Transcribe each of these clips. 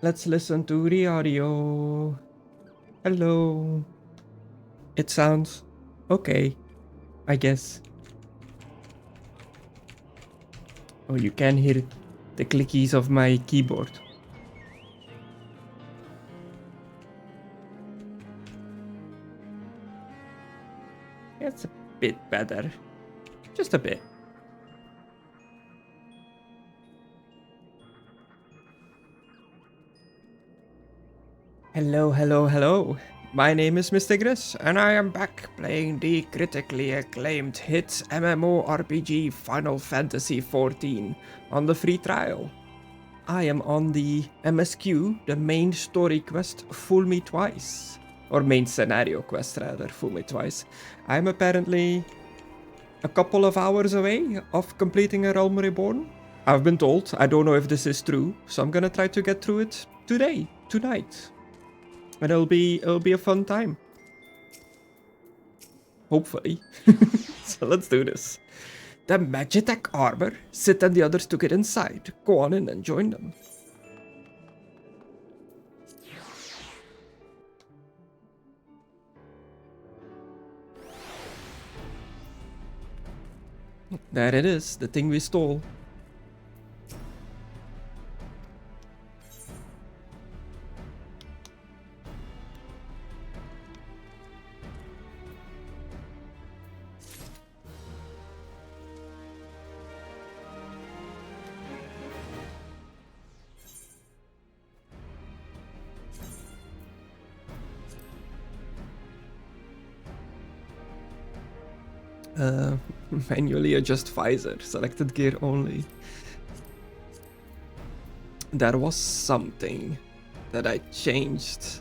Let's listen to the audio. Hello. It sounds okay, I guess. Oh, you can hear the clickies of my keyboard. It's a bit better. Just a bit. Hello, hello, hello. My name is Mr. Gris, and I am back playing the critically acclaimed hit MMORPG Final Fantasy XIV on the free trial. I am on the MSQ, the main story quest Fool Me Twice. Or main scenario quest rather, Fool Me Twice. I'm apparently a couple of hours away of completing A Realm Reborn. I've been told, I don't know if this is true, so I'm gonna try to get through it today, tonight. And it'll be a fun time. Hopefully. So let's do this. The Magitech armor. Sid and the others took it inside. Go on in and join them. There it is, the thing we stole. Manually adjust visor, selected gear only. There was something that I changed,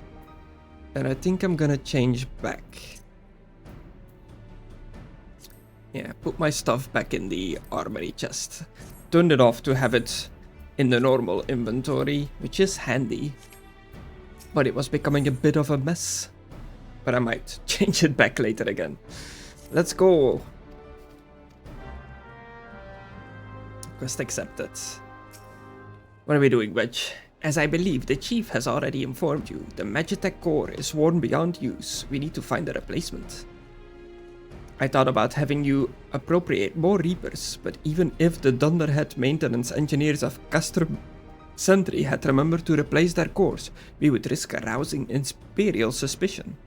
and I think I'm gonna change back. Yeah, put my stuff back in the armory chest. Turned it off to have it in the normal inventory, which is handy. But it was becoming a bit of a mess. But I might change it back later again. Let's go. Quest accepted. What are we doing, Wedge? As I believe the chief has already informed you, the Magitech core is worn beyond use. We need to find a replacement. I thought about having you appropriate more Reapers, but even if the Dunderhead maintenance engineers of Castrum Sentry had remembered to replace their cores, we would risk arousing Imperial suspicion.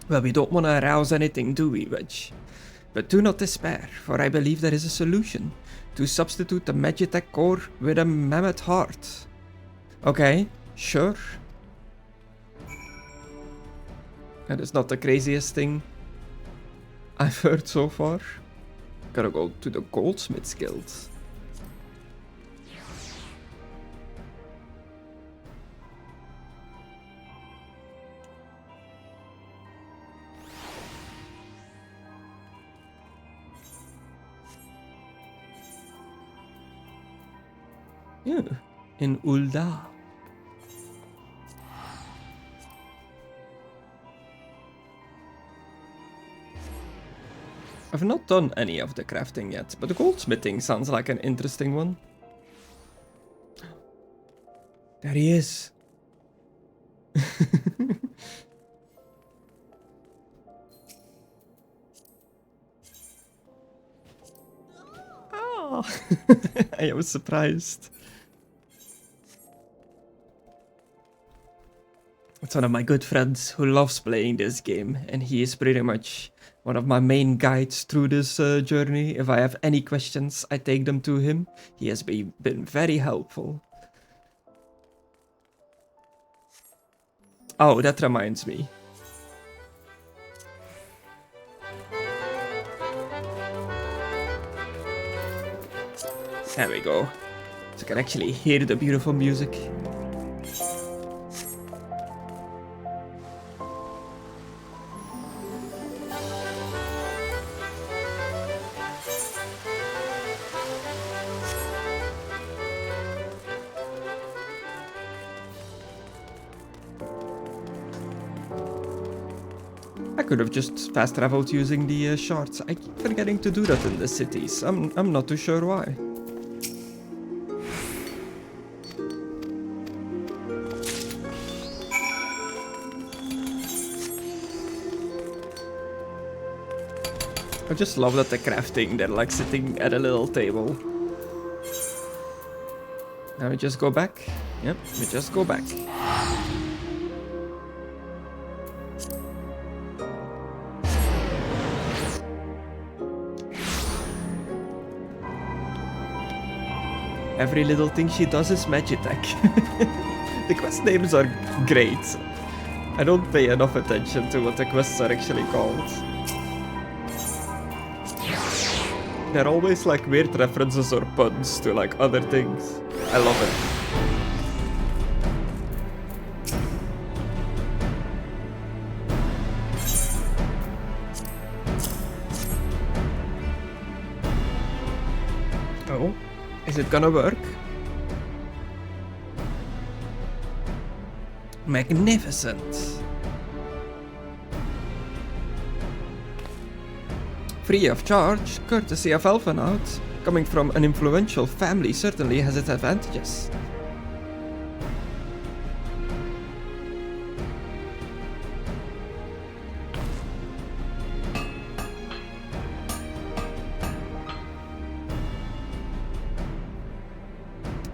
Well, we don't want to arouse anything, do we, Wedge? But do not despair, for I believe there is a solution. To substitute the Magitech core with a mammoth heart. Okay, sure. That is not the craziest thing I've heard so far. Gotta go to the Goldsmiths Guild. Yeah, in Ul'dah. I've not done any of the crafting yet, but the goldsmithing sounds like an interesting one. There he is. Oh, I was surprised. It's one of my good friends who loves playing this game, and he is pretty much one of my main guides through this journey. If I have any questions, I take them to him. He has been very helpful. Oh, that reminds me. There we go. So you can actually hear the beautiful music. could have just fast traveled using the shards. I keep forgetting to do that in the cities. I'm not too sure why. I just love that the crafting, they're like sitting at a little table. Now we just go back. Yep, we just go back. Every little thing she does is Magitech. The quest names are great. I don't pay enough attention to what the quests are actually called. They're always like weird references or puns to like other things. I love it. Oh, is it gonna work? Magnificent. Free of charge, courtesy of Elfenaut. Coming from an influential family certainly has its advantages.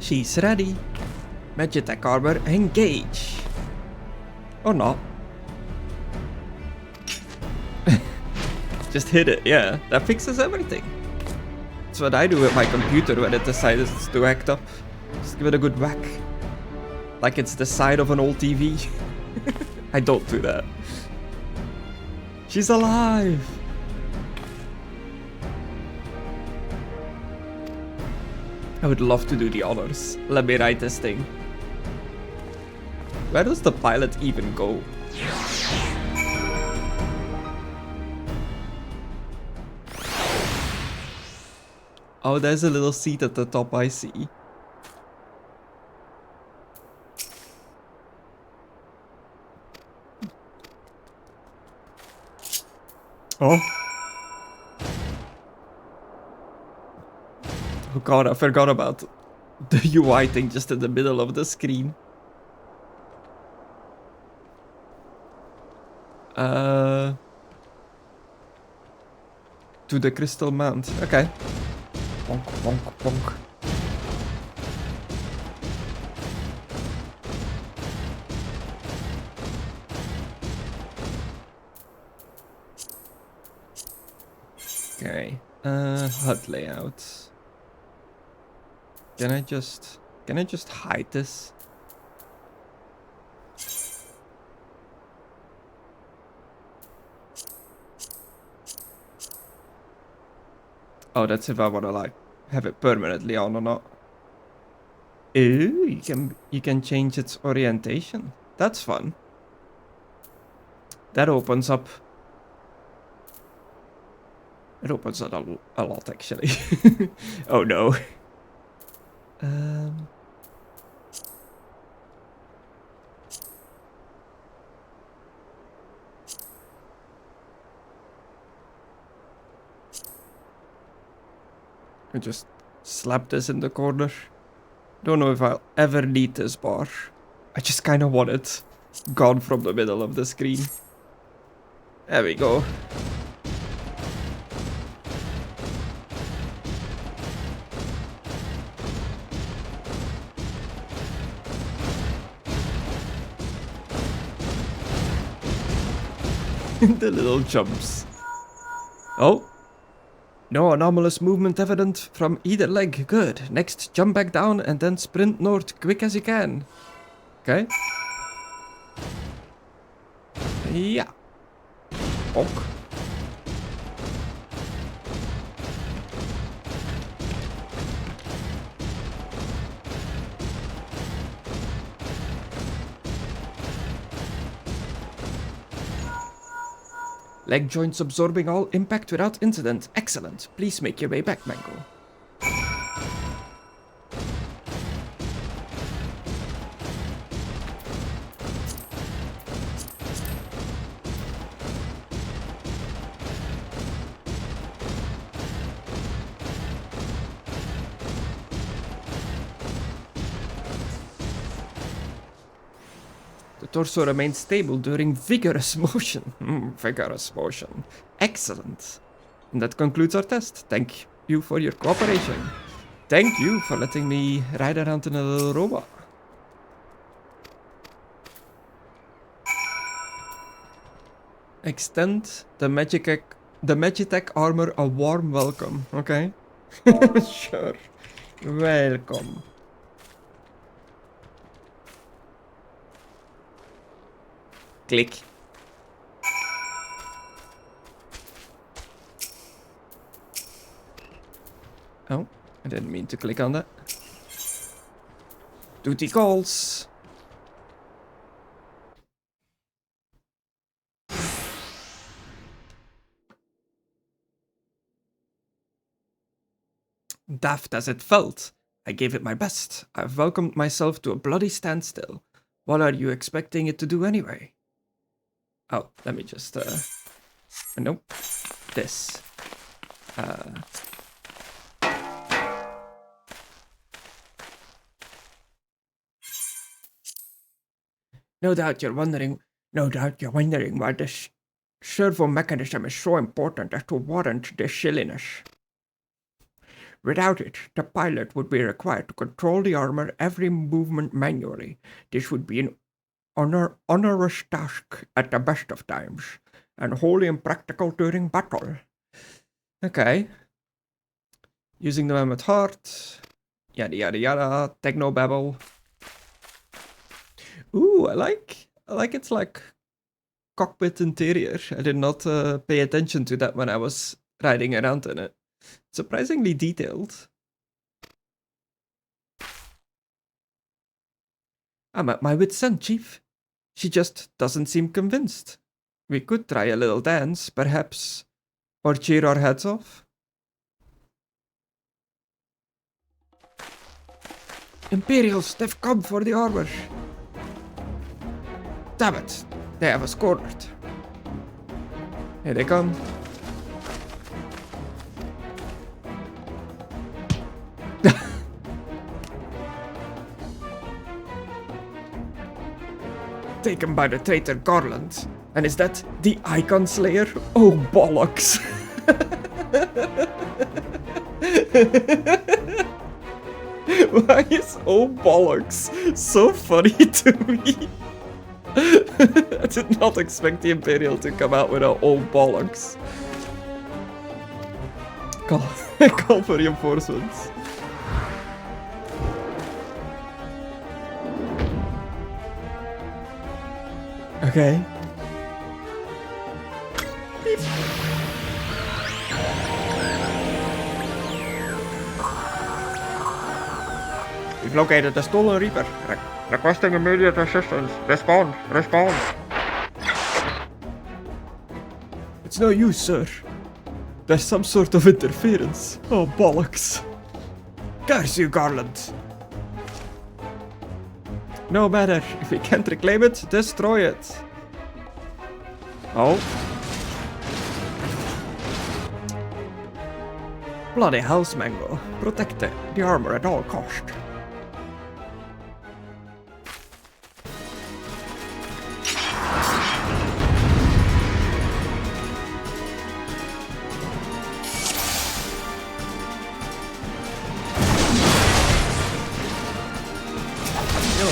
She's ready. Magitech armor, engage. Or not. Just hit it, yeah. That fixes everything. That's what I do with my computer when it decides to act up. Just give it a good whack. Like it's the side of an old TV. I don't do that. She's alive! I would love to do the honors. Let me write this thing. Where does the pilot even go? Oh, there's a little seat at the top, I see. Oh. Oh god, I forgot about the UI thing just in the middle of the screen. To the Crystal Mount. Okay. Bonk, bonk, bonk. Okay. HUD layout. Can I just hide this? Oh, that's if I wanna like have it permanently on or not. Ooh, you can change its orientation. That's fun. That opens up. It opens up a lot actually. Oh no. I just slap this in the corner. Don't know if I'll ever need this bar. I just kind of want it gone from the middle of the screen. There we go. The little jumps. Oh. No anomalous movement evident from either leg. Good. Next, jump back down and then sprint north quick as you can. Okay. Yeah. Bonk. Leg joints absorbing all impact without incident. Excellent. Please make your way back, Mango. torso remains stable during vigorous motion. Vigorous motion. Excellent. And that concludes our test. Thank you for your cooperation. Thank you for letting me ride around in a little robot. Extend the Magitech armor a warm welcome. Okay. Sure. Welcome. Click. Oh, I didn't mean to click on that. Duty calls. Daft as it felt, I gave it my best. I've welcomed myself to a bloody standstill. What are you expecting it to do anyway? Oh, let me just, nope. This. No doubt you're wondering why this servo mechanism is so important as to warrant this silliness. Without it, the pilot would be required to control the armor every movement manually. This would be an onerous task at the best of times, and wholly impractical during battle. Okay. Using the mammoth heart. Yada yada yada. Technobabble. Ooh, I like its like cockpit interior. I did not pay attention to that when I was riding around in it. Surprisingly detailed. I'm at my wit's end, Chief. She just doesn't seem convinced. We could try a little dance, perhaps, or cheer our heads off. Imperials, they've come for the armor. Damn it, they have us cornered. Here they come. Taken by the traitor Garland. And is that the Icon Slayer? Oh, bollocks. Why is oh, bollocks so funny to me? I did not expect the Imperial to come out with a oh, bollocks. Call for reinforcements. Okay. Beep. We've located the stolen Reaper. Requesting immediate assistance. Respond. Respond. It's no use, sir. There's some sort of interference. Oh, bollocks. Curse you, Garland. No matter. If we can't reclaim it, destroy it. Oh. Bloody house mango. Protect the armor at all cost.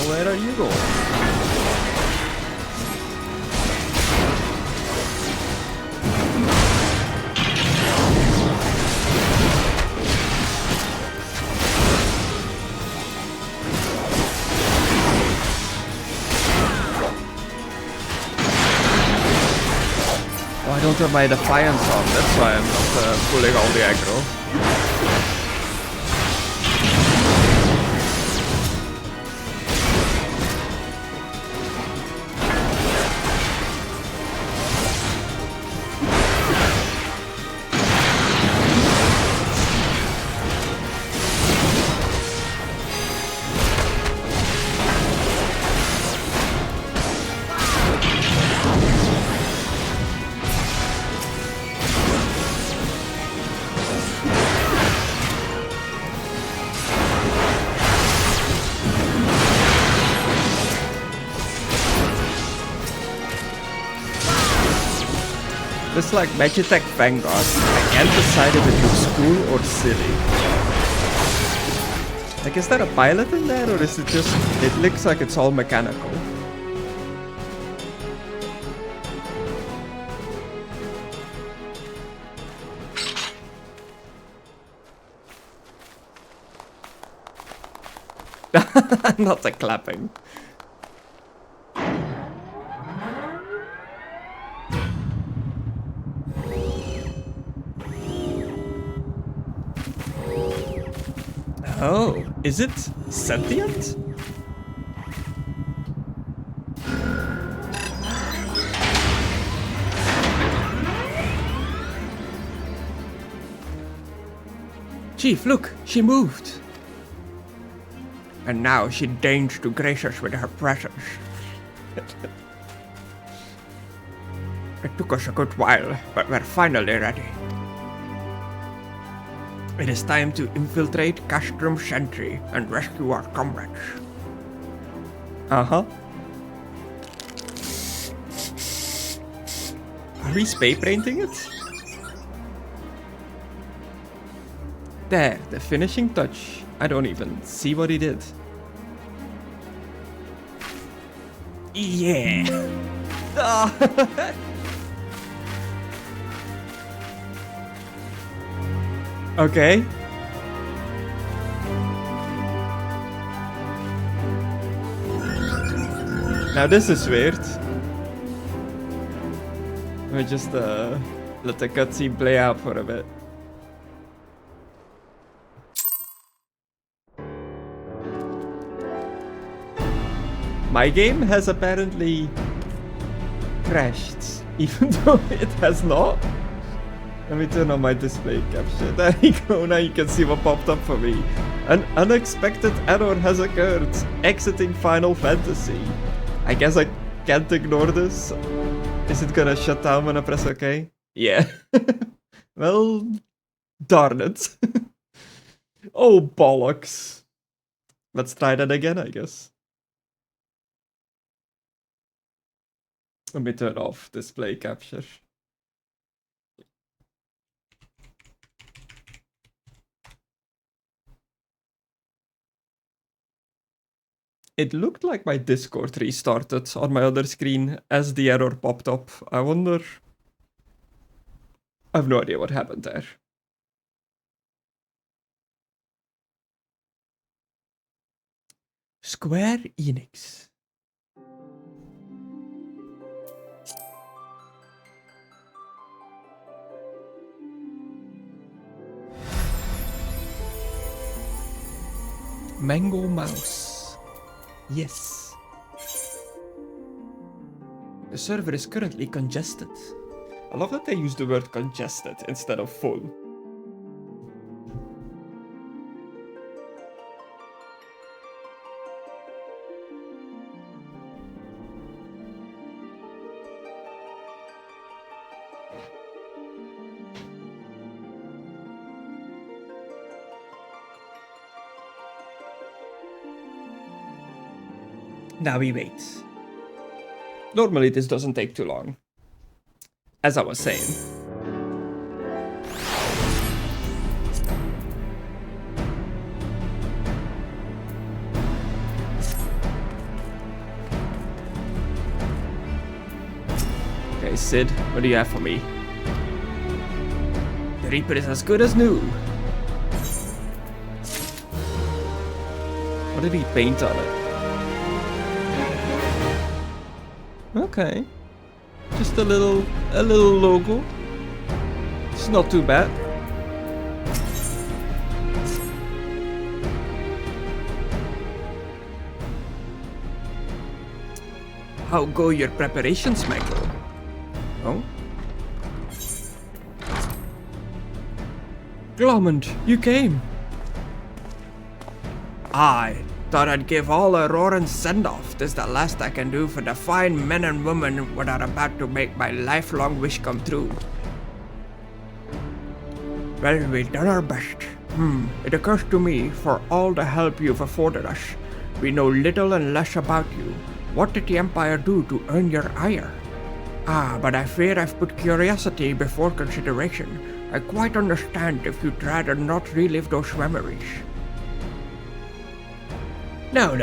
Where are you going? Oh, I don't have my Defiance on, that's why I'm not pulling all the aggro. It's like Magitech Vanguard. I can't decide if it looks cool or silly. Like, is there a pilot in there, or is it just... It looks like it's all mechanical. Not the clapping. Oh, is it sentient? Chief, look, she moved. And now she deigns to grace us with her presence. It took us a good while, but we're finally ready. It is time to infiltrate Castrum Sentry and rescue our comrades. Uh-huh. Are we spray painting it? There, the finishing touch. I don't even see what he did. Yeah. Okay. Now this is weird. We just let the cutscene play out for a bit. My game has apparently crashed, even though it has not. Let me turn on my display capture. There you go, now you can see what popped up for me. An unexpected error has occurred. Exiting Final Fantasy. I guess I can't ignore this. Is it gonna shut down when I press OK? Yeah. Well, darn it. Oh, bollocks. Let's try that again, I guess. Let me turn off display capture. It looked like my Discord restarted on my other screen as the error popped up. I wonder... I have no idea what happened there. Square Enix. Mango Mouse. Yes. The server is currently congested. I love that they use the word congested instead of full. Now we wait. Normally this doesn't take too long. As I was saying. Okay, Sid, what do you have for me? The Reaper is as good as new. What did he paint on it? Okay, just a little logo. It's not too bad. How go your preparations, Michael? Oh? Glomond, you came. I thought I'd give all a roaring send-off. This is the last I can do for the fine men and women that are about to make my lifelong wish come true. Well, we've done our best. It occurs to me, for all the help you've afforded us, we know little and less about you. What did the Empire do to earn your ire? But I fear I've put curiosity before consideration. I quite understand if you'd rather not relive those memories. No.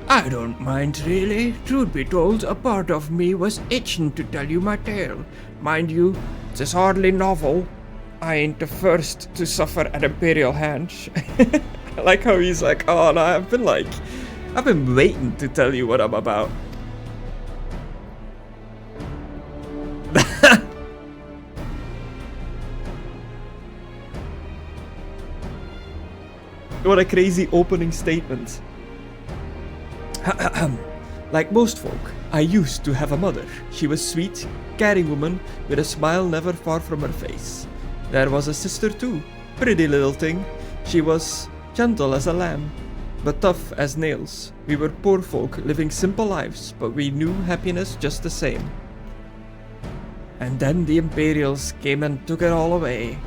I don't mind, really. Truth be told, a part of me was itching to tell you my tale. Mind you, it's hardly novel. I ain't the first to suffer at Imperial hands. I like how he's like, oh no, I've been waiting to tell you what I'm about. What a crazy opening statement. Like most folk, I used to have a mother. She was sweet, caring woman with a smile never far from her face. There was a sister too, pretty little thing. She was gentle as a lamb, but tough as nails. We were poor folk living simple lives, but we knew happiness just the same. And then the Imperials came and took it all away.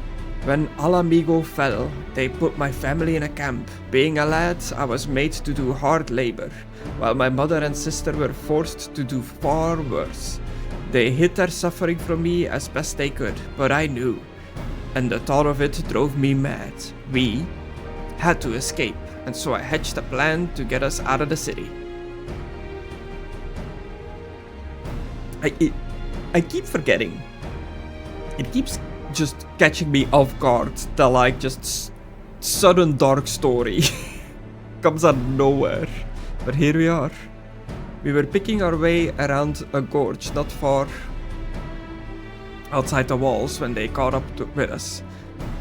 When Alamigo fell, they put my family in a camp. Being a lad, I was made to do hard labor, while my mother and sister were forced to do far worse. They hid their suffering from me as best they could, but I knew, and the thought of it drove me mad. We had to escape, and so I hatched a plan to get us out of the city. I keep forgetting. It keeps just catching me off guard. The just sudden dark story comes out of nowhere. But here we are. We were picking our way around a gorge not far outside the walls when they caught up with us.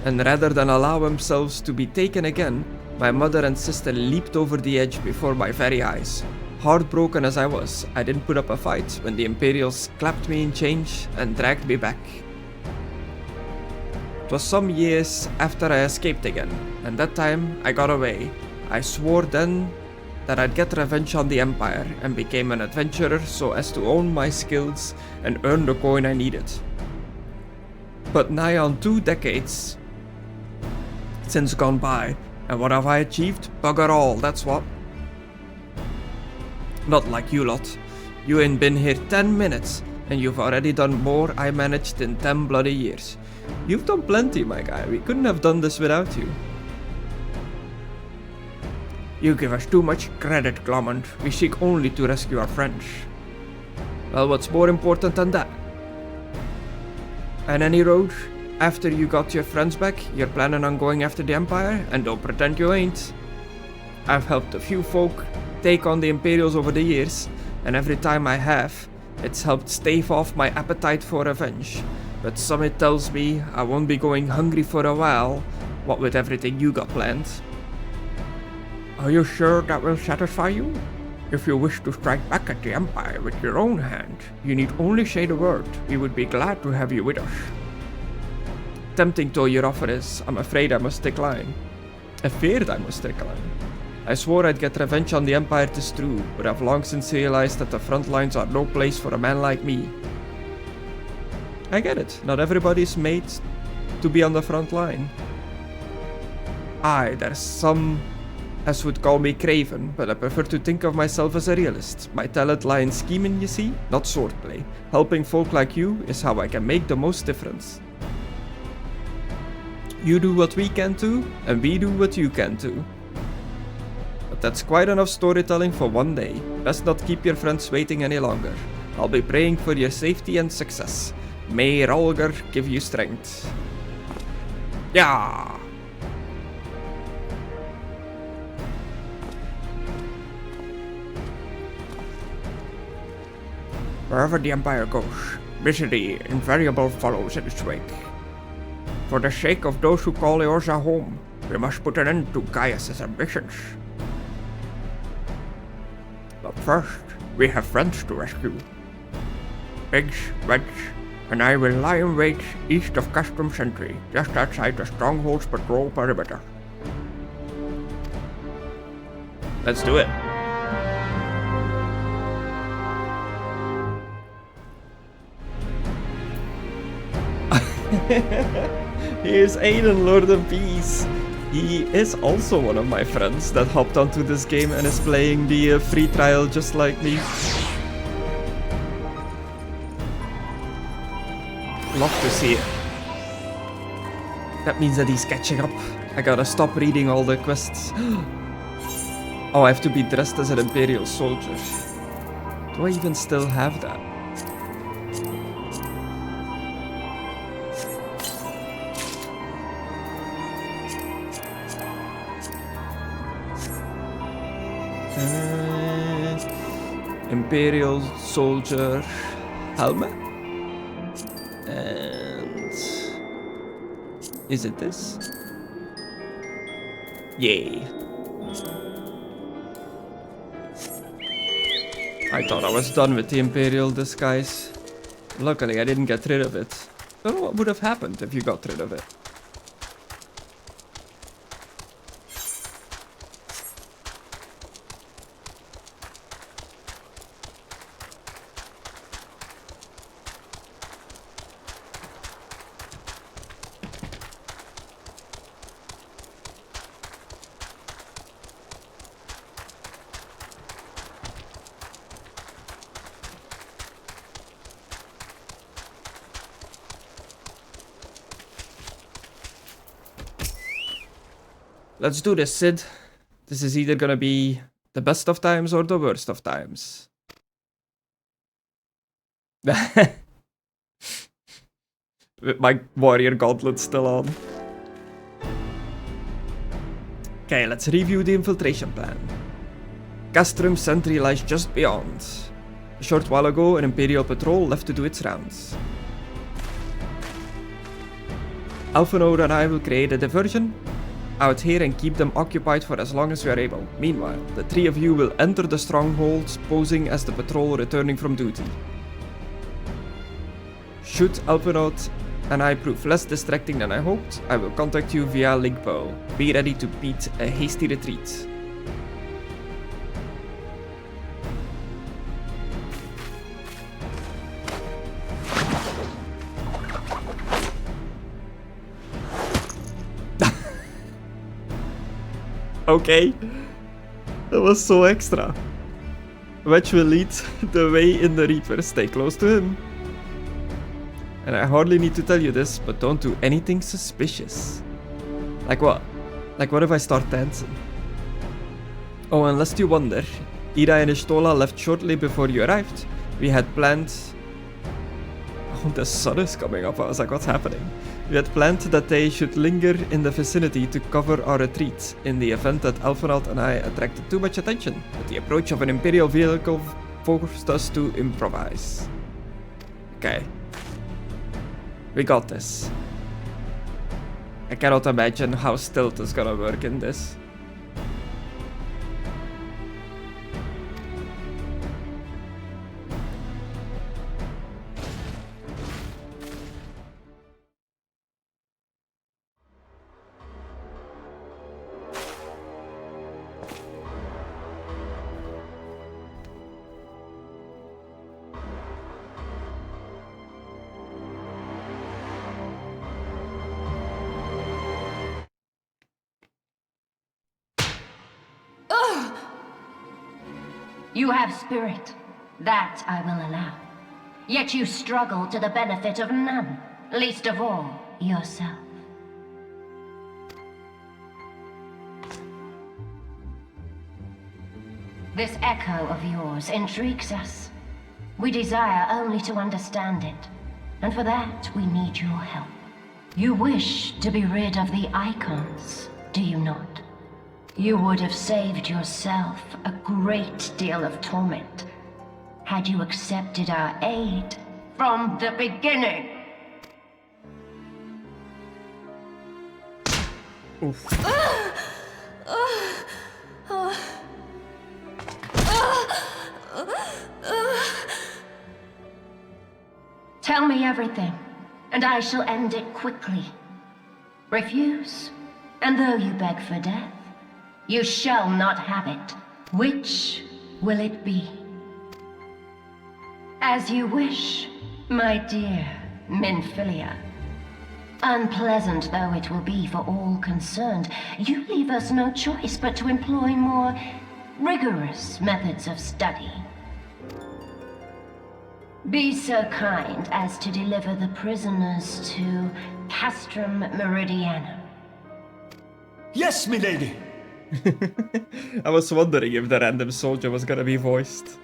And rather than allow themselves to be taken again, my mother and sister leaped over the edge before my very eyes. Heartbroken as I was, I didn't put up a fight when the Imperials clapped me in chains and dragged me back. It was some years after I escaped again, and that time I got away. I swore then that I'd get revenge on the Empire and became an adventurer so as to own my skills and earn the coin I needed. But nigh on 2 decades since gone by, and what have I achieved? Bugger all, that's what. Not like you lot. You ain't been here 10 minutes, and you've already done more I managed in 10 bloody years. You've done plenty, my guy. We couldn't have done this without you. You give us too much credit, Glomond. We seek only to rescue our friends. Well, what's more important than that? And any road, after you got your friends back, you're planning on going after the Empire? And don't pretend you ain't. I've helped a few folk take on the Imperials over the years, and every time I have, it's helped stave off my appetite for revenge. But something tells me I won't be going hungry for a while, what with everything you got planned. Are you sure that will satisfy you? If you wish to strike back at the Empire with your own hand, you need only say the word. We would be glad to have you with us. Tempting though your offer is, I'm afraid I must decline. I feared I must decline. I swore I'd get revenge on the Empire, 'tis true, but I've long since realized that the front lines are no place for a man like me. I get it, not everybody's made to be on the front line. Aye, there's some as would call me craven, but I prefer to think of myself as a realist. My talent lies in scheming, you see, not swordplay. Helping folk like you is how I can make the most difference. You do what we can do, and we do what you can do. But that's quite enough storytelling for one day. Best not keep your friends waiting any longer. I'll be praying for your safety and success. May Rolger give you strength. Yeah! Wherever the Empire goes, misery invariably follows in its wake. For the sake of those who call Eorza home, we must put an end to Gaius' ambitions. But first, we have friends to rescue. Biggs, Wedge, and I will lie in wait east of Custom Sentry, just outside the Stronghold's patrol perimeter. Let's do it. Here's Aiden, Lord of Peace. He is also one of my friends that hopped onto this game and is playing the free trial just like me. Love to see it. That means that he's catching up. I gotta stop reading all the quests. Oh, I have to be dressed as an Imperial soldier. Do I even still have that? Imperial soldier helmet. And is it this? Yay. I thought I was done with the Imperial disguise. Luckily, I didn't get rid of it. I don't know what would have happened if you got rid of it. Let's do this, Sid. This is either gonna be the best of times or the worst of times. With my warrior gauntlet still on. Okay, let's review the infiltration plan. Castrum sentry lies just beyond. A short while ago, an Imperial patrol left to do its rounds. Alphanode and I will create a diversion out here and keep them occupied for as long as we are able. Meanwhile, the three of you will enter the stronghold, posing as the patrol returning from duty. Should Alphanode and I prove less distracting than I hoped, I will contact you via link pearl. Be ready to beat a hasty retreat. Okay, that was so extra. Wedge will lead the way in the Reaper. Stay close to him. And I hardly need to tell you this, but don't do anything suspicious. Like what? Like what if I start dancing? Oh, and lest you wonder, Ira and Ishtola left shortly before you arrived. We had planned... Oh, the sun is coming up. I was like, what's happening? We had planned that they should linger in the vicinity to cover our retreat in the event that Alphanald and I attracted too much attention, but the approach of an Imperial vehicle forced us to improvise. Okay. We got this. I cannot imagine how stealth is gonna work in this. You have spirit. That I will allow. Yet you struggle to the benefit of none, least of all, yourself. This echo of yours intrigues us. We desire only to understand it, and for that we need your help. You wish to be rid of the icons, do you not? You would have saved yourself a great deal of torment had you accepted our aid from the beginning. Oof. Tell me everything, and I shall end it quickly. Refuse, and though you beg for death, you shall not have it. Which will it be? As you wish, my dear Minfilia. Unpleasant though it will be for all concerned, you leave us no choice but to employ more rigorous methods of study. Be so kind as to deliver the prisoners to Castrum Meridianum. Yes, milady! I was wondering if the random soldier was gonna be voiced.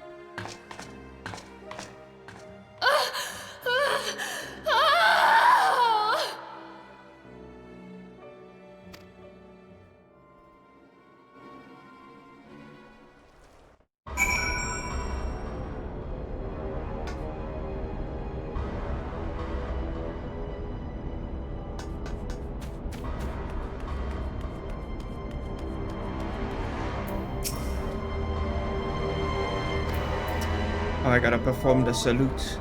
Oh, I gotta perform the salute.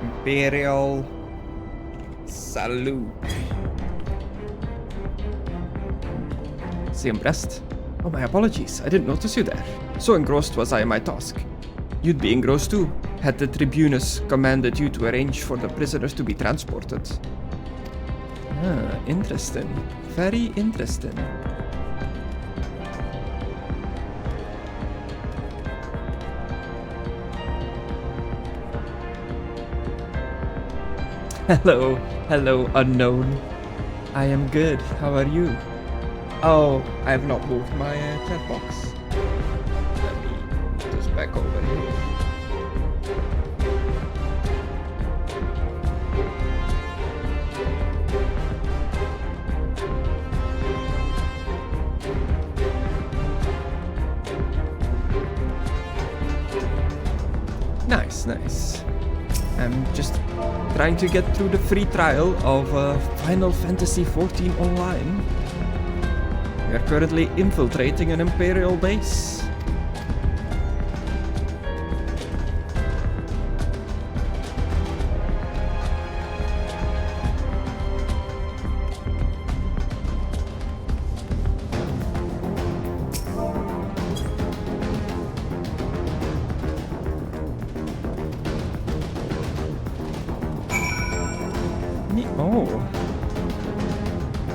Imperial salute. See, impressed. Oh, my apologies. I didn't notice you there. So engrossed was I in my task. You'd be engrossed too, had the tribunus commanded you to arrange for the prisoners to be transported. Ah, interesting. Very interesting. Hello, hello, unknown. I am good. How are you? Oh, I have not moved my chat box. Let me put this back over here. Nice, nice. I'm just trying to get through the free trial of Final Fantasy XIV Online. We are currently infiltrating an Imperial base. Oh.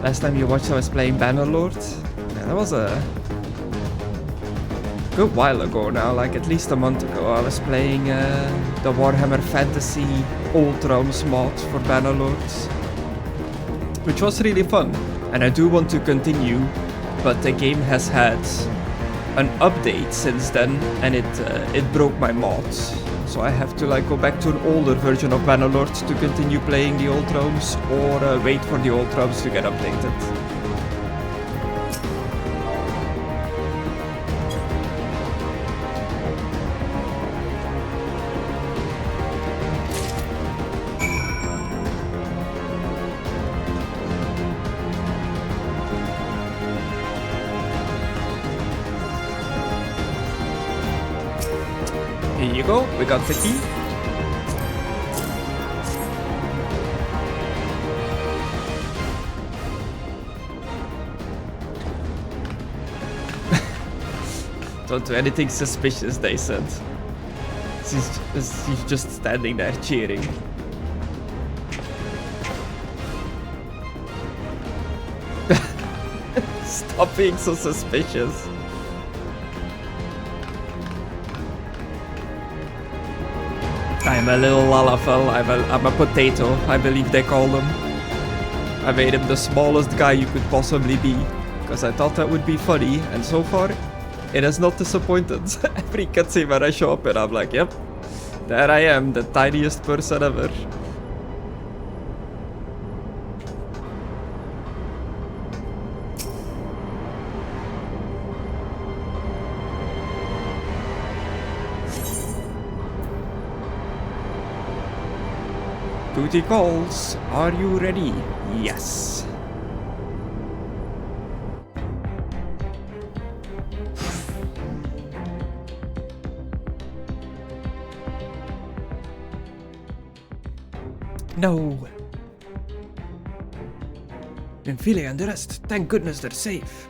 Last time you watched I was playing Bannerlord? Yeah, that was a good while ago now, like at least a month ago. I was playing the Warhammer Fantasy Old Realms mod for Bannerlords, which was really fun. And I do want to continue, but the game has had an update since then, and it broke my mods. So I have to like go back to an older version of Bannerlord to continue playing the Old Realms, or wait for the Old Realms to get updated. Here you go, we got the key. Don't do anything suspicious, they said. She's just standing there cheering. Stop being so suspicious. I'm a little lalafell, I'm a potato, I believe they call them. I made him the smallest guy you could possibly be, because I thought that would be funny, and so far, it has not disappointed. Every cutscene where I show up and I'm like, yep, there I am, the tiniest person ever. Duty calls. Are you ready? Yes. No. I'm feeling under arrest. Thank goodness they're safe.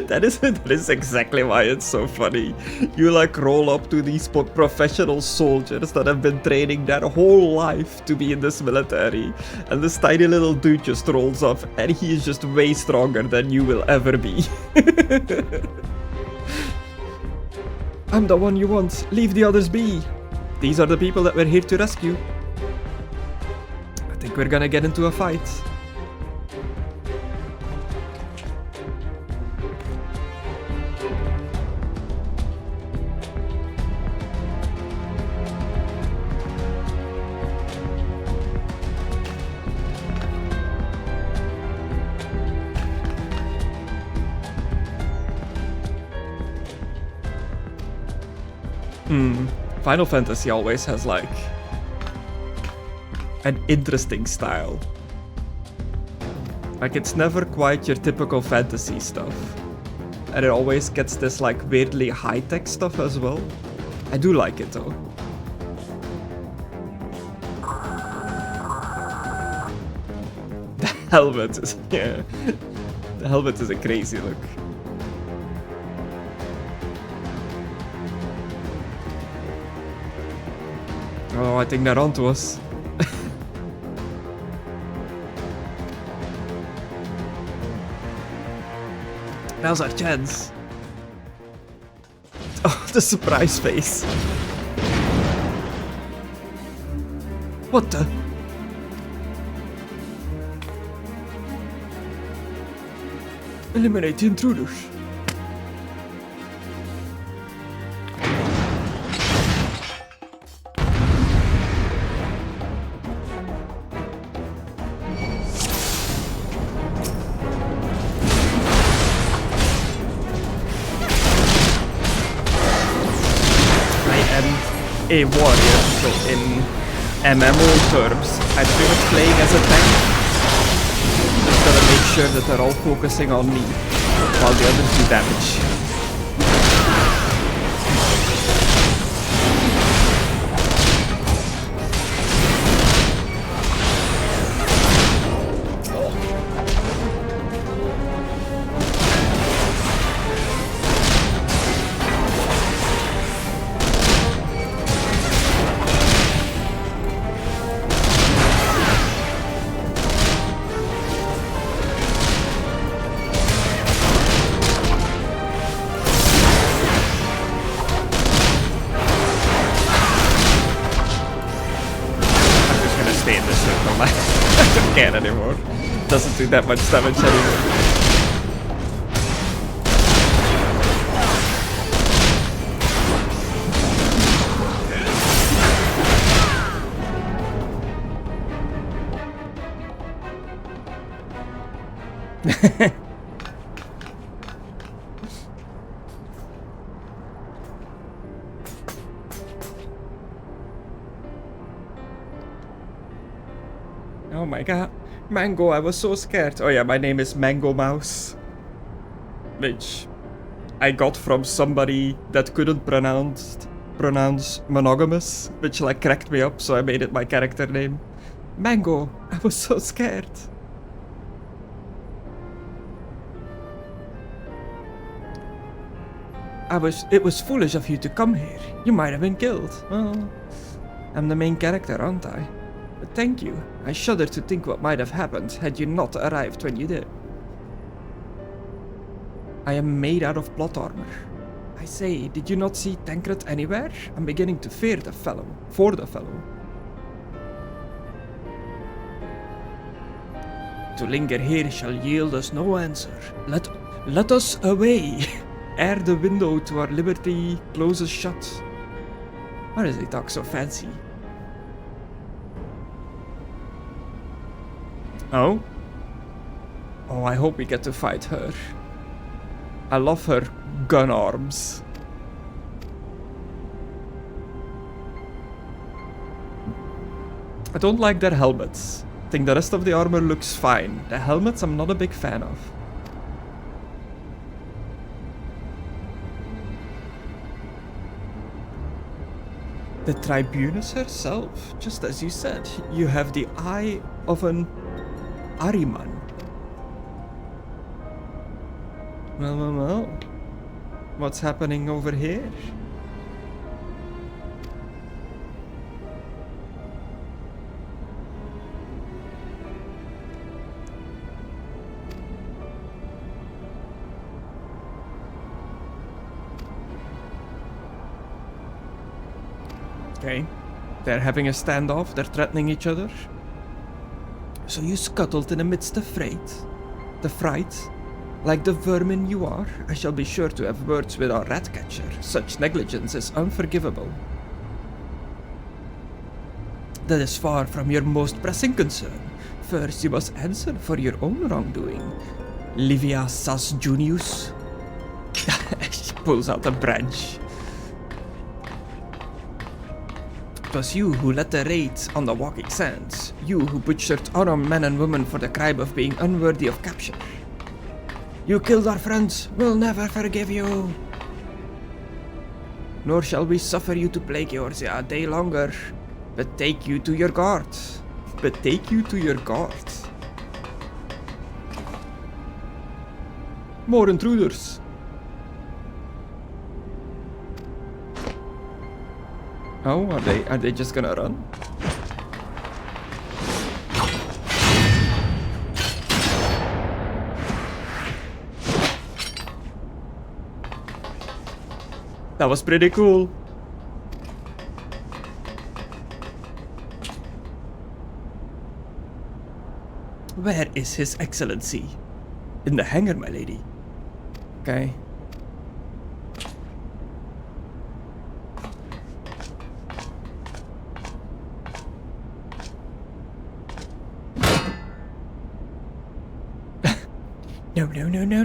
That is exactly why it's so funny. You like roll up to these professional soldiers that have been training their whole life to be in this military, and this tiny little dude just rolls up, and he is just way stronger than you will ever be. I'm the one you want. Leave the others be. These are the people that we're here to rescue. I think we're gonna get into a fight. Final Fantasy always has like an interesting style. Like it's never quite your typical fantasy stuff. And it always gets this like weirdly high-tech stuff as well. I do like it though. The helmet is, yeah. The helmet is a crazy look. Oh, I think they're onto us. Now's our chance. Oh, the surprise face. What the? Eliminate the intruders. A warrior, so in MMO terms, I'm pretty much playing as a tank. Just gotta make sure that they're all focusing on me, while the others do damage. Can't anymore. Doesn't do that much damage anymore. Oh my god. Mango, I was so scared. Oh yeah, my name is Mango Mouse. Which I got from somebody that couldn't pronounce monogamous, which like cracked me up, so I made it my character name. Mango, I was so scared. It was foolish of you to come here. You might have been killed. Oh, I'm the main character, aren't I? But thank you. I shudder to think what might have happened had you not arrived when you did. I am made out of plot armor. I say, did you not see Tancred anywhere? I'm beginning to fear the fellow. For the fellow. To linger here shall yield us no answer. Let us away. Ere the window to our liberty closes shut. Why does he talk so fancy? Oh? Oh, I hope we get to fight her. I love her gun arms. I don't like their helmets. I think the rest of the armor looks fine. The helmets I'm not a big fan of. The Tribunus herself, just as you said, you have the eye of an Ahriman. Well. What's happening over here? Okay. They're having a standoff, they're threatening each other. So you scuttled in amidst the fright? Like the vermin you are, I shall be sure to have words with our rat catcher. Such negligence is unforgivable. That is far from your most pressing concern. First, you must answer for your own wrongdoing. Livia Sas Junius. She pulls out a branch. It was you who led the raid on the walking sands. You who butchered unarmed men and women for the crime of being unworthy of capture. You killed our friends. We'll never forgive you. Nor shall we suffer you to plague Eorzea a day longer. But take you to your guard. More intruders. Oh, are they just gonna run? That was pretty cool. Where is His Excellency? In the hangar, my lady. Okay.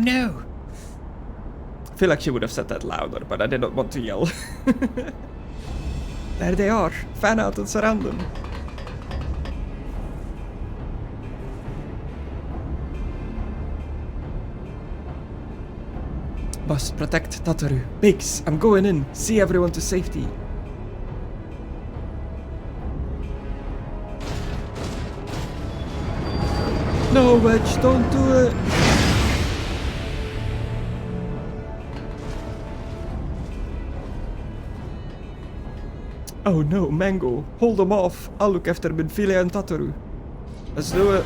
No. I feel like she would have said that louder, but I did not want to yell. There they are. Fan out and surround them. Must protect Tataru. Biggs, I'm going in. See everyone to safety. No, Wedge, don't do it. Oh no, Mango. Hold them off. I'll look after Benfilia and Tataru. Let's do it.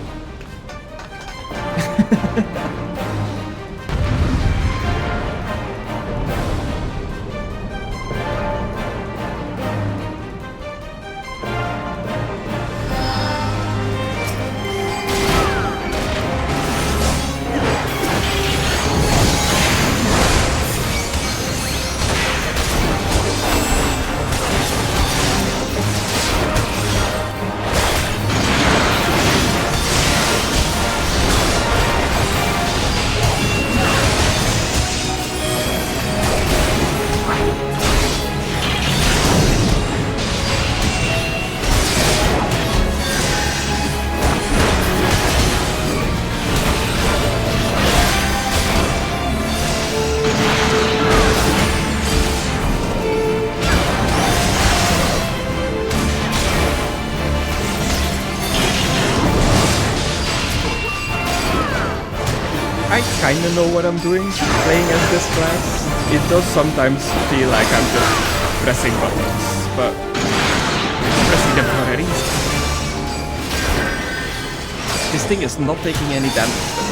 I kinda know what I'm doing playing as this class. It does sometimes feel like I'm just pressing buttons, but I'm pressing them for a reason. This thing is not taking any damage though.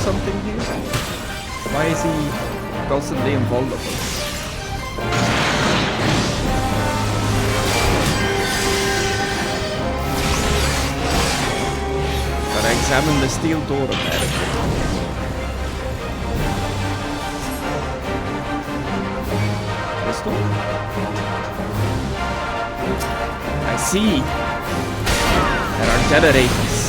Something here? Why is he constantly invulnerable? For examine the steel door apparently. This door? I see. There are generators.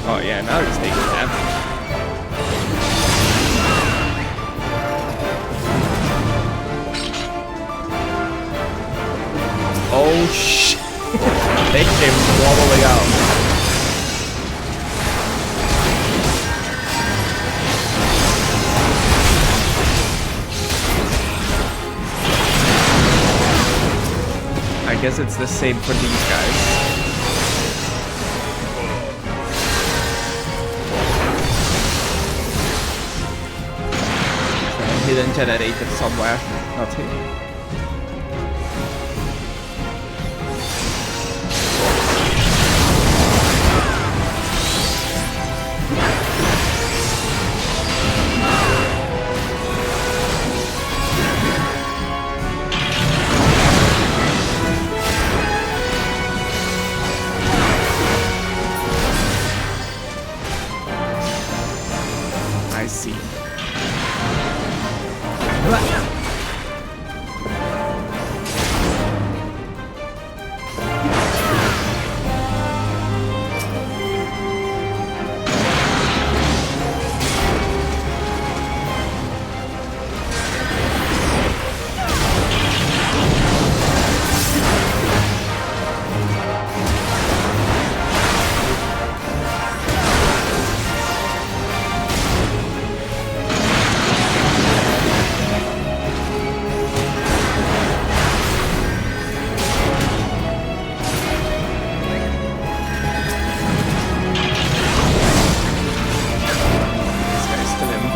Oh yeah, now he's taking damage. Oh shit! They came wobbling out. I guess it's the same for these guys. Hidden generator somewhere, not here. I see.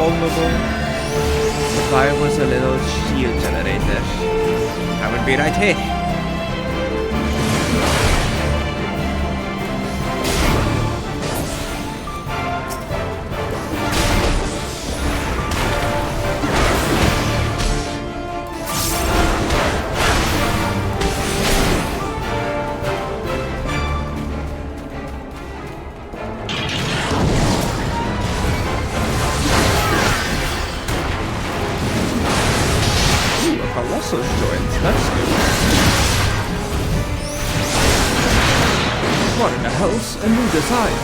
Vulnerable. If I was a little shield generator, I would be right here. Colossus joins, that's good. What in the hell's a new design?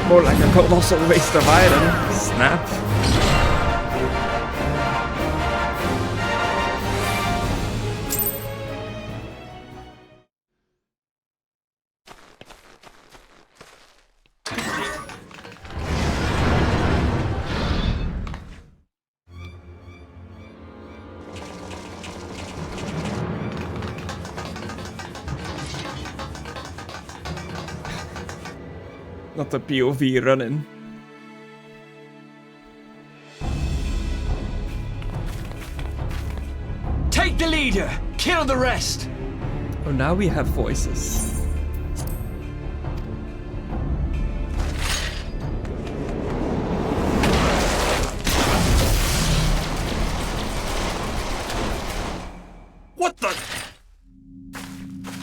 More like a colossal waste of iron. Snap. Not the POV running. Take the leader! Kill the rest! Oh, now we have voices.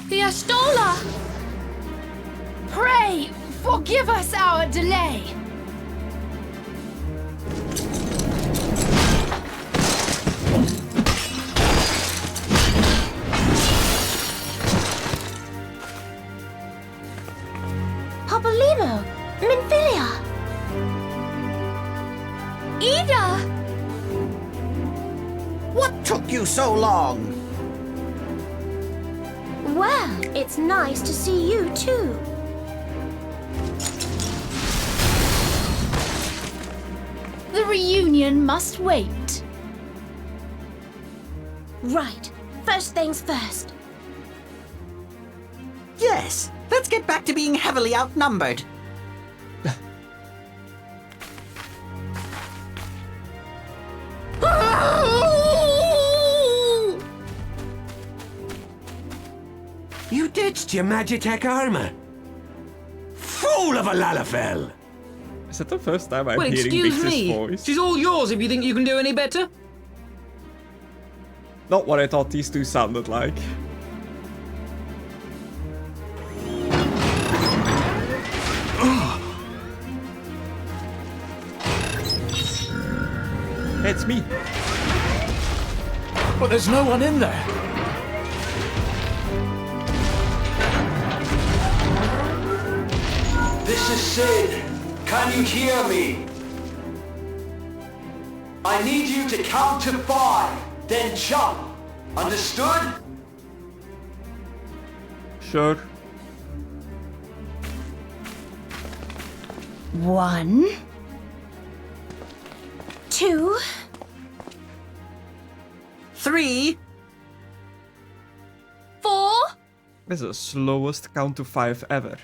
He has Forgive us our delay. Popolimo! Minfilia! Ida! What took you so long? Well, it's nice to see you too. The reunion must wait. Right. First things first. Yes, let's get back to being heavily outnumbered. You ditched your Magitech armor. Fool of a Lalafell! Is that the first time I'm Well, hearing excuse Vix's me. voice? She's all yours if you think you can do any better. Not what I thought these two sounded like. It's me. But there's no one in there. This is Sid. Can you hear me? I need you to count to 5, then jump. Understood? Sure. 1, 2, 3. 4. This is the slowest count to 5 ever.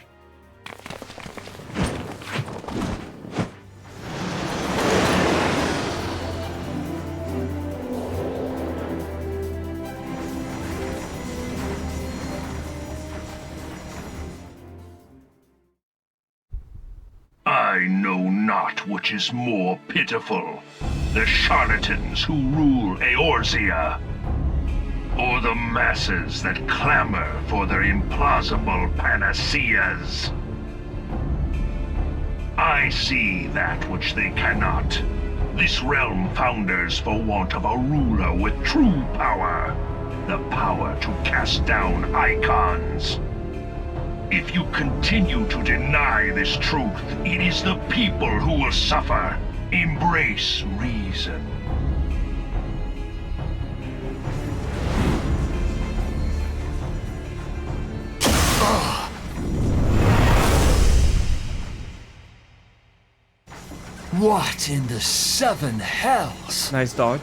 I know not which is more pitiful, the charlatans who rule Eorzea, or the masses that clamor for their implausible panaceas. I see that which they cannot. This realm founders for want of a ruler with true power, the power to cast down icons. If you continue to deny this truth, it is the people who will suffer. Embrace reason. What in the 7 hells? Nice dodge.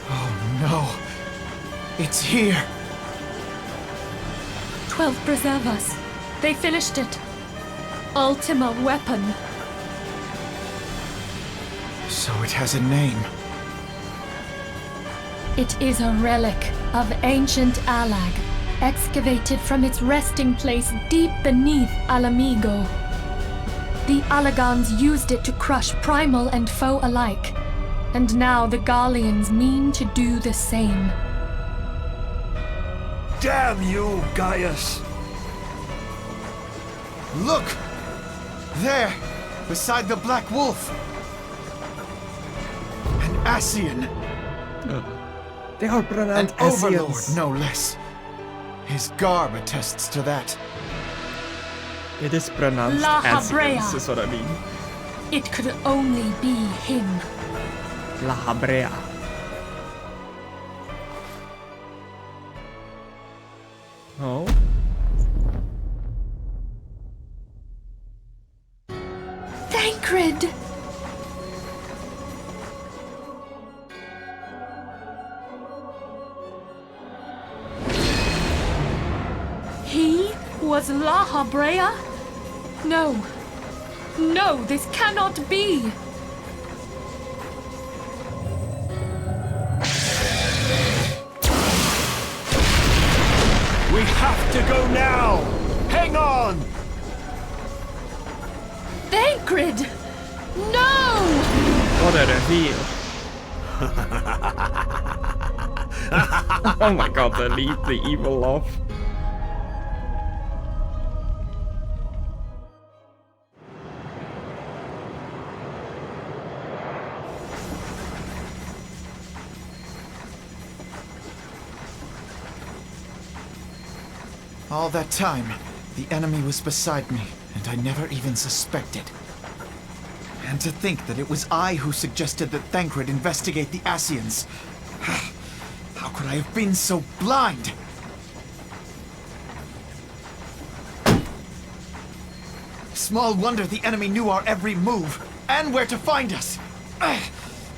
Oh no. It's here. 12 preserve us. They finished it. Ultima weapon. So it has a name. It is a relic of ancient Alag, excavated from its resting place deep beneath Alamigo. The Alagons used it to crush primal and foe alike, and now the Garleans mean to do the same. Damn you, Gaius! Look! There! Beside the Black Wolf! An Ascian! They are An pronounced Overlord, Asians. no less. His garb attests to that. It is pronounced La Asians, Habrea. is what I mean. It could only be him. La Habrea. Oh. Thancred! He was La Habrea? No. No, this cannot be! We have to go now! Hang on! Thancred! No! What a reveal. Oh my god, the evil laugh. All that time, the enemy was beside me, and I never even suspected. And to think that it was I who suggested that Thancred investigate the Asians. How could I have been so blind? Small wonder the enemy knew our every move, and where to find us.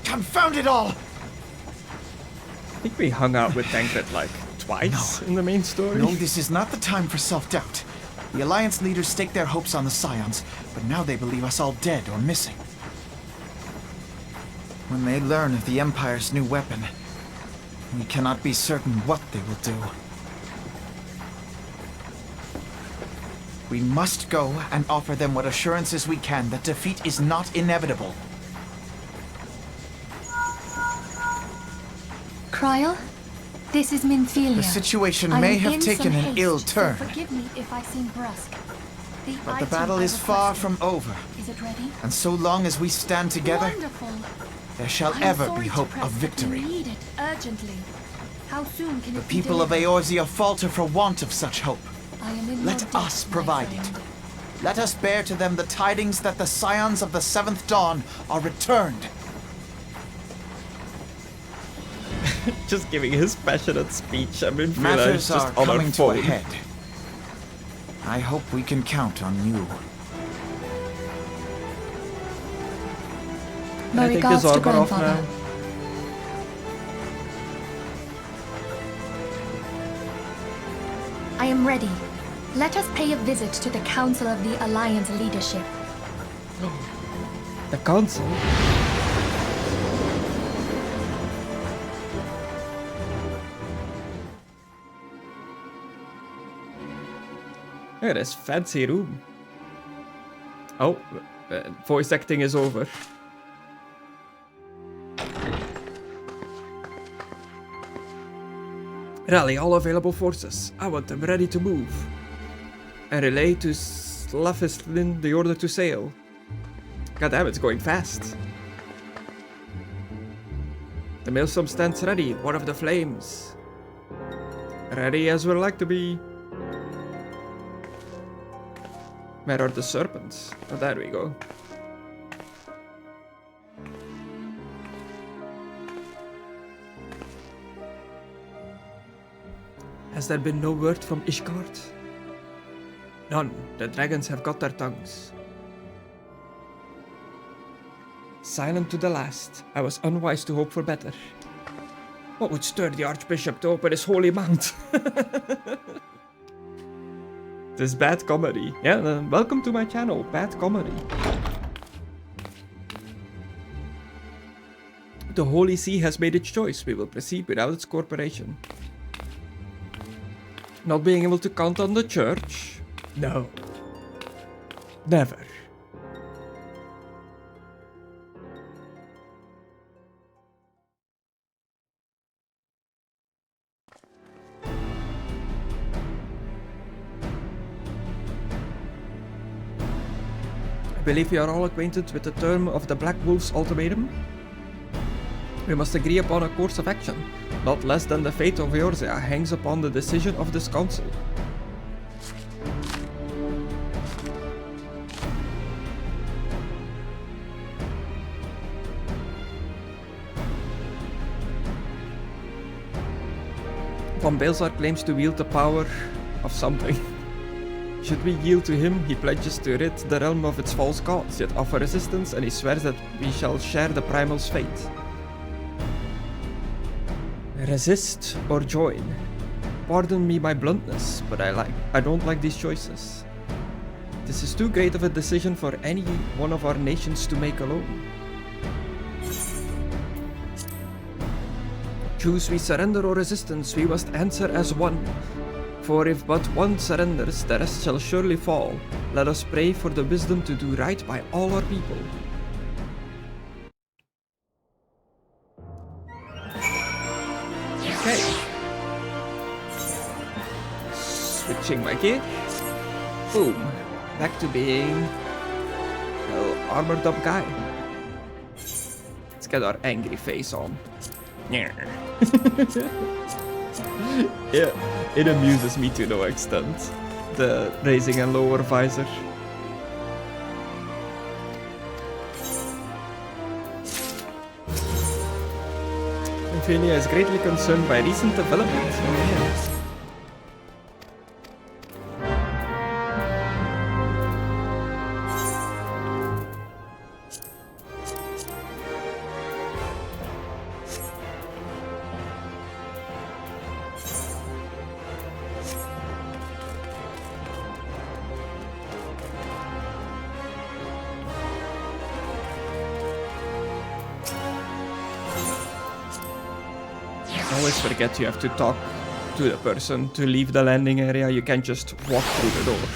Confound it all! I think we hung out with Thancred like twice in the main story. No, this is not the time for self-doubt. The Alliance leaders staked their hopes on the Scions, but now they believe us all dead or missing. When they learn of the Empire's new weapon, we cannot be certain what they will do. We must go and offer them what assurances we can that defeat is not inevitable. Cryle, this is Minfilia. The situation I may am have in taken some an haste, ill so turn, forgive me if I seem brusque. but the item battle I is far requested. from over. Is it ready? And so long as we stand together, Wonderful. there shall I am ever sorry be to hope press, of but we victory. need it urgently. How soon can The it be people of delivered? Eorzea falter for want of such hope. I am in Let your debt, us my provide it. friend. Let us bear to them the tidings that the Scions of the Seventh Dawn are returned. Just giving his passionate speech. I mean, Matters just are on coming our to phone. a head. I hope we can count on you. My I take regards his to armor off grandfather. now. I am ready. Let us pay a visit to the Council of the Alliance leadership. The council. Look at this fancy room. Oh, voice acting is over. Rally all available forces. I want them ready to move. And relay to Slavistlin the order to sail. God damn, it's going fast. The maelstrom stands ready, one of the flames. Ready as we'd like to be. Where are the serpents? Oh, there we go. Has there been no word from Ishgard? None. The dragons have got their tongues. Silent to the last, I was unwise to hope for better. What would stir the Archbishop to open his holy mount? This bad comedy. Yeah, welcome to my channel, Bad Comedy. The Holy See has made its choice. We will proceed without its cooperation. Not being able to count on the church? No. Never. I believe we are all acquainted with the term of the Black Wolf's ultimatum. We must agree upon a course of action. Not less than the fate of Eorzea hangs upon the decision of this council. Van Baelsar claims to wield the power of something. Should we yield to him, he pledges to rid the realm of its false gods, yet offer resistance, and he swears that we shall share the Primal's fate. Resist or join. Pardon me my bluntness, but I don't like these choices. This is too great of a decision for any one of our nations to make alone. Choose we surrender or resistance, we must answer as one. For if but one surrenders, the rest shall surely fall. Let us pray for the wisdom to do right by all our people. Okay. Switching my gear. Boom. Back to being an armored up guy. Let's get our angry face on. Yeah, it amuses me to no extent. The raising and lower visor. Ophelia is greatly concerned by recent developments. Oh, yeah. I always forget you have to talk to the person to leave the landing area. You can't just walk through the door.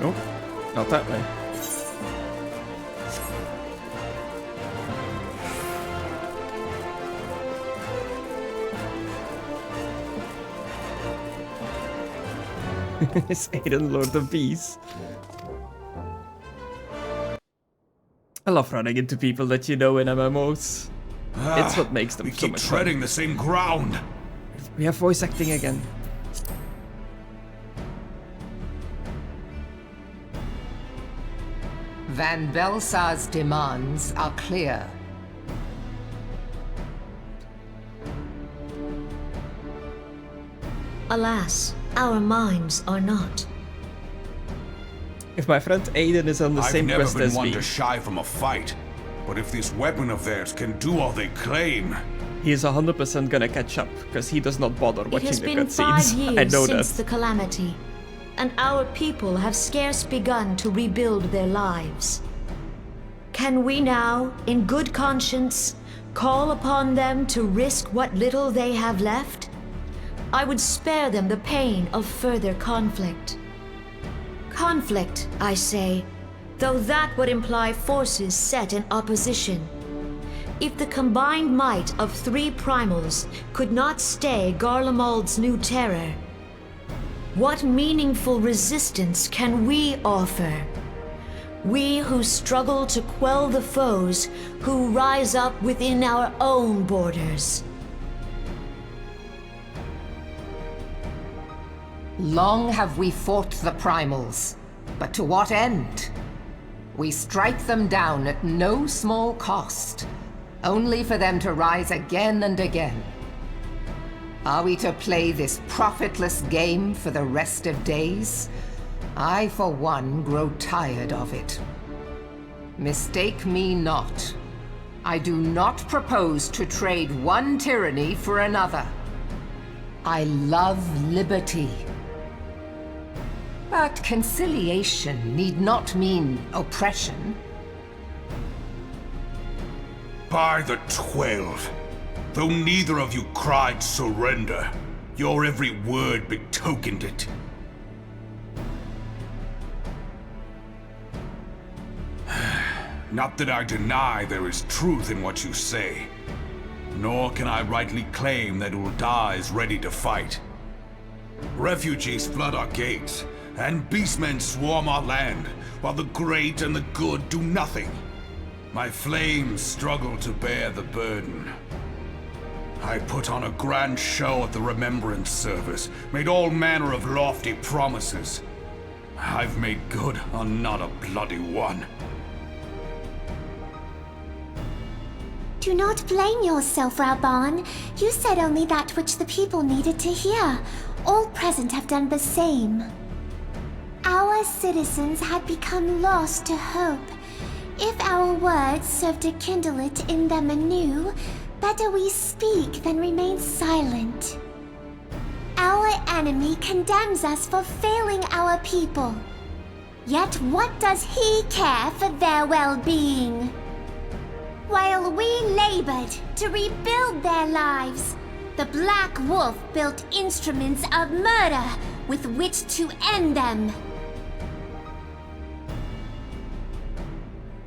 Nope, not that way. It's Aiden, Lord of Bees. I love running into people that you know in MMOs. It's what makes them so much fun. Treading the same ground. We have voice acting again. Van Belsar's demands are clear. Alas, our minds are not. If my friend Aiden is on the same quest as me... I've never been one to shy from a fight, but if this weapon of theirs can do all they claim... He is 100% gonna catch up, because he does not bother watching the cutscenes. It has been 5 I years know since that. the calamity, and our people have scarce begun to rebuild their lives. Can we now, in good conscience, call upon them to risk what little they have left? I would spare them the pain of further conflict. Conflict, I say, though that would imply forces set in opposition. If the combined might of 3 primals could not stay Garlemald's new terror, what meaningful resistance can we offer? We who struggle to quell the foes who rise up within our own borders. Long have we fought the primals, but to what end? We strike them down at no small cost, only for them to rise again and again. Are we to play this profitless game for the rest of days? I, for one, grow tired of it. Mistake me not. I do not propose to trade one tyranny for another. I love liberty. But conciliation need not mean oppression. By the 12, though neither of you cried surrender, your every word betokened it. Not that I deny there is truth in what you say, nor can I rightly claim that Ul'dah is ready to fight. Refugees flood our gates, and beastmen swarm our land, while the great and the good do nothing. My flames struggle to bear the burden. I put on a grand show at the Remembrance Service, made all manner of lofty promises. I've made good on not a bloody one. Do not blame yourself, Raban. You said only that which the people needed to hear. All present have done the same. Our citizens had become lost to hope. If our words serve to kindle it in them anew, better we speak than remain silent. Our enemy condemns us for failing our people. Yet what does he care for their well-being? While we labored to rebuild their lives, The Black Wolf built instruments of murder with which to end them.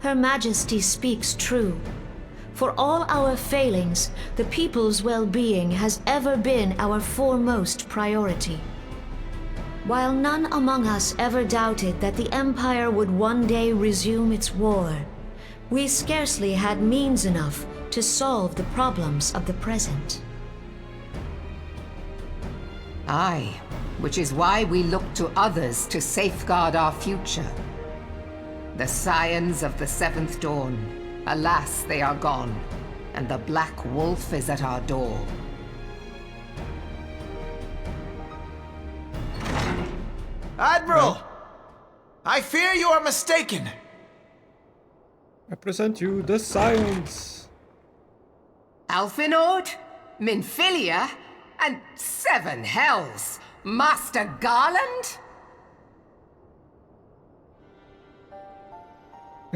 Her Majesty speaks true. For all our failings, the people's well-being has ever been our foremost priority. While none among us ever doubted that the Empire would one day resume its war, we scarcely had means enough to solve the problems of the present. Aye, which is why we look to others to safeguard our future. The scions of the Seventh Dawn, alas, they are gone, and the Black Wolf is at our door. Admiral! I fear you are mistaken. I present you the science. Alphinord, Minfilia, and Seven Hells, Master Garland?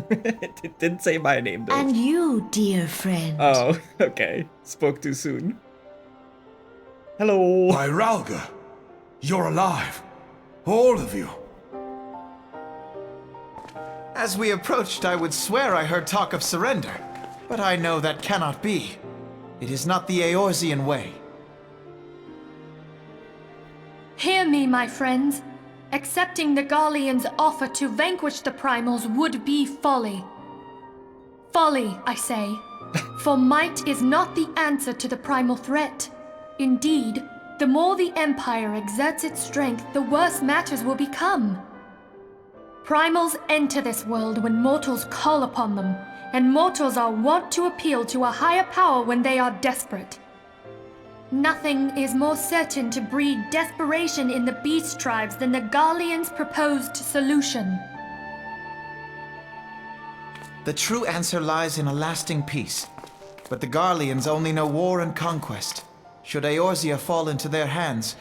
It didn't say my name though. And you, dear friend. Oh, okay. Spoke too soon. Hello. By Ralga, you're alive. All of you. As we approached, I would swear I heard talk of surrender, but I know that cannot be. It is not the Eorzean way. Hear me, my friends. Accepting the Garleans' offer to vanquish the Primals would be folly. Folly, I say. For might is not the answer to the Primal threat. Indeed, the more the Empire exerts its strength, the worse matters will become. Primals enter this world when mortals call upon them, and mortals are wont to appeal to a higher power when they are desperate. Nothing is more certain to breed desperation in the beast tribes than the Garleans' proposed solution. The true answer lies in a lasting peace. But the Garleans only know war and conquest. Should Eorzea fall into their hands,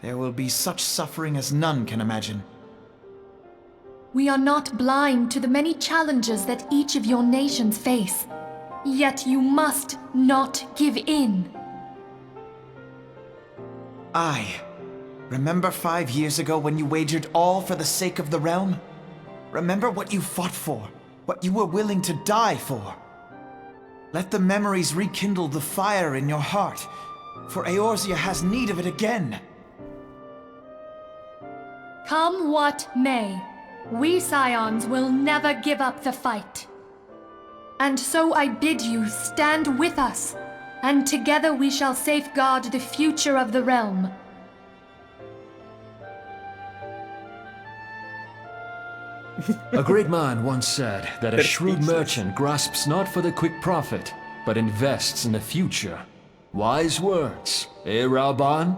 there will be such suffering as none can imagine. We are not blind to the many challenges that each of your nations face. Yet you must not give in. Aye. Remember 5 years ago when you wagered all for the sake of the realm? Remember what you fought for, what you were willing to die for. Let the memories rekindle the fire in your heart, for Eorzea has need of it again. Come what may, we Scions will never give up the fight. And so I bid you stand with us, and together we shall safeguard the future of the realm. A great man once said that a shrewd merchant grasps not for the quick profit, but invests in the future. Wise words, eh, Rauban?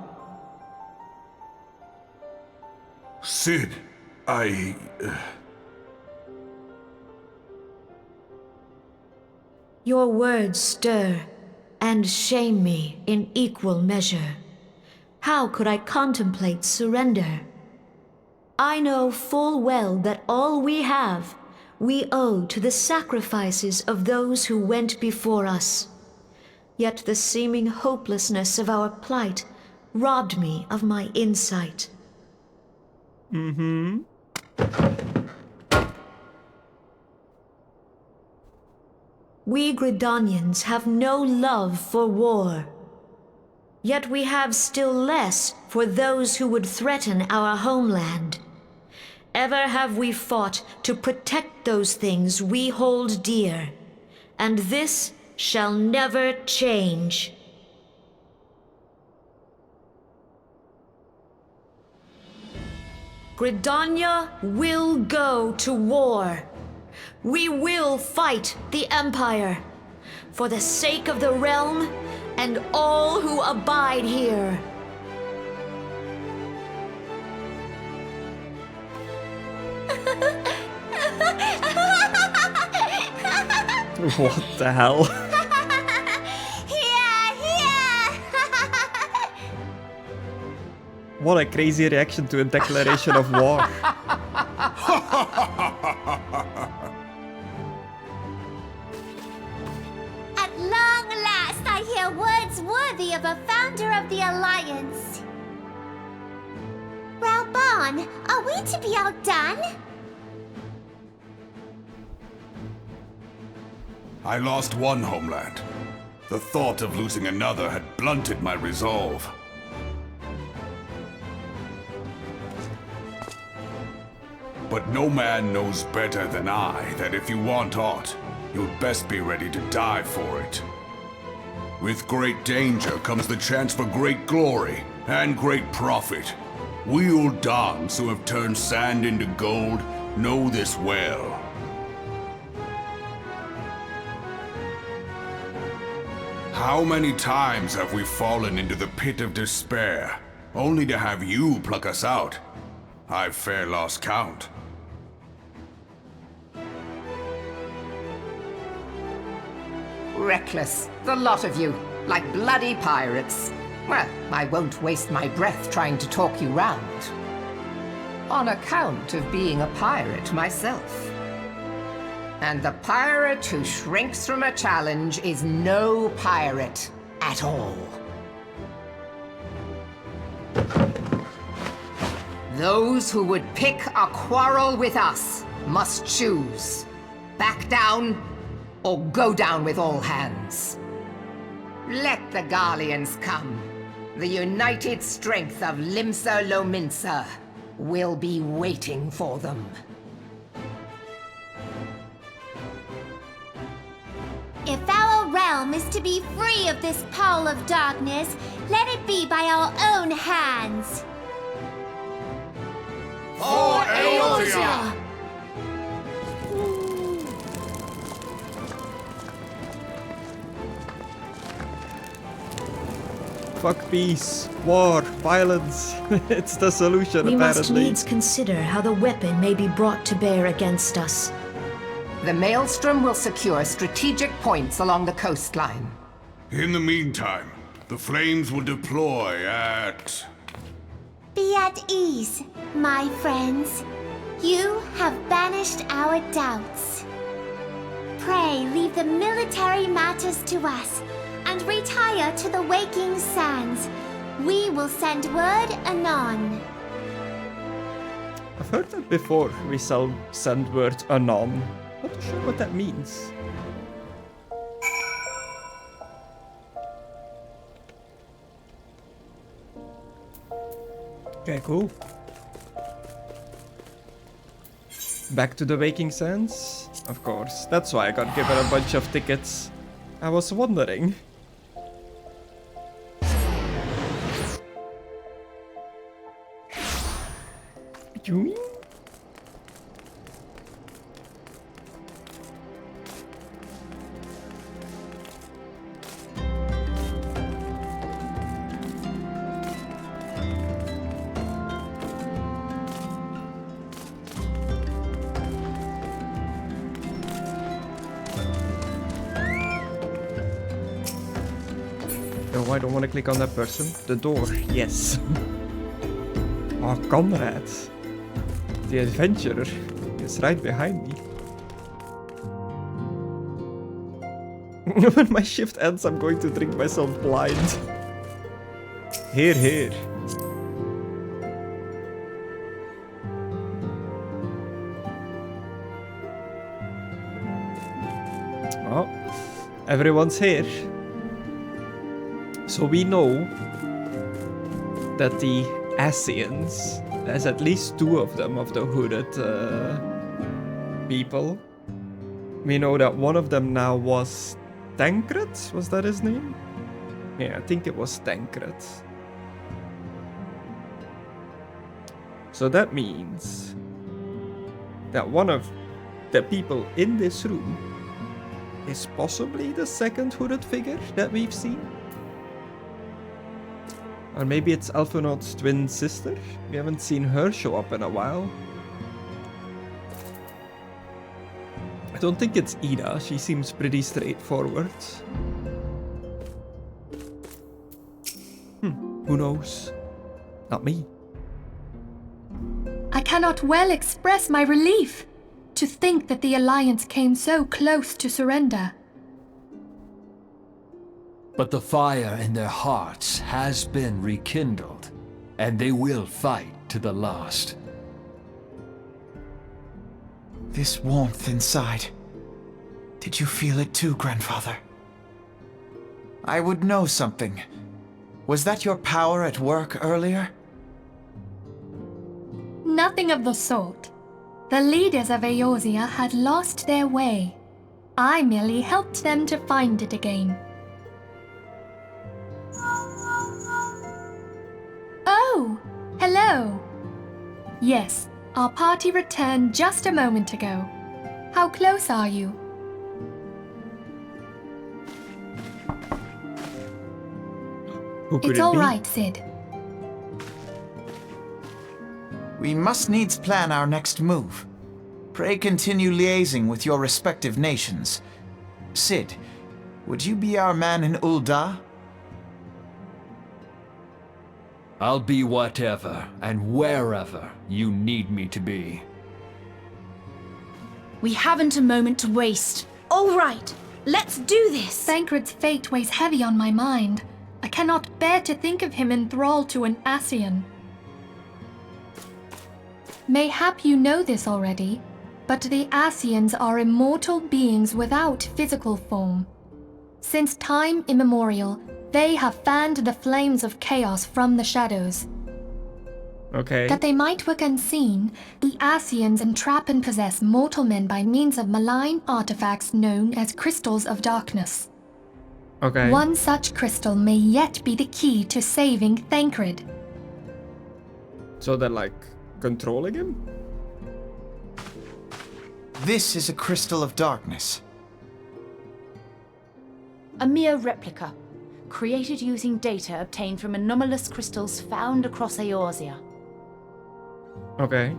Sid, Your words stir and shame me in equal measure. How could I contemplate surrender? I know full well that all we have, we owe to the sacrifices of those who went before us. Yet the seeming hopelessness of our plight robbed me of my insight. We Gridanians have no love for war. Yet we have still less for those who would threaten our homeland. Ever have we fought to protect those things we hold dear, and this shall never change. Gridania will go to war. We will fight the Empire for the sake of the realm and all who abide here. What the hell? What a crazy reaction to a declaration of war. At long last, I hear words worthy worthy of a founder of the Alliance. Raubon, are we to be outdone? I lost one homeland. The thought of losing another had blunted my resolve. But no man knows better than I that if you want aught, you'd best be ready to die for it. With great danger comes the chance for great glory and great profit. We Uldans who have turned sand into gold know this well. How many times have we fallen into the pit of despair, only to have you pluck us out? I've fair lost count. Reckless, the lot of you, like bloody pirates. Well, I won't waste my breath trying to talk you round. On account of being a pirate myself. And the pirate who shrinks from a challenge is no pirate at all. Those who would pick a quarrel with us must choose. Back down, or go down with all hands. Let the Garleans come. The united strength of Limsa Lominsa will be waiting for them. If our realm is to be free of this pall of darkness, let it be by our own hands. For Eorzea! Fuck peace, war, violence. It's the solution, We must apparently. needs consider how the weapon may be brought to bear against us. The Maelstrom will secure strategic points along the coastline. In the meantime, the flames will deploy at... Be at ease, my friends. You have banished our doubts. Pray leave the military matters to us and retire to the waking sands. We will send word anon. I've heard that before. We shall send word anon. Not too sure what that means. Okay, cool. Back to the Waking Sands? Of course. That's why I got given a bunch of tickets. I was wondering. You mean? No, I don't want to click on that person. The door, yes. Oh, Conrad. The adventurer is right behind me. When my shift ends, I'm going to drink myself blind. Here, here. Oh, everyone's here. So we know that the Asians, there's at least two of them, of the hooded people. We know that one of them now was Tancred, was that his name? Yeah, I think it was Tancred. So that means that one of the people in this room is possibly the second hooded figure that we've seen. Or maybe it's Alphinaud's twin sister? We haven't seen her show up in a while. I don't think it's Ida, she seems pretty straightforward. Who knows? Not me. I cannot well express my relief to think that the Alliance came so close to surrender. But the fire in their hearts has been rekindled, and they will fight to the last. This warmth inside. Did you feel it too, Grandfather? I would know something. Was that your power at work earlier? Nothing of the sort. The leaders of Eorzea had lost their way. I merely helped them to find it again. Oh, hello. Yes, our party returned just a moment ago. How close are you? Who could It's it all be? right, Sid. We must needs plan our next move. Pray continue liaising with your respective nations. Sid, would you be our man in Ul'dah? I'll be whatever and wherever you need me to be. We haven't a moment to waste. All right, let's do this. Thancred's fate weighs heavy on my mind. I cannot bear to think of him enthralled to an Ascian. Mayhap you know this already, but the Ascians are immortal beings without physical form. Since time immemorial, they have fanned the flames of chaos from the shadows. Okay. That they might work unseen, the Ascians entrap and possess mortal men by means of malign artifacts known as crystals of darkness. Okay. One such crystal may yet be the key to saving Thancred. So they're like controlling him? This is a crystal of darkness. A mere replica, created using data obtained from anomalous crystals found across Eorzea. Okay.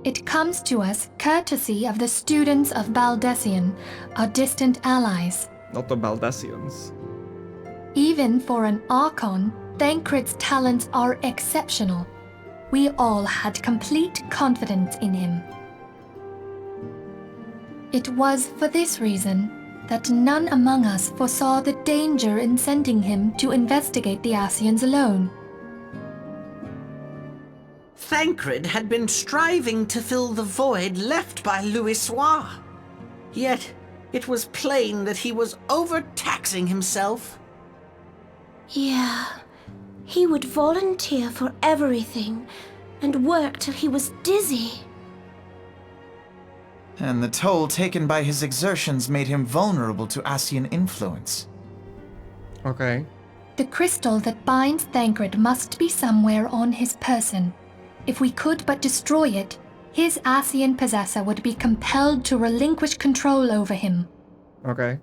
It comes to us courtesy of the students of Baldessian, our distant allies. Not the Baldassians. Even for an Archon, Thancred's talents are exceptional. We all had complete confidence in him. It was for this reason that none among us foresaw the danger in sending him to investigate the Ascians alone. Thancred had been striving to fill the void left by Louisoix. Yet, it was plain that he was overtaxing himself. Yeah, he would volunteer for everything and work till he was dizzy. And the toll taken by his exertions made him vulnerable to Ascian influence. Okay. The crystal that binds Thancred must be somewhere on his person. If we could but destroy it, his Ascian possessor would be compelled to relinquish control over him. Okay.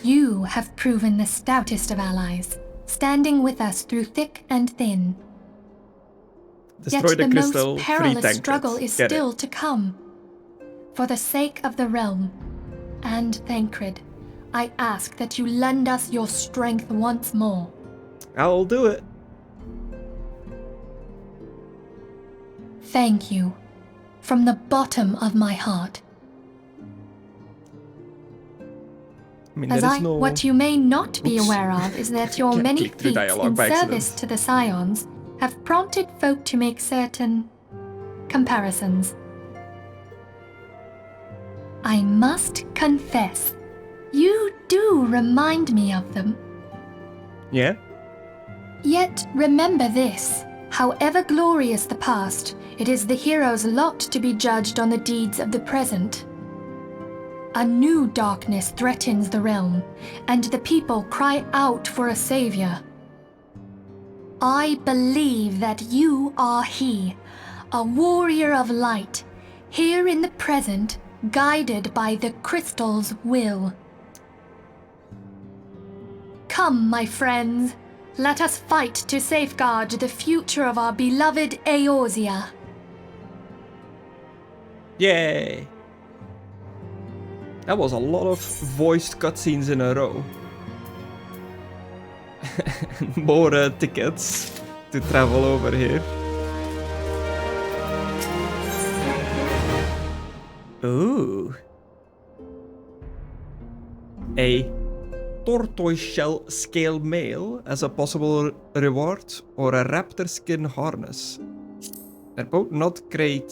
You have proven the stoutest of allies, standing with us through thick and thin. Destroy Yet the the crystal, most free perilous Thancred. struggle is Get still it. to come. For the sake of the realm and Thancred, I ask that you lend us your strength once more. I'll do it. Thank you, from the bottom of my heart. I mean, As there is no... what you may not be Oops. aware of is that your Can't many click through feats dialogue in by service accident. to the Scions have prompted folk to make certain comparisons. I must confess, you do remind me of them. Yeah? Yet remember this, however glorious the past, it is the hero's lot to be judged on the deeds of the present. A new darkness threatens the realm, and the people cry out for a savior. I believe that you are he, a warrior of light, here in the present, guided by the crystal's will. Come, my friends, let us fight to safeguard the future of our beloved Eorzea. Yay! That was a lot of voiced cutscenes in a row. More tickets to travel over here. Ooh. tortoise shell scale mail as a possible reward, or a raptor skin harness. They're both not great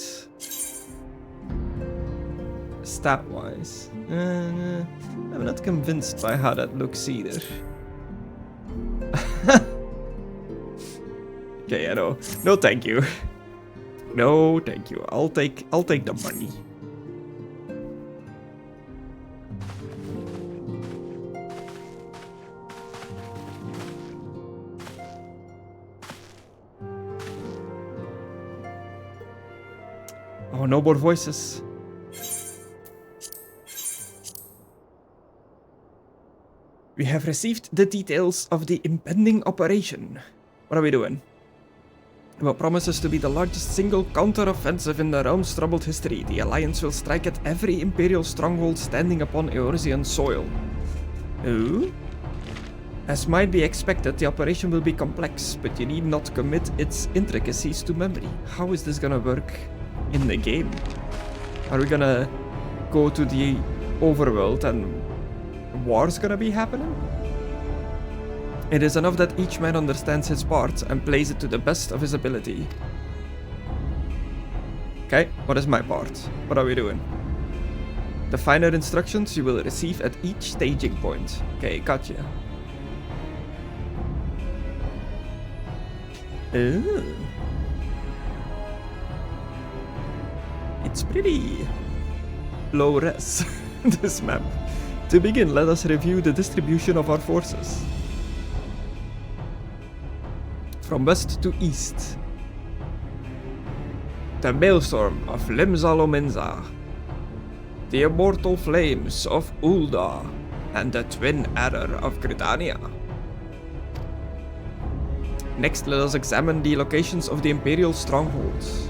stat-wise. I'm not convinced by how that looks either. Okay, I know. No, thank you. No, thank you. I'll take the money. Oh, no more voices. We have received the details of the impending operation. What are we doing? What promises to be the largest single counter-offensive in the realm's troubled history, the Alliance will strike at every Imperial stronghold standing upon Eorzean soil. Ooh? As might be expected, the operation will be complex, but you need not commit its intricacies to memory. How is this gonna work in the game? Are we gonna go to the overworld and war's gonna be happening? It is enough that each man understands his part and plays it to the best of his ability. Okay, what is my part? What are we doing? The finer instructions you will receive at each staging point. Okay, gotcha. Ooh. It's pretty low res, this map. To begin, let us review the distribution of our forces. From west to east. The Maelstrom of Limsa-Lominsa. The Immortal Flames of Ul'dah. And the Twin Adder of Gridania. Next, let us examine the locations of the Imperial strongholds.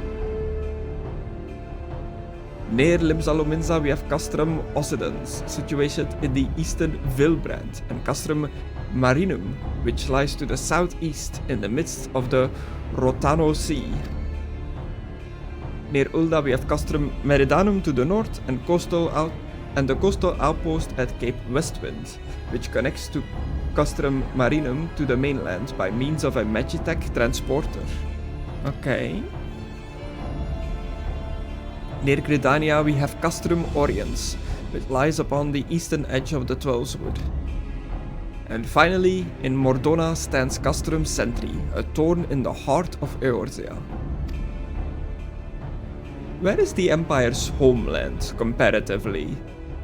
Near Limsa-Lominsa we have Castrum Occidens, situated in the eastern Vilbrand, and Castrum Marinum, which lies to the southeast in the midst of the Rotano Sea. Near Ul'dah we have Castrum Meridanum to the north and the coastal outpost at Cape Westwind, which connects to Castrum Marinum to the mainland by means of a Magitech transporter. Okay. Near Gridania we have Castrum Oriens, which lies upon the eastern edge of the Twelveswood. And finally, in Mordona stands Castrum Sentry, a thorn in the heart of Eorzea. Where is the Empire's homeland, comparatively,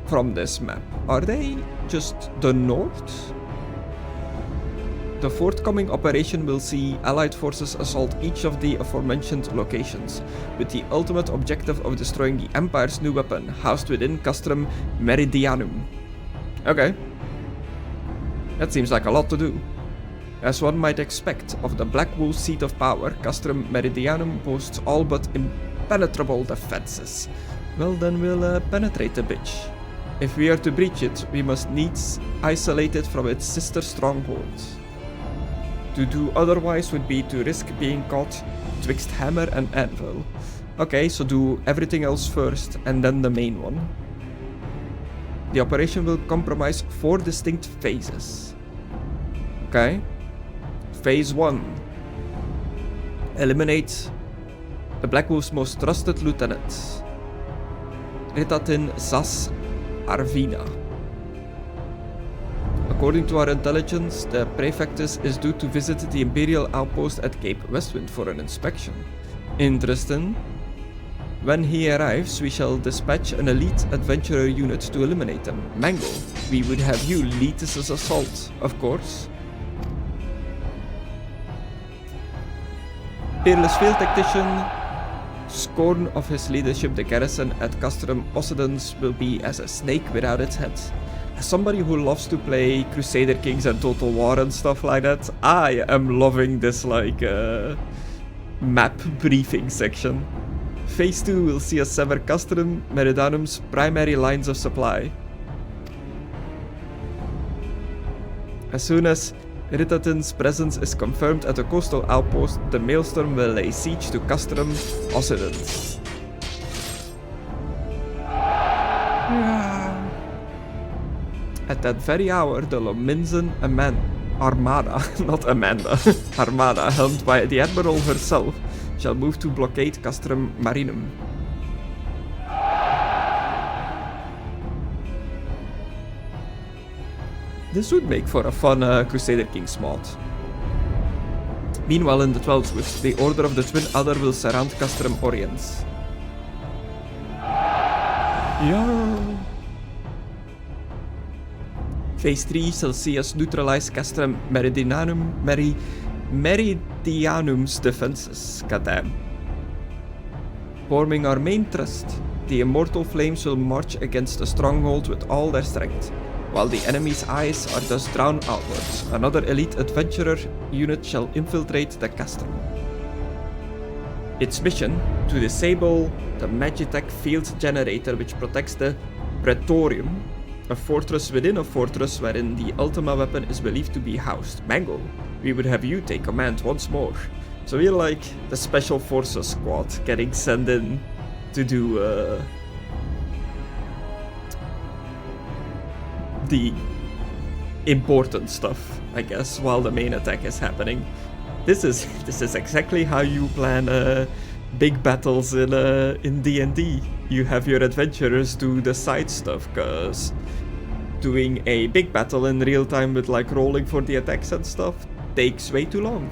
from this map? Are they just the north? The forthcoming operation will see Allied forces assault each of the aforementioned locations, with the ultimate objective of destroying the Empire's new weapon, housed within Castrum Meridianum. Okay. That seems like a lot to do. As one might expect, of the Black Wolf's seat of power, Castrum Meridianum boasts all but impenetrable defenses. Well, then we'll penetrate the bitch. If we are to breach it, we must needs isolate it from its sister strongholds. To do otherwise would be to risk being caught twixt hammer and anvil. Okay, so do everything else first and then the main one. The operation will comprise 4 distinct phases. Okay. Phase 1. Eliminate the Black Wolf's most trusted lieutenant, Ritatin Zas Arvina. According to our intelligence, the Prefectus is due to visit the Imperial outpost at Cape Westwind for an inspection. Interesting. When he arrives, we shall dispatch an elite adventurer unit to eliminate them. Mango, we would have you lead this assault, of course. Peerless field tactician, scorn of his leadership, the garrison at Castrum Occidens will be as a snake without its head. As somebody who loves to play Crusader Kings and Total War and stuff like that, I am loving this map briefing section. Phase 2 will see us sever Castrum Meridanum's primary lines of supply. As soon as Ritatin's presence is confirmed at the coastal outpost, the Maelstrom will lay siege to Castrum Occidens. At that very hour, the Lominsan Armada, not Amanda, Armada, helmed by the Admiral herself, shall move to blockade Castrum Marinum. This would make for a fun Crusader Kings mod. Meanwhile, in the 12th Swift, the Order of the Twin Adder will surround Castrum Oriens. Yeah. Phase 3 shall see us neutralize Castrum Meridianum's defenses. Goddamn. Forming our main thrust, the Immortal Flames will march against the stronghold with all their strength. While the enemy's eyes are thus drawn outwards, another elite adventurer unit shall infiltrate the castrum. Its mission: to disable the Magitech field generator which protects the Praetorium, a fortress within a fortress wherein the Ultima weapon is believed to be housed. Mango, we would have you take command once more. So we're like the Special Forces squad getting sent in to do the important stuff, I guess, while the main attack is happening. This is exactly how you plan big battles in D&D. You have your adventurers do the side stuff, cause doing a big battle in real time with like rolling for the attacks and stuff takes way too long.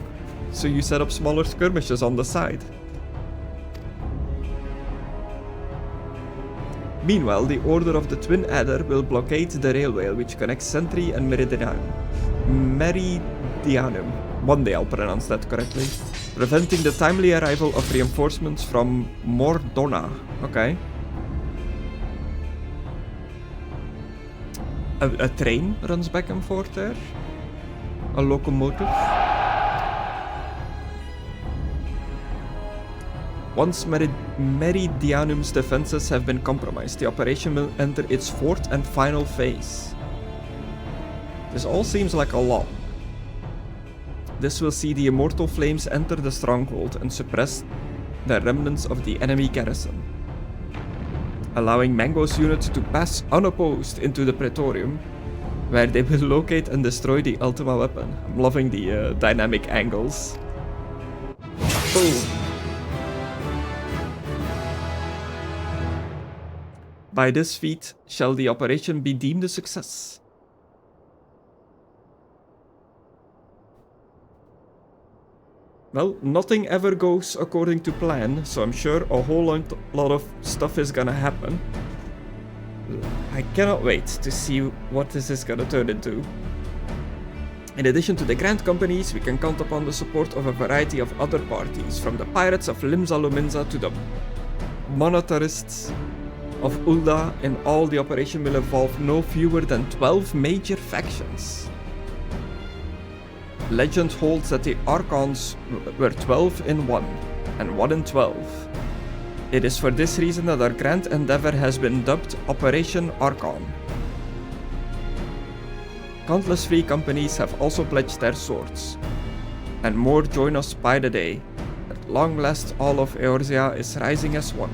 So you set up smaller skirmishes on the side. Meanwhile, the Order of the Twin Adder will blockade the railway which connects Sentry and Meridianum. One day I'll pronounce that correctly. Preventing the timely arrival of reinforcements from Mordona. Okay. A train runs back and forth there. A locomotive. Once Meridianum's defenses have been compromised, the operation will enter its fourth and final phase. This all seems like a lot. This will see the Immortal Flames enter the stronghold and suppress the remnants of the enemy garrison, allowing Mango's unit to pass unopposed into the Praetorium, where they will locate and destroy the Ultima weapon. I'm loving the dynamic angles. Boom. By this feat, shall the operation be deemed a success. Well, nothing ever goes according to plan, so I'm sure a whole lot of stuff is gonna happen. I cannot wait to see what this is gonna turn into. In addition to the Grand Companies, we can count upon the support of a variety of other parties, from the Pirates of Limsa Lominsa to the Monetarists of Ulda. In all, the operation will involve no fewer than 12 major factions. Legend holds that the Archons were 12 in 1, and 1 in 12. It is for this reason that our grand endeavor has been dubbed Operation Archon. Countless free companies have also pledged their swords, and more join us by the day. At long last, all of Eorzea is rising as one.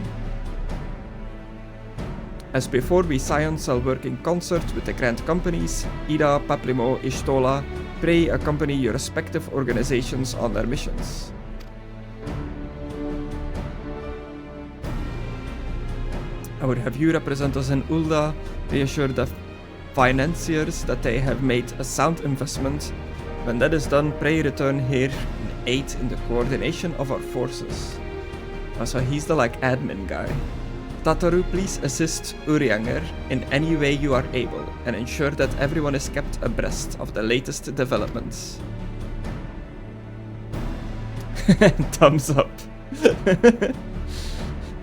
As before, we Scions shall work in concert with the Grand Companies. Ida, Paplimo, Ishtola, pray accompany your respective organizations on their missions. I would have you represent us in Ulda, reassure the financiers that they have made a sound investment. When that is done, pray return here and aid in the coordination of our forces. So he's the admin guy. Tataru, please assist Urianger in any way you are able and ensure that everyone is kept abreast of the latest developments. Thumbs up.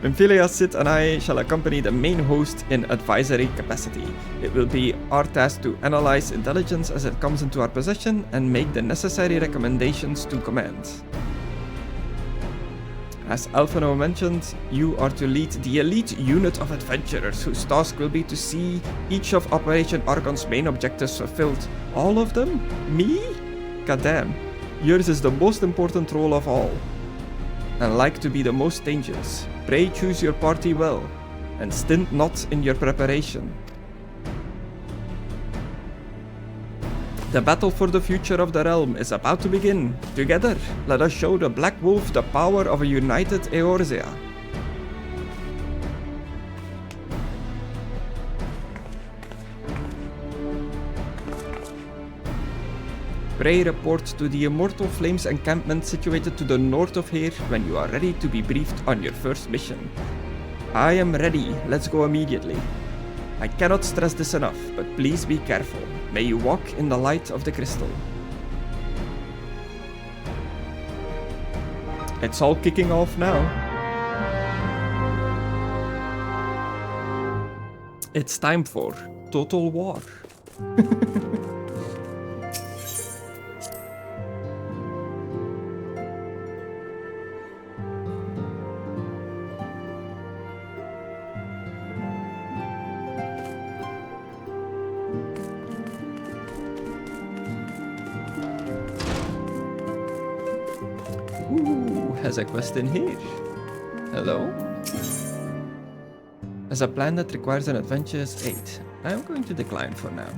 Emphilia, Sid and I shall accompany the main host in advisory capacity. It will be our task to analyze intelligence as it comes into our possession and make the necessary recommendations to command. As Alphino mentioned, you are to lead the elite unit of adventurers whose task will be to see each of Operation Archon's main objectives fulfilled. All of them? Me? Goddamn. Yours is the most important role of all, and like to be the most dangerous. Pray choose your party well, and stint not in your preparation. The battle for the future of the realm is about to begin. Together, let us show the Black Wolf the power of a united Eorzea. Pray report to the Immortal Flames encampment situated to the north of here when you are ready to be briefed on your first mission. I am ready. Let's go immediately. I cannot stress this enough, but please be careful. May you walk in the light of the crystal. It's all kicking off now. It's time for Total War. Has a quest in here. Hello? As a plan that requires an adventurous aid. I'm going to decline for now.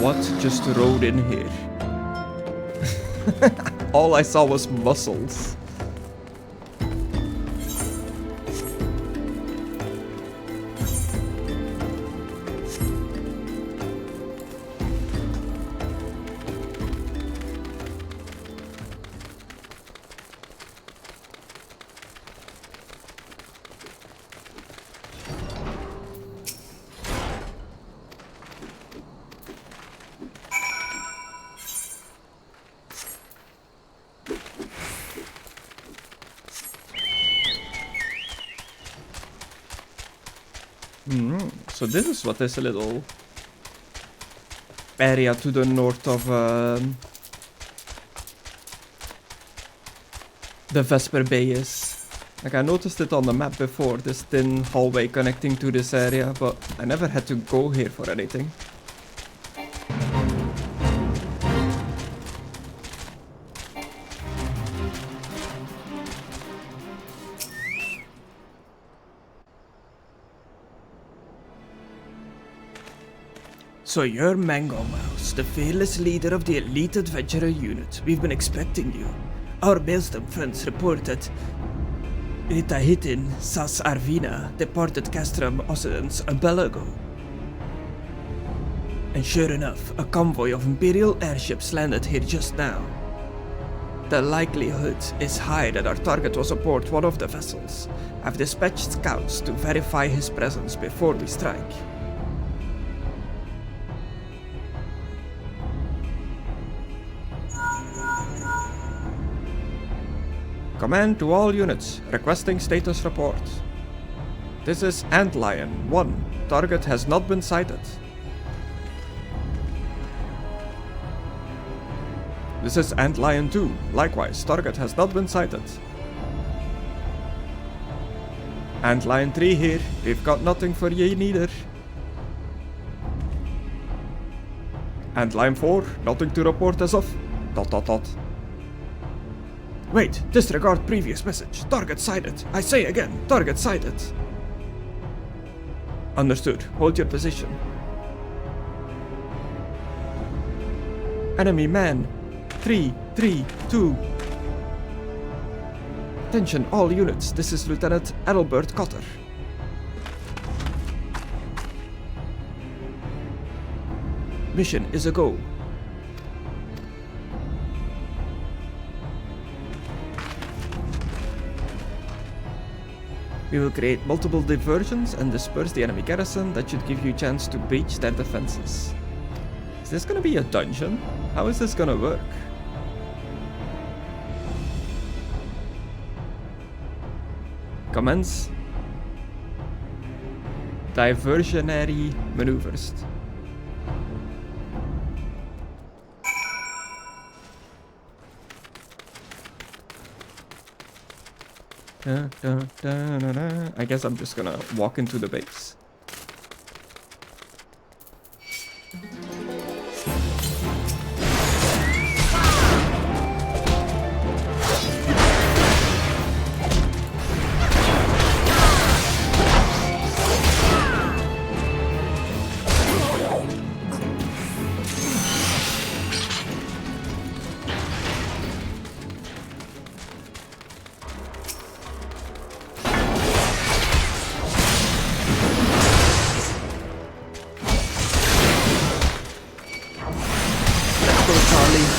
What just rode in here? All I saw was muscles. So this is what this little area to the north of the Vesper Bay is. Like, I noticed it on the map before, this thin hallway connecting to this area, but I never had to go here for anything. So you're Mango Mouse, the fearless leader of the elite adventurer unit. We've been expecting you. Our Maelstrom friends report that Ritahitin Sas Arvina departed Castrum Occidents a bell ago. And sure enough, a convoy of Imperial airships landed here just now. The likelihood is high that our target was aboard one of the vessels. I've dispatched scouts to verify his presence before we strike. Command to all units, requesting status report. This is Antlion 1. Target has not been sighted. This is Antlion 2. Likewise, target has not been sighted. Antlion 3 here. We've got nothing for ye neither. Antlion 4. Nothing to report as of... ... Wait, disregard previous message. Target sighted. I say again, target sighted. Understood. Hold your position. Enemy man. 3, 3, 2. Attention all units. This is Lieutenant Adelbert Cotter. Mission is a go. We will create multiple diversions and disperse the enemy garrison. That should give you a chance to breach their defenses. Is this gonna be a dungeon? How is this gonna work? Commence diversionary maneuvers. I guess I'm just gonna walk into the base.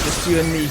Just you and me.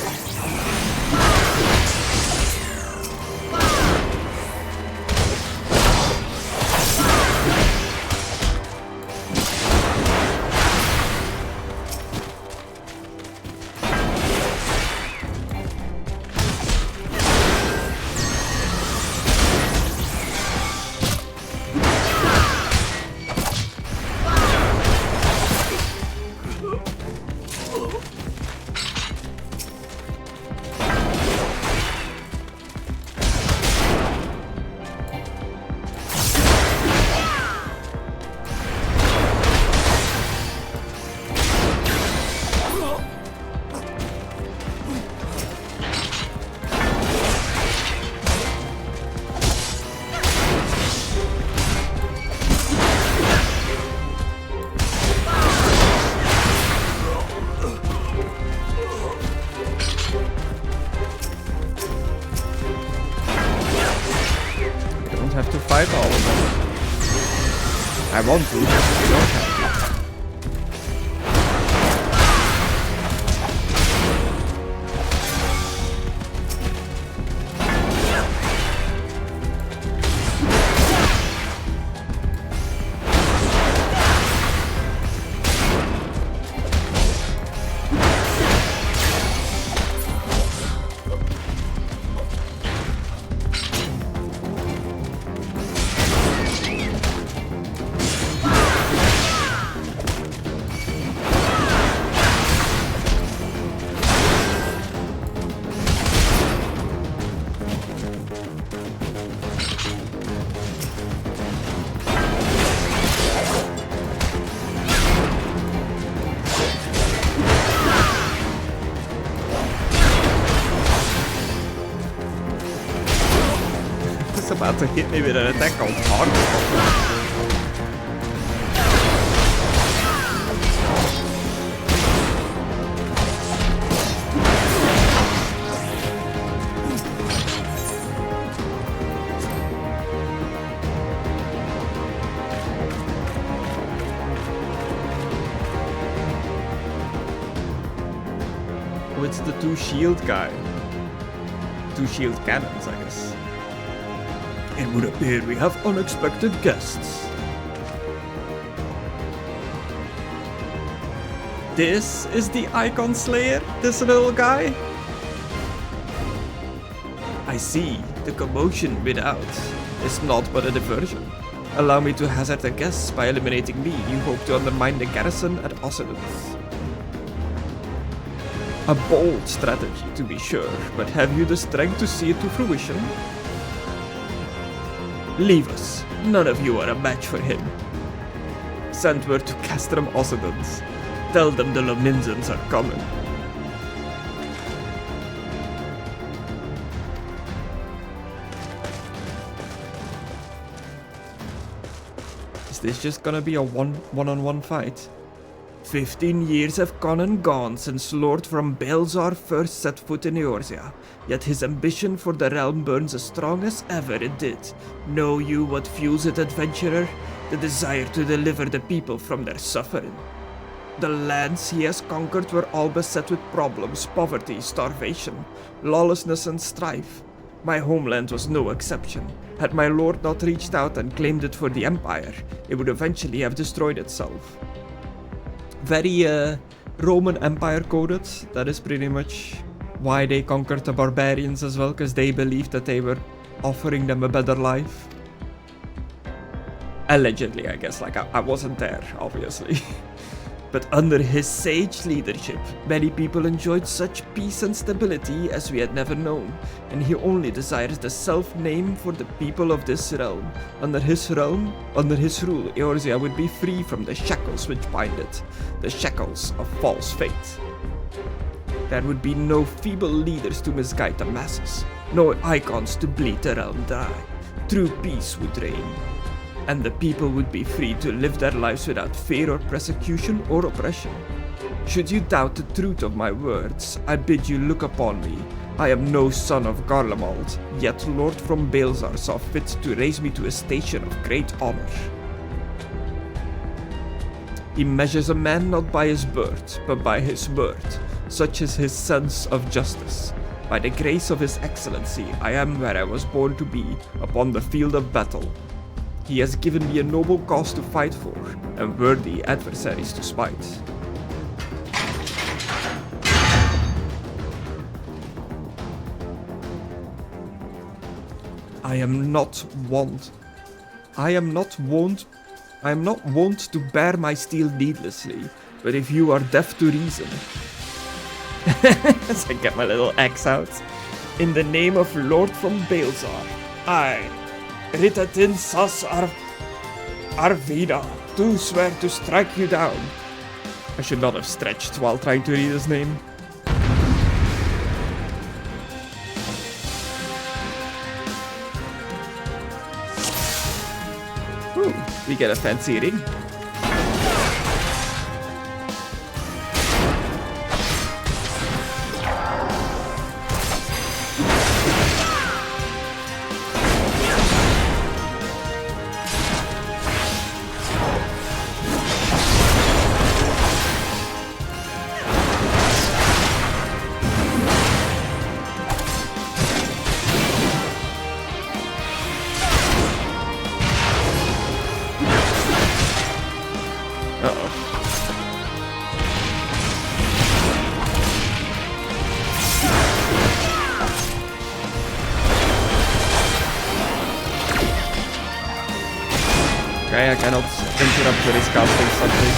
I want to, but I don't have to. About to hit me with an attack on target. Oh, it's the two shield guy. Two shield cannons, I guess. It would appear we have unexpected guests. This is the Icon Slayer, this little guy? I see, the commotion without is not but a diversion. Allow me to hazard a guess, by eliminating me, you hope to undermine the garrison at Occident. A bold strategy, to be sure, but have you the strength to see it to fruition? Leave us. None of you are a match for him. Send word to Castrum Occidents. Tell them the Lominzans are coming. Is this just gonna be a one-on-one fight? 15 years have come and gone since Lord from Belzar first set foot in Eorzea, yet his ambition for the realm burns as strong as ever it did. Know you what fuels it, adventurer? The desire to deliver the people from their suffering. The lands he has conquered were all beset with problems, poverty, starvation, lawlessness and strife. My homeland was no exception. Had my lord not reached out and claimed it for the Empire, it would eventually have destroyed itself. Very Roman Empire coded. That is pretty much why they conquered the barbarians as well, because they believed that they were offering them a better life. Allegedly, I guess. Like, I wasn't there, obviously. But under his sage leadership, many people enjoyed such peace and stability as we had never known, and he only desires the self-name for the people of this realm. Under his rule, Eorzea would be free from the shackles which bind it, the shackles of false faith. There would be no feeble leaders to misguide the masses, no icons to bleed the realm dry. True peace would reign, and the people would be free to live their lives without fear or persecution or oppression. Should you doubt the truth of my words, I bid you look upon me. I am no son of Garlemald, yet Lord from Baelzar saw fit to raise me to a station of great honor. He measures a man not by his birth, but by his word, such is his sense of justice. By the grace of his excellency, I am where I was born to be, upon the field of battle. He has given me a noble cause to fight for, and worthy adversaries to smite. I am not wont to bear my steel needlessly, but if you are deaf to reason... As I get my little axe out. In the name of Lord from Baelzar, I, Ritatin Sas Arvida, do swear to strike you down. I should not have stretched while trying to read his name. Ooh, we get a fancy ring. Okay, I cannot interrupt with his casting something.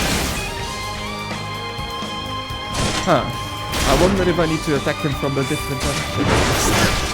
Huh. I wonder if I need to attack him from a different direction.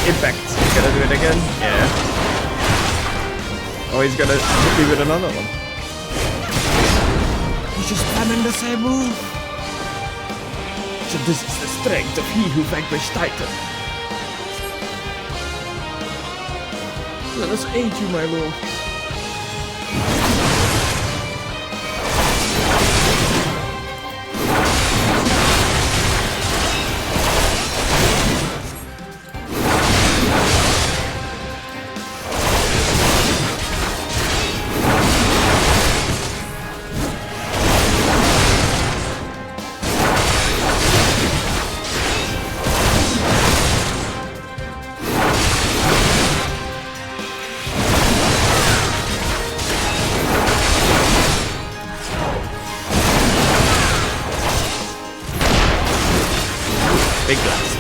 Impact. He's gonna do it again? Yeah. Oh, he's gonna hit me with another one. He's just spamming the same move. So this is the strength of he who vanquished Titan. Let us aid you, my lord. Big blast.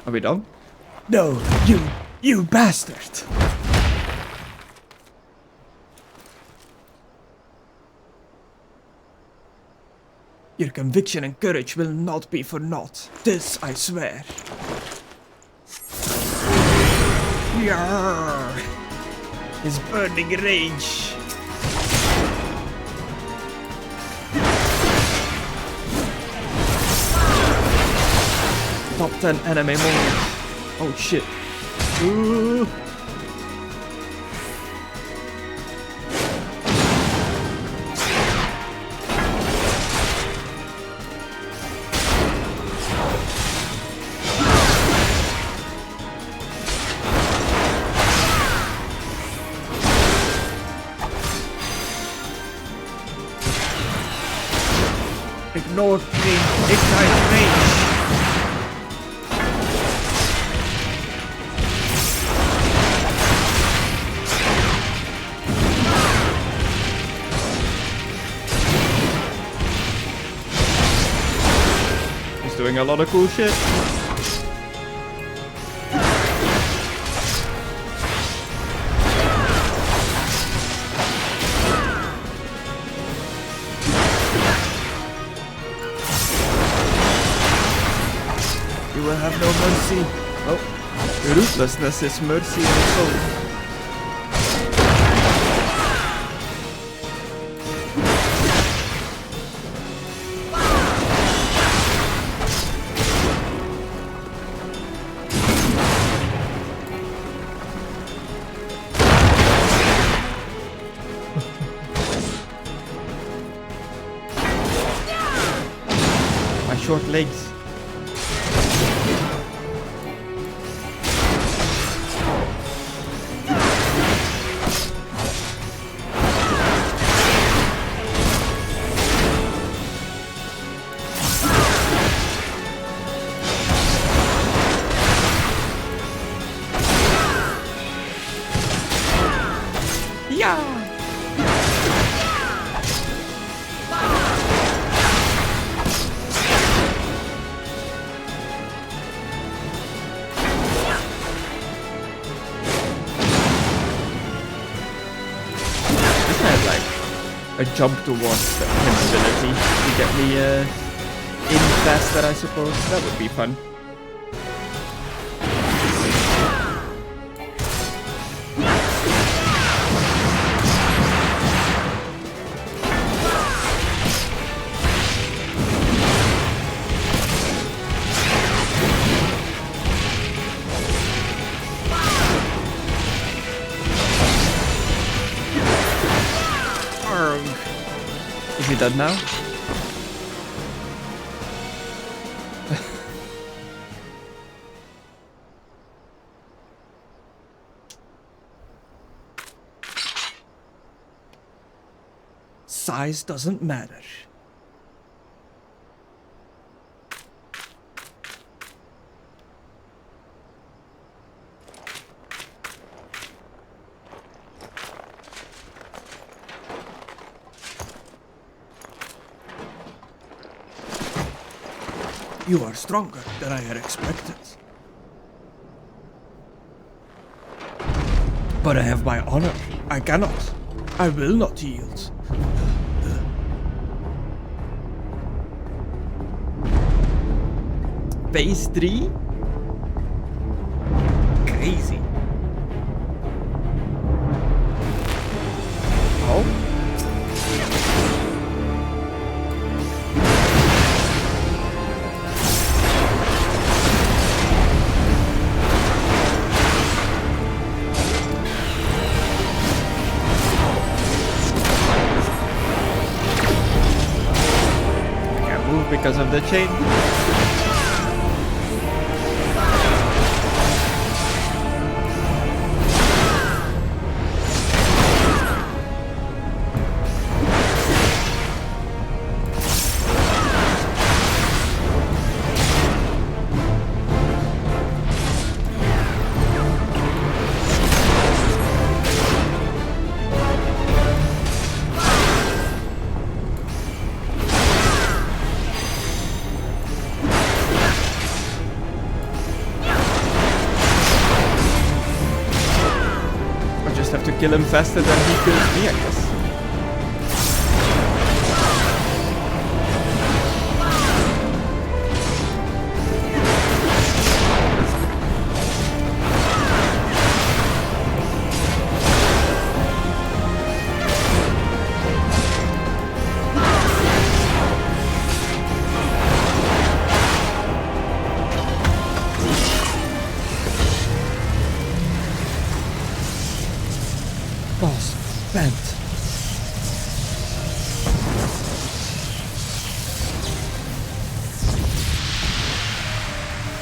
Are we done? No, you bastard! Your conviction and courage will not be for naught. This I swear. Yarr! His burning rage. Top 10 anime moments. Oh shit. Ooh. Ignore me. Ignite rage. Doing a lot of cool shit. You will have no mercy. Oh, ruthlessness is mercy in its own. Short legs. Yeah. A jump towards the invincibility to get me in faster, I suppose. That would be fun. Is he dead now? Size doesn't matter. You are stronger than I had expected. But I have my honor. I cannot. I will not yield. Phase 3? Crazy. Oh? Because of the chain. kill him faster than he kills me, I guess. Boss, bent.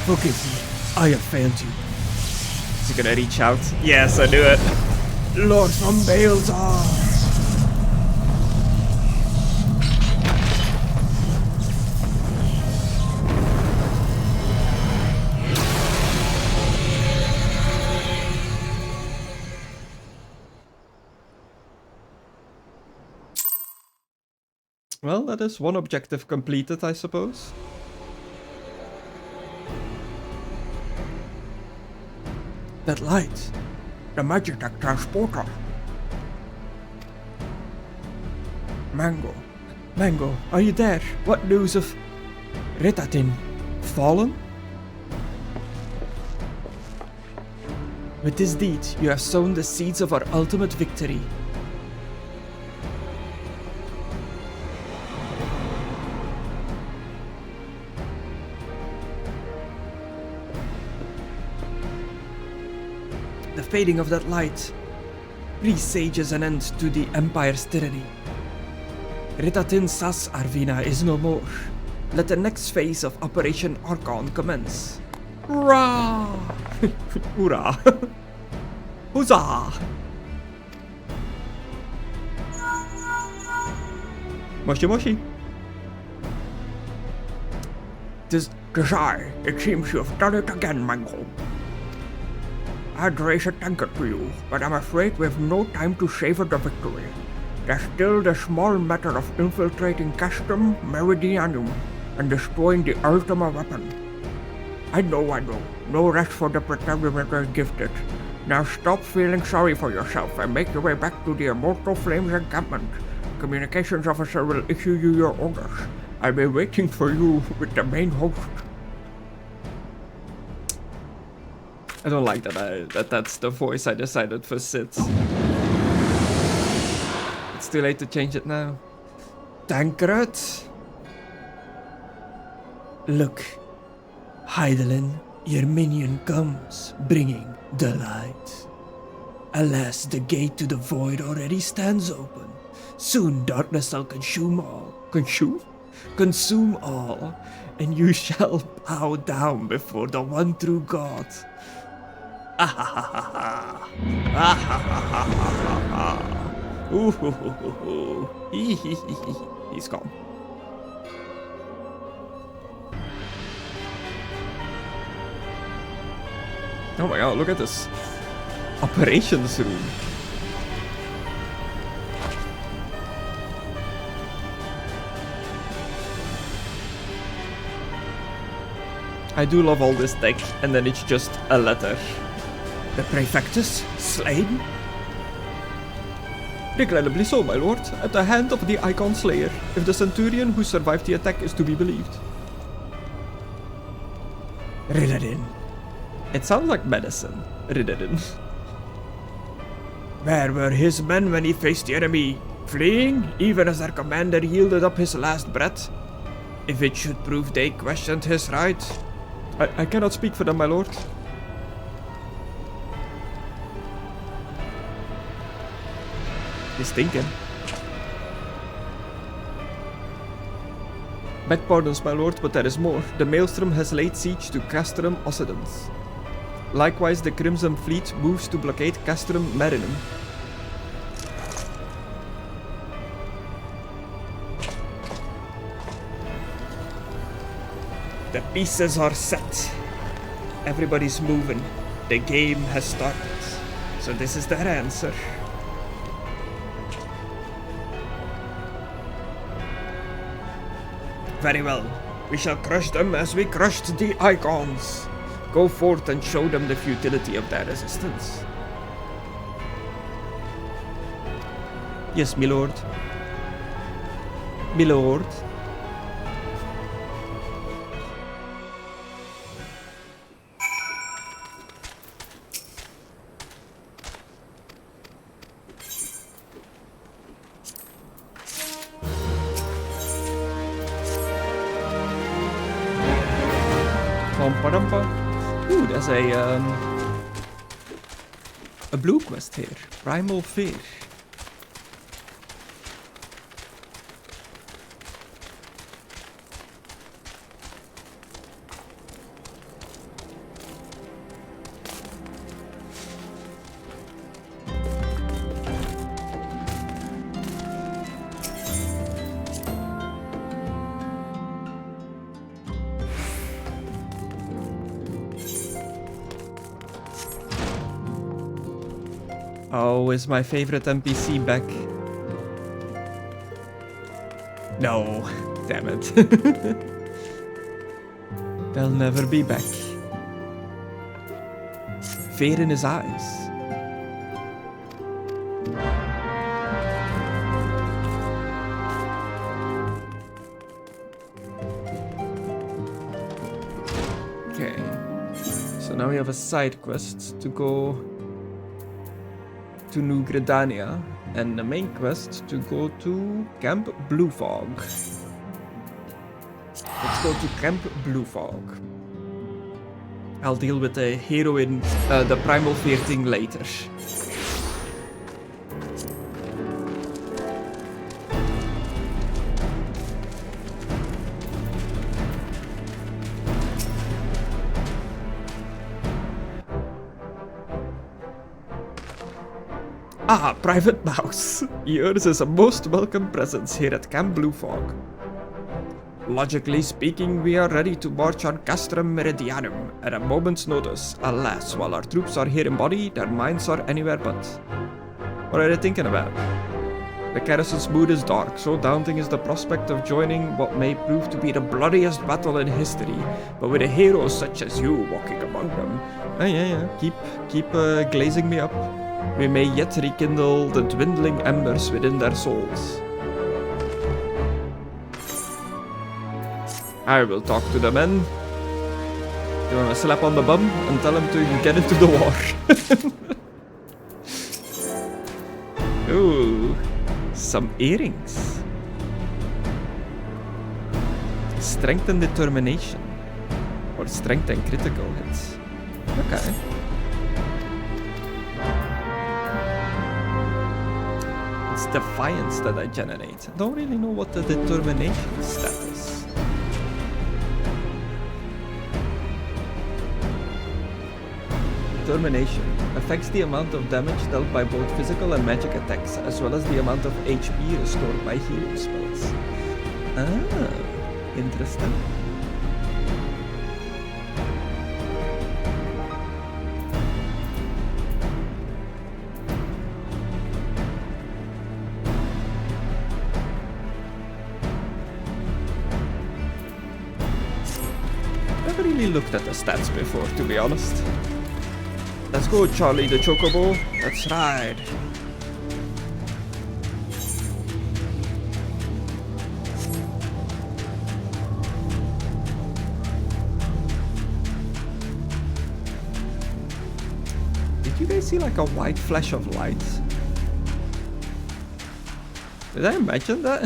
Forgive me, I have failed you. Is he gonna reach out? Yes, I do it. Lord from Balezar. Well, that is one objective completed, I suppose. That light. The Magitech transporter. Mango, are you there? What news of Ritatin? Fallen? With this deed, you have sown the seeds of our ultimate victory. The fading of that light presages an end to the Empire's tyranny. Ritatin Sas Arvina is no more. Let the next phase of Operation Archon commence. Hurrah! Hurrah! Huzzah! Moshi Moshi! Tis I. It seems you have done it again, Mango. I'd raise a tankard to you, but I'm afraid we have no time to savor the victory. There's still the small matter of infiltrating Castrum Meridianum and destroying the Ultima weapon. I know. No rest for the protagonist gifted. Now stop feeling sorry for yourself and make your way back to the Immortal Flames encampment. Communications officer will issue you your orders. I'll be waiting for you with the main host. I don't like that that's the voice I decided for Sid. It's too late to change it now. Tancred? Look, Hydaelyn, your minion comes, bringing the light. Alas, the gate to the void already stands open. Soon darkness shall consume all. Consume all, and you shall bow down before the one true God. Ah ha ha ha ha. Ah ha ha ha ha ha. Ooh hoo hoo hoo hoo. Hee hee hee hee. He's gone. Oh my god, look at this operations room. I do love all this tech, and then it's just a letter. The Praefectus slain? Regrettably so, my lord, at the hand of the Icon Slayer, if the Centurion who survived the attack is to be believed. Ridderin. It sounds like medicine. Ridderin. Where were his men when he faced the enemy? Fleeing, even as their commander yielded up his last breath? If it should prove they questioned his right... I cannot speak for them, my lord. He's thinking. Beg pardons, my lord, but there is more. The Maelstrom has laid siege to Castrum Occidens. Likewise, the Crimson Fleet moves to blockade Castrum Marinum. The pieces are set. Everybody's moving. The game has started. So this is their answer. Very well. We shall crush them as we crushed the Icons. Go forth and show them the futility of their resistance. Yes, my lord. My lord. Ooh, there's a blue quest here. Primal Fear. Oh, is my favorite NPC back? No, damn it. They'll never be back. Fear in his eyes. Okay, so now we have a side quest to go to New Gridania, and the main quest to go to Camp Blue Fog. Let's go to Camp Blue Fog. I'll deal with the heroine, the Primal Fear thing later. Ah, Private Mouse. Yours is a most welcome presence here at Camp Blue Fog. Logically speaking, we are ready to march on Castrum Meridianum at a moment's notice. Alas, while our troops are here in body, their minds are anywhere but. What are they thinking about? The garrison's mood is dark, so daunting is the prospect of joining what may prove to be the bloodiest battle in history, but with a hero such as you walking among them. Keep glazing me up. We may yet rekindle the dwindling embers within their souls. I will talk to the men. Give him a slap on the bum and tell him to get into the war. Ooh, some earrings. Strength and determination. Or strength and critical hits. Okay. It's defiance that I generate. I don't really know what the determination stat is. Determination affects the amount of damage dealt by both physical and magic attacks, as well as the amount of HP restored by healing spells. Ah, interesting. Never really looked at the stats before, to be honest. Let's go, Charlie the Chocobo. Let's ride. Did you guys see like a white flash of light? Did I imagine that?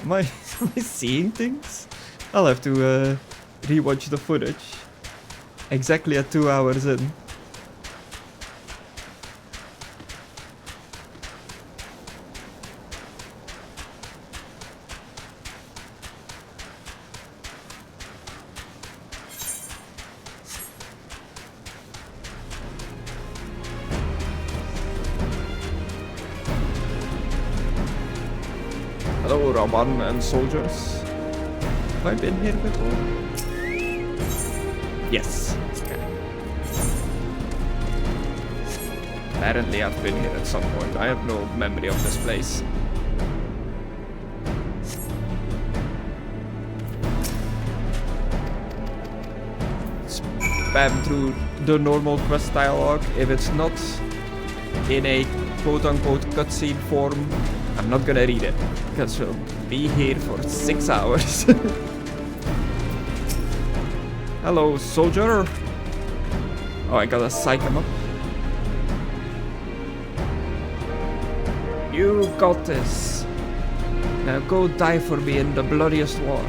Am I seeing things? I'll have to rewatch the footage. Exactly at 2 hours in. Hello, Raman and soldiers. Have I been here before? Yes. Okay. Apparently I've been here at some point. I have no memory of this place. Spam through the normal quest dialogue. If it's not in a quote-unquote cutscene form, I'm not gonna read it, because we'll be here for 6 hours. Hello, soldier. Oh, I gotta psych him up. You got this. Now go die for me in the bloodiest war.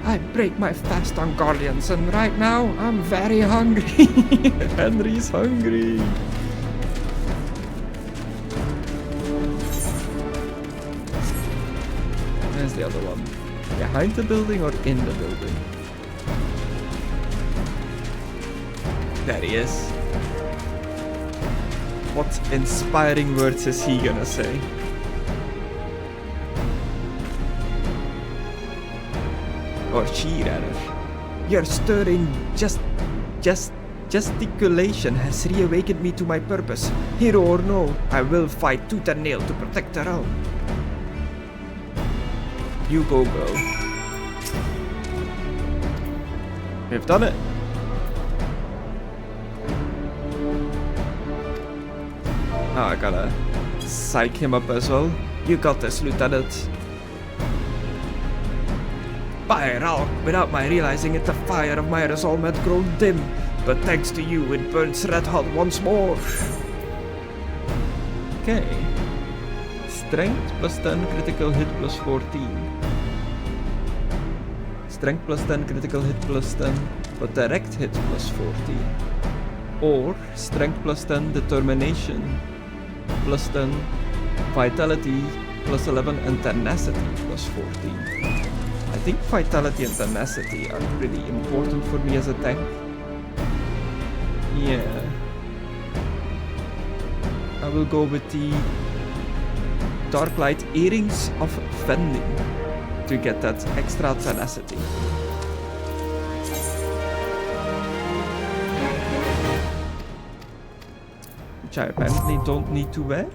I break my fast on Guardians, and right now I'm very hungry. Henry's hungry. Where's the other one? Behind the building or in the building? There he is. What inspiring words is he gonna say? Or she rather. Your stirring gesticulation has reawakened me to my purpose. Hero or no, I will fight tooth and nail to protect the realm. You go, girl. We've done it. Oh, I gotta psych him up as well. You got this, Lieutenant. By Ralk, without my realizing it, the fire of my resolve had grown dim, but thanks to you, it burns red hot once more. Okay. Strength plus 10, critical hit plus 14. Strength plus 10, critical hit plus 10, but direct hit plus 14. Or strength plus 10, determination plus 10, vitality plus 11, and tenacity plus 14. I think vitality and tenacity are pretty important for me as a tank. Yeah. I will go with the Dark Light Earrings of Vending to get that extra tenacity. Which I apparently don't need to wear.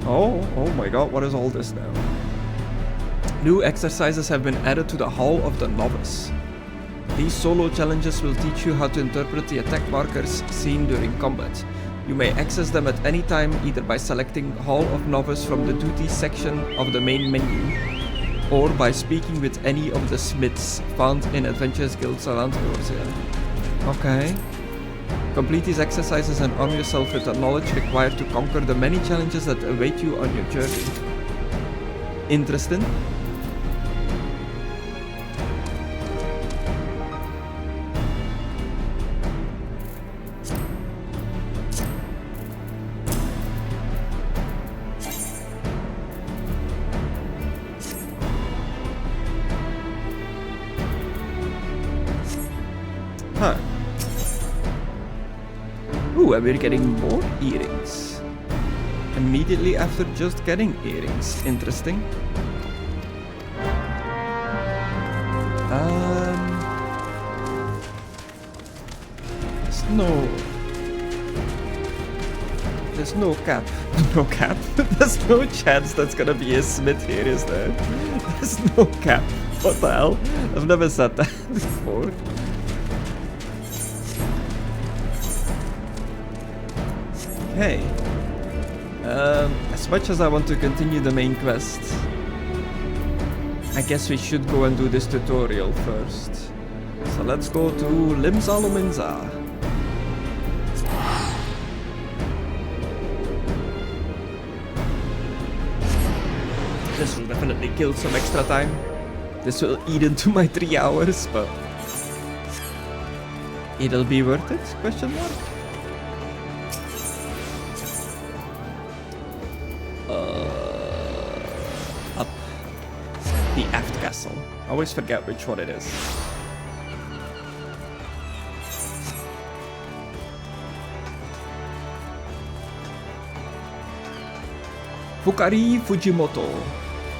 Oh my god, what is all this now? New exercises have been added to the Hall of the Novice. These solo challenges will teach you how to interpret the attack markers seen during combat. You may access them at any time either by selecting Hall of Novice from the duties section of the main menu, or by speaking with any of the smiths found in adventurous guilds around Eorzea. Okay. Complete these exercises and arm yourself with the knowledge required to conquer the many challenges that await you on your journey. Interesting? Huh. Ooh, and we're getting more earrings. Immediately after just getting earrings. Interesting. There's no cap. No cap? There's no chance that's gonna be a smith here, is there? There's no cap. What the hell? I've never said that before. Hey, as much as I want to continue the main quest, I guess we should go and do this tutorial first. So let's go to Limsa Luminza. This will definitely kill some extra time. This will eat into my 3 hours, but it'll be worth it? Question mark? Up. The aft castle. I always forget which one it is. Fukari Fujimoto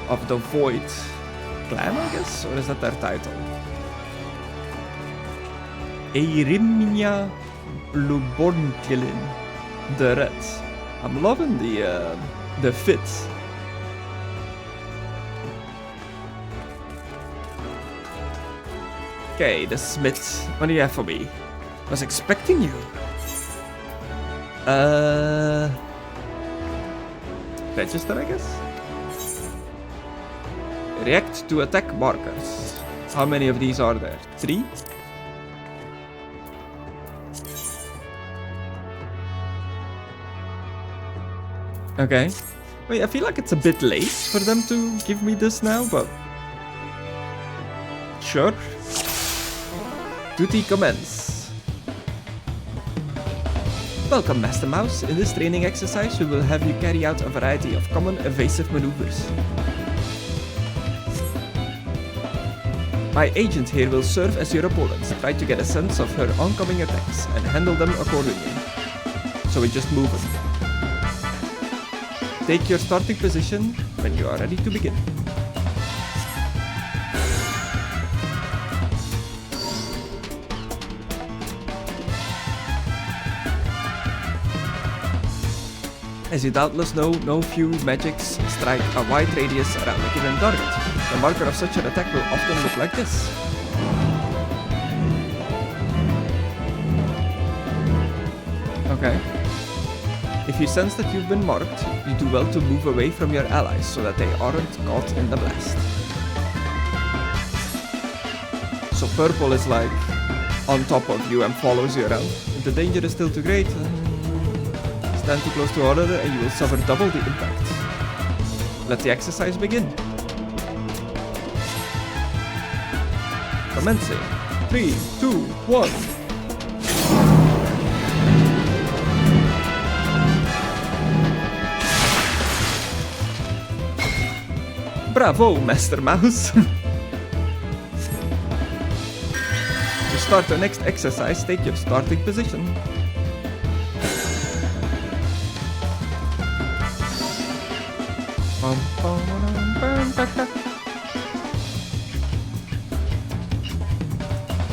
of the Void clan, I guess? Or is that their title? Eirimiya Lubornkilin. The red. I'm loving the fit. Okay, the smith. What do you have for me? Was expecting you. Register, I guess? React to attack markers. How many of these are there? 3? Okay. Wait, I feel like it's a bit late for them to give me this now, but... Sure. Duty commence. Welcome, Master Mouse. In this training exercise, we will have you carry out a variety of common evasive maneuvers. My agent here will serve as your opponent. Try to get a sense of her oncoming attacks and handle them accordingly. So we just move them. Take your starting position when you are ready to begin. As you doubtless know, no few magics strike a wide radius around a given target. The marker of such an attack will often look like this. Okay. If you sense that you've been marked, you do well to move away from your allies so that they aren't caught in the blast. So purple is like on top of you and follows you around. If the danger is still too great, stand too close to order and you will suffer double the impact. Let the exercise begin. Commencing. 3, 2, 1. Bravo, Master Mouse! To start the next exercise, take your starting position.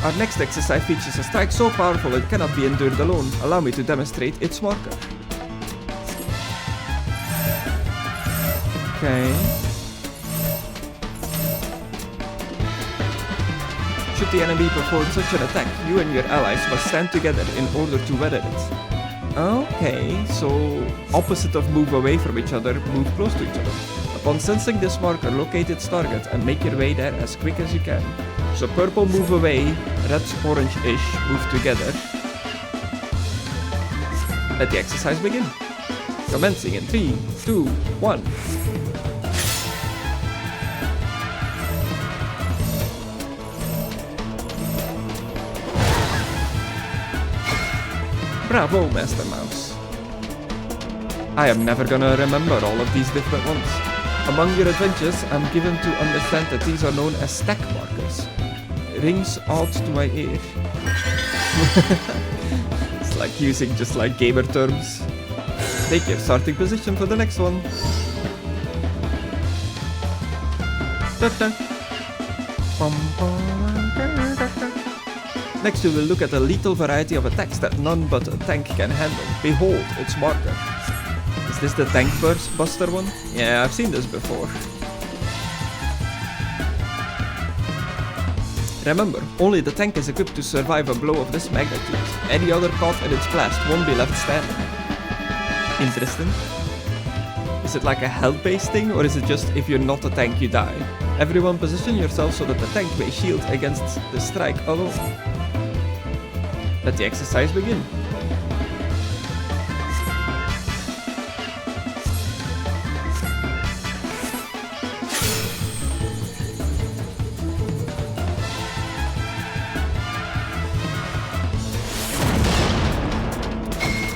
Our next exercise features a strike so powerful it cannot be endured alone. Allow me to demonstrate its marker. Okay. Should the enemy perform such an attack, you and your allies must stand together in order to weather it. Okay, so opposite of move away from each other, move close to each other. Upon sensing this marker, locate its target and make your way there as quick as you can. So purple move away, red orange-ish move together. Let the exercise begin. Commencing in 3, 2, 1. Bravo, Master Mouse. I am never gonna remember all of these different ones. Among your adventures, I'm given to understand that these are known as stack markers. Rings odd to my ear. It's like using just like gamer terms. Take your starting position for the next one. Next we will look at a lethal variety of attacks that none but a tank can handle. Behold its marker. Is this the tank buster one? Yeah, I've seen this before. Remember, only the tank is equipped to survive a blow of this magnitude. Any other caught in its blast won't be left standing. Interesting. Is it like a health-based thing, or is it just if you're not a tank you die? Everyone position yourself so that the tank may shield against the strike alone. Let the exercise begin.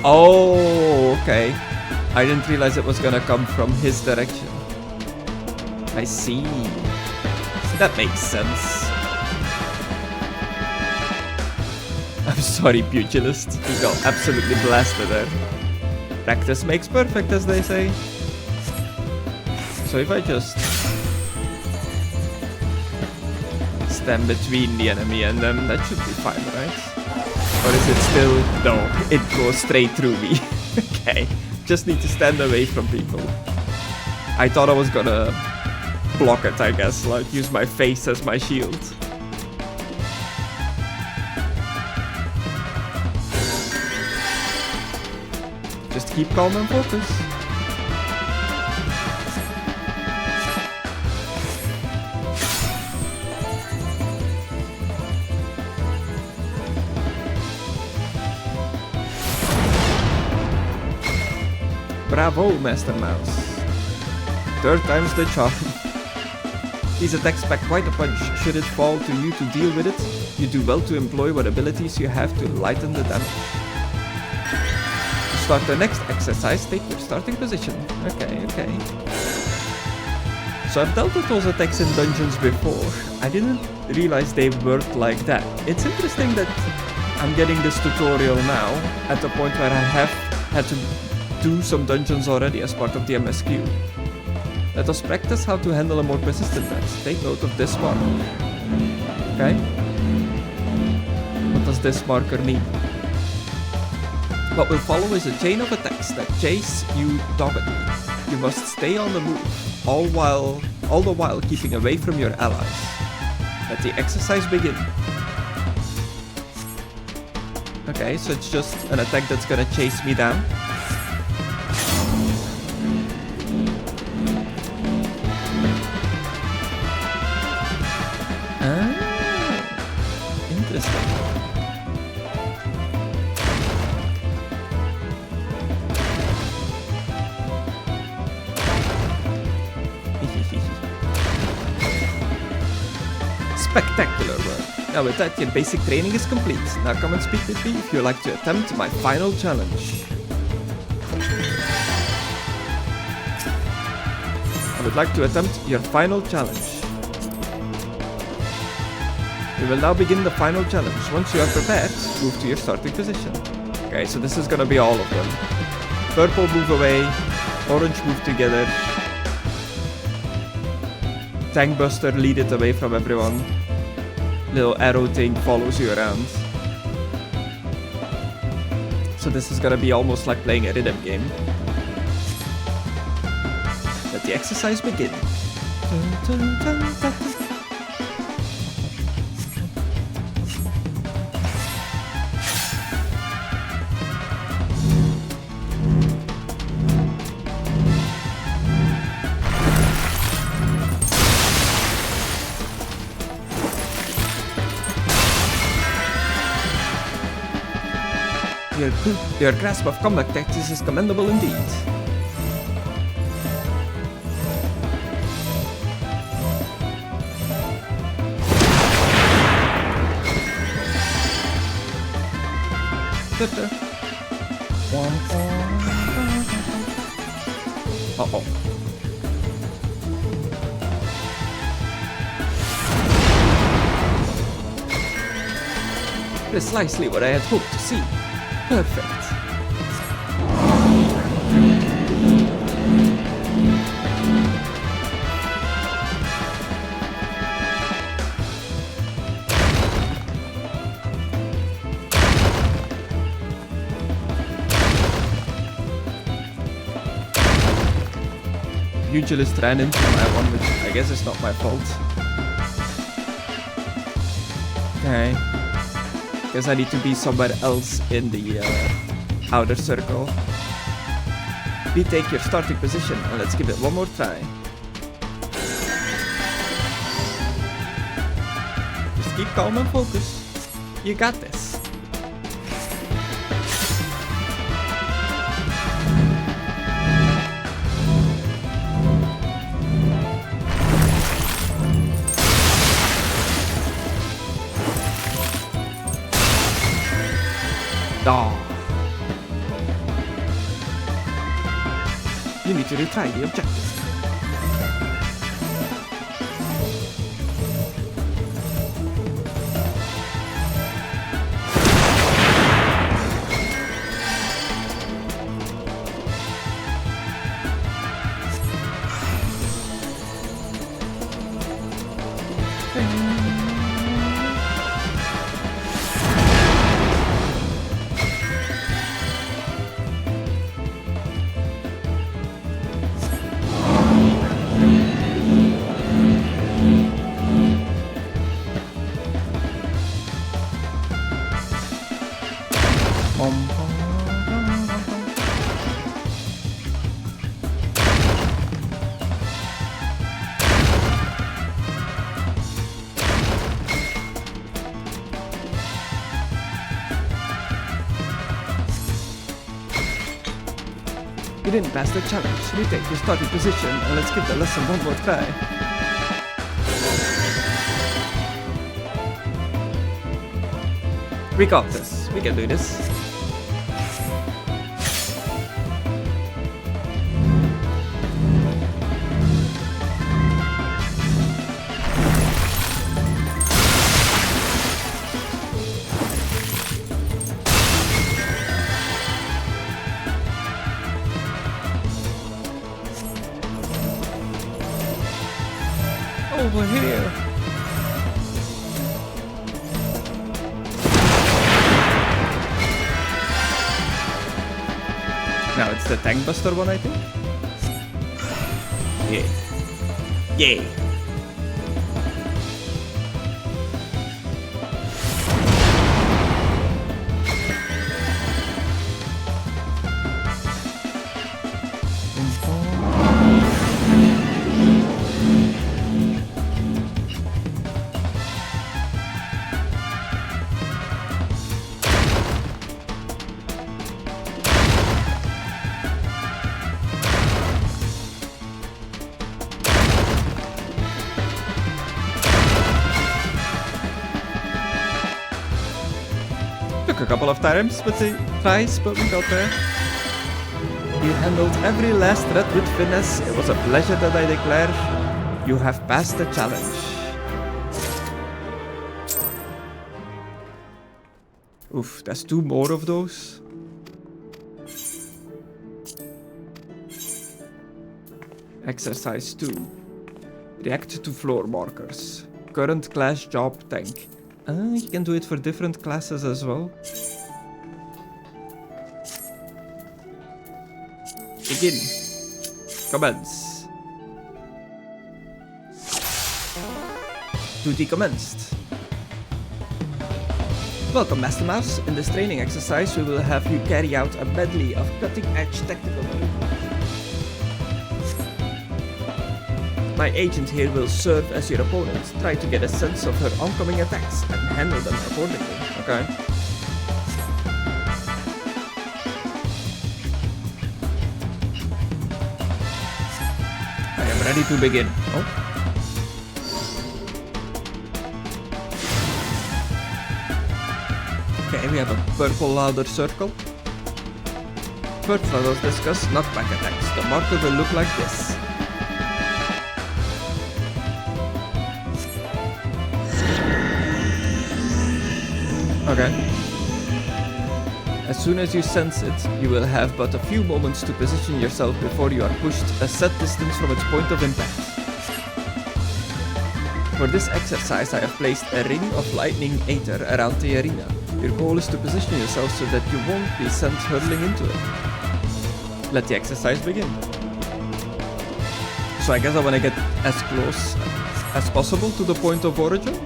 Oh, okay. I didn't realize it was gonna come from his direction. I see. That makes sense. I'm sorry, pugilist. You got absolutely blasted there. Practice makes perfect, as they say. So if I just stand between the enemy and them, that should be fine, right? Or is it still... No, it goes straight through me. Okay, just need to stand away from people. I thought I was gonna block it, I guess, like use my face as my shield. Just keep calm and focus. Bravo, Master Mouse. Third time's the charm. These attacks pack quite a punch. Should it fall to you to deal with it, you do well to employ what abilities you have to lighten the damage. To start the next exercise, take your starting position. Okay. So I've dealt with those attacks in dungeons before. I didn't realize they worked like that. It's interesting that I'm getting this tutorial now at the point where I have had to do some dungeons already as part of the MSQ. Let us practice how to handle a more persistent test. Take note of this marker. Okay? What does this marker mean? What will follow is a chain of attacks that chase you doggedly. You must stay on the move, all the while keeping away from your allies. Let the exercise begin. Okay, so it's just an attack that's gonna chase me down. Interesting. Spectacular work. Now with that, your basic training is complete. Now come and speak with me if you'd like to attempt my final challenge. I would like to attempt your final challenge. We will now begin the final challenge. Once you are prepared, move to your starting position. Okay, so this is gonna be all of them. Purple, move away. Orange, move together. Tank Buster, lead it away from everyone. Little arrow thing follows you around. So this is gonna be almost like playing a rhythm game. Let the exercise begin. Your grasp of combat tactics is commendable indeed. Uh-oh. Precisely what I had hoped to see. Perfect. Pugilist ran into my one, which I guess is not my fault. Okay. Guess I need to be somewhere else in the outer circle. Retake your starting position and let's give it one more try. Just keep calm and focus. You got this. Oh. You need to retry the objective. You didn't pass the challenge. Retake your starting position and let's give the lesson one more try. We got this. We can do this. Over here. Now it's the tank buster one, I think. Yeah. Yay. Took a couple of times, but we got there. You handled every last threat with finesse. It was a pleasure that I declare you have passed the challenge. Oof, that's 2 more of those. Exercise 2. React to floor markers. Current class job tank. You can do it for different classes as well. Begin. Commence. Duty commenced. Welcome, Master Mouse. In this training exercise, we will have you carry out a medley of cutting-edge tactical maneuvers. My agent here will serve as your opponent. Try to get a sense of her oncoming attacks and handle them accordingly. Okay. I am ready to begin. Oh. Okay, we have a purple louder circle. First, let us discuss knockback attacks. The marker will look like this. Okay. As soon as you sense it, you will have but a few moments to position yourself before you are pushed a set distance from its point of impact. For this exercise, I have placed a ring of lightning aether around the arena. Your goal is to position yourself so that you won't be sent hurtling into it. Let the exercise begin. So I guess I want to get as close as possible to the point of origin.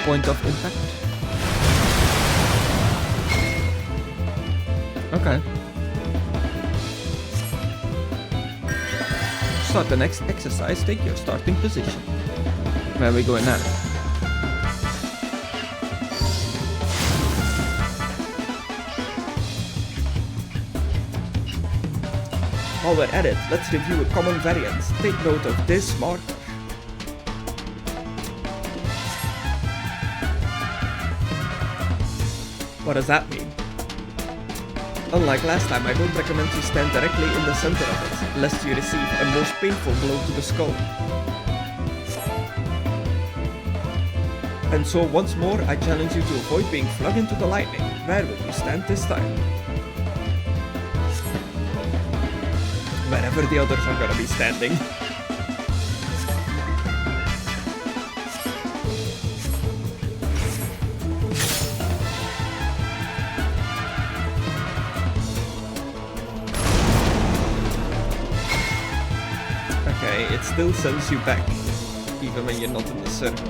Point of impact. Okay. To start the next exercise, take your starting position. Where are we going now? While we're at it, let's review a common variant. Take note of this marker. What does that mean? Unlike last time, I don't recommend you stand directly in the center of it, lest you receive a most painful blow to the skull. And so once more, I challenge you to avoid being flung into the lightning. Where will you stand this time? Wherever the others are gonna be standing. Okay, it still sends you back, even when you're not in the circle.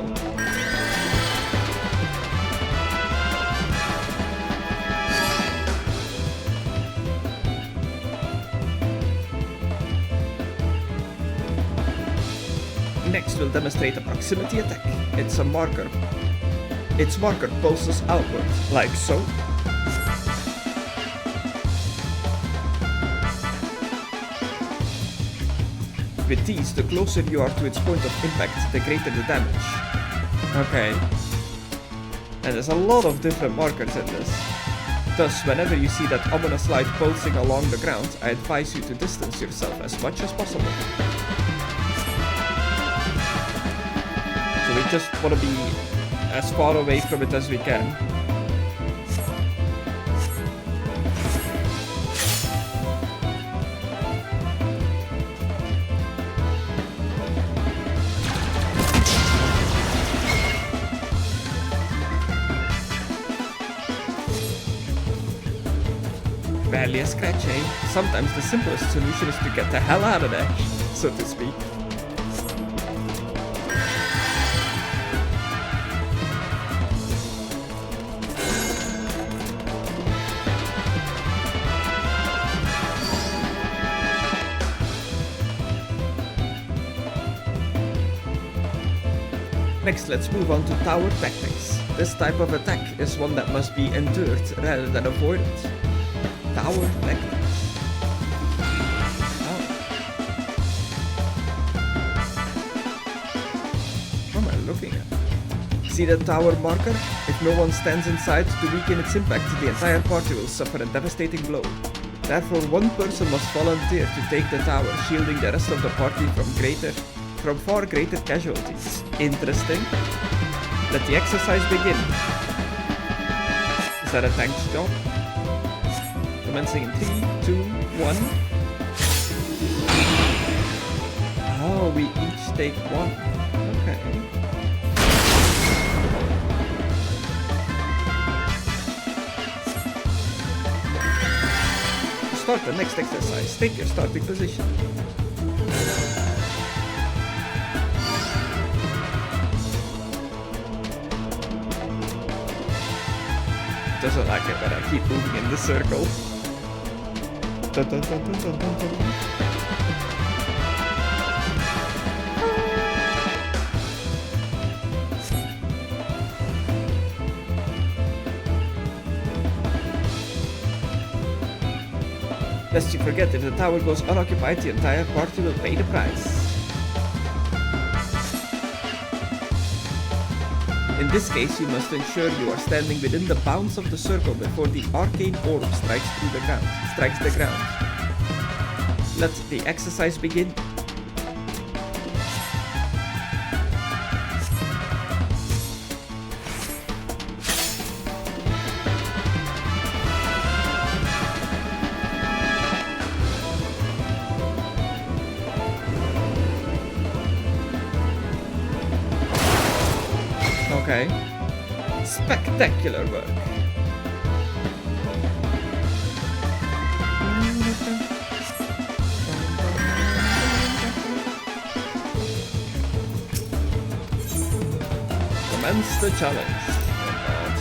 Next, we'll demonstrate a proximity attack. It's a marker. Its marker pulses outward, like so. With these, the closer you are to its point of impact, the greater the damage. Okay. And there's a lot of different markers in this. Thus, whenever you see that ominous light pulsing along the ground, I advise you to distance yourself as much as possible. So we just want to be as far away from it as we can. Barely a scratch, eh? Sometimes the simplest solution is to get the hell out of there, so to speak. Next, let's move on to tower tactics. This type of attack is one that must be endured rather than avoided. Tower tactics. Oh. What am I looking at? See that tower marker? If no one stands inside to weaken its impact, the entire party will suffer a devastating blow. Therefore, one person must volunteer to take the tower, shielding the rest of the party from far greater casualties. Interesting. Let the exercise begin. Is that a tank's job? Commencing in 3, 2, 1. Oh, we each take one. Okay. To start the next exercise, take your starting position. Doesn't like it when I keep moving in the circle. Dun, dun, dun, dun, dun, dun, dun. Lest you forget, if the tower goes unoccupied, the entire party will pay the price. In this case, you must ensure you are standing within the bounds of the circle before the arcane orb strikes the ground. Let the exercise begin. Okay. Spectacular work. Commence the challenge. Oh God.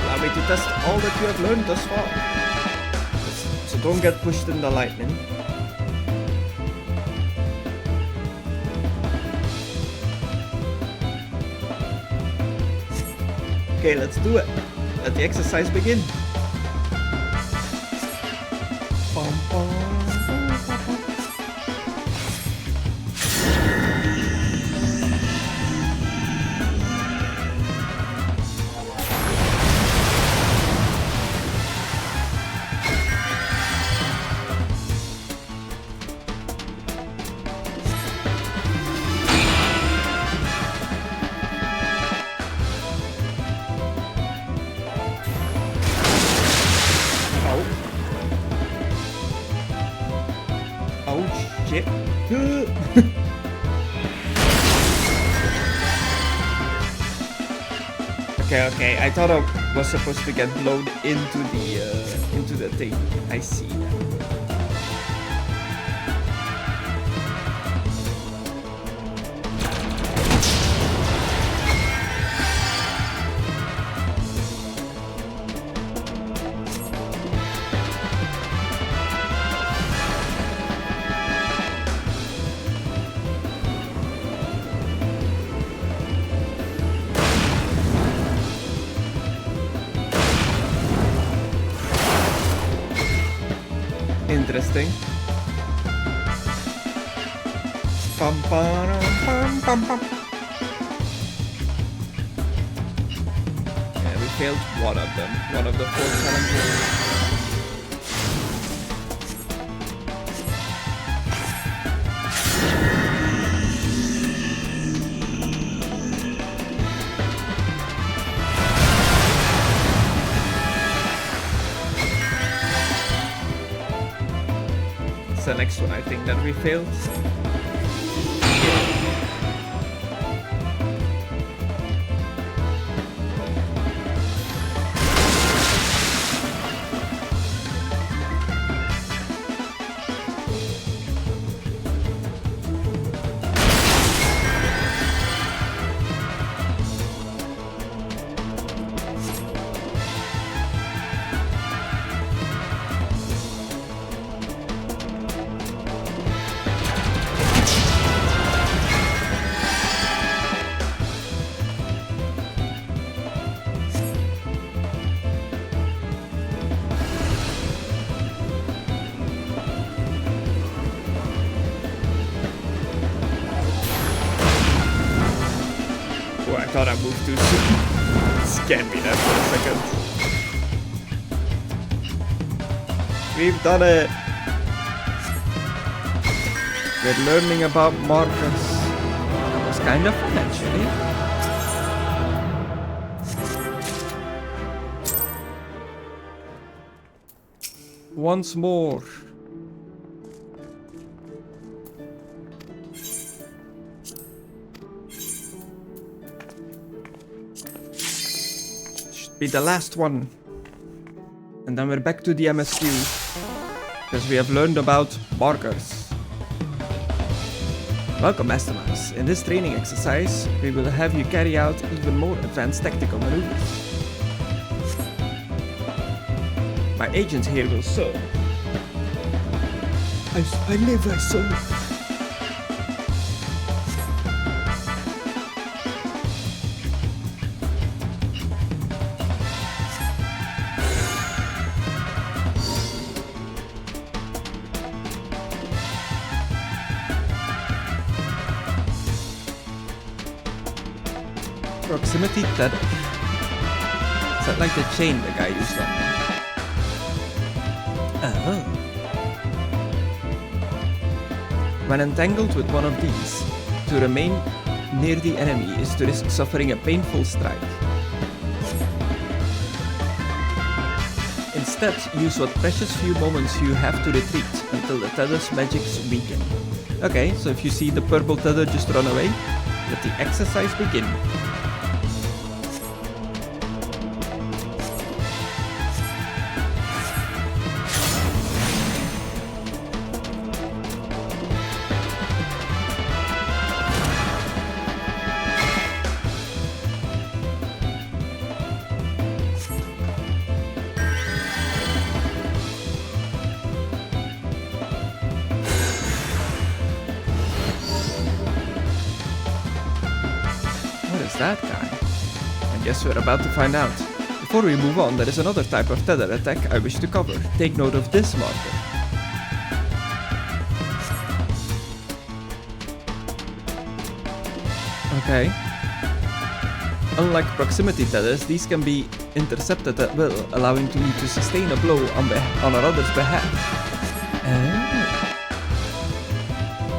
Allow me to test all that you have learned thus far. So don't get pushed in the lightning. Okay, let's do it. Let the exercise begin. Bum, bum, bum, bum, bum. Shit. Okay. I thought I was supposed to get blown into the thing. I see now. Interesting. Pam, pam, pam, pam, pam. Yeah, we failed one of them. One of the 4 challenges. The next one I think that we failed. I thought I moved too soon. Scanned me there for a second. We've done it! We're learning about markers. That was kind of fun actually. Once more. Be the last one. And then we're back to the MSQ. Because we have learned about markers. Welcome, Master Mouse. In this training exercise, we will have you carry out even more advanced tactical maneuvers. My agent here will serve. I live, I serve. Proximity tether. Is that like the chain the guy used on me? Oh. When entangled with one of these, to remain near the enemy is to risk suffering a painful strike. Instead, use what precious few moments you have to retreat until the tether's magics weaken. Okay, so if you see the purple tether, just run away. Let the exercise begin. That guy? I guess we're about to find out. Before we move on, there is another type of tether attack I wish to cover. Take note of this marker. Okay. Unlike proximity tethers, these can be intercepted at will, allowing me to sustain a blow on another's behalf.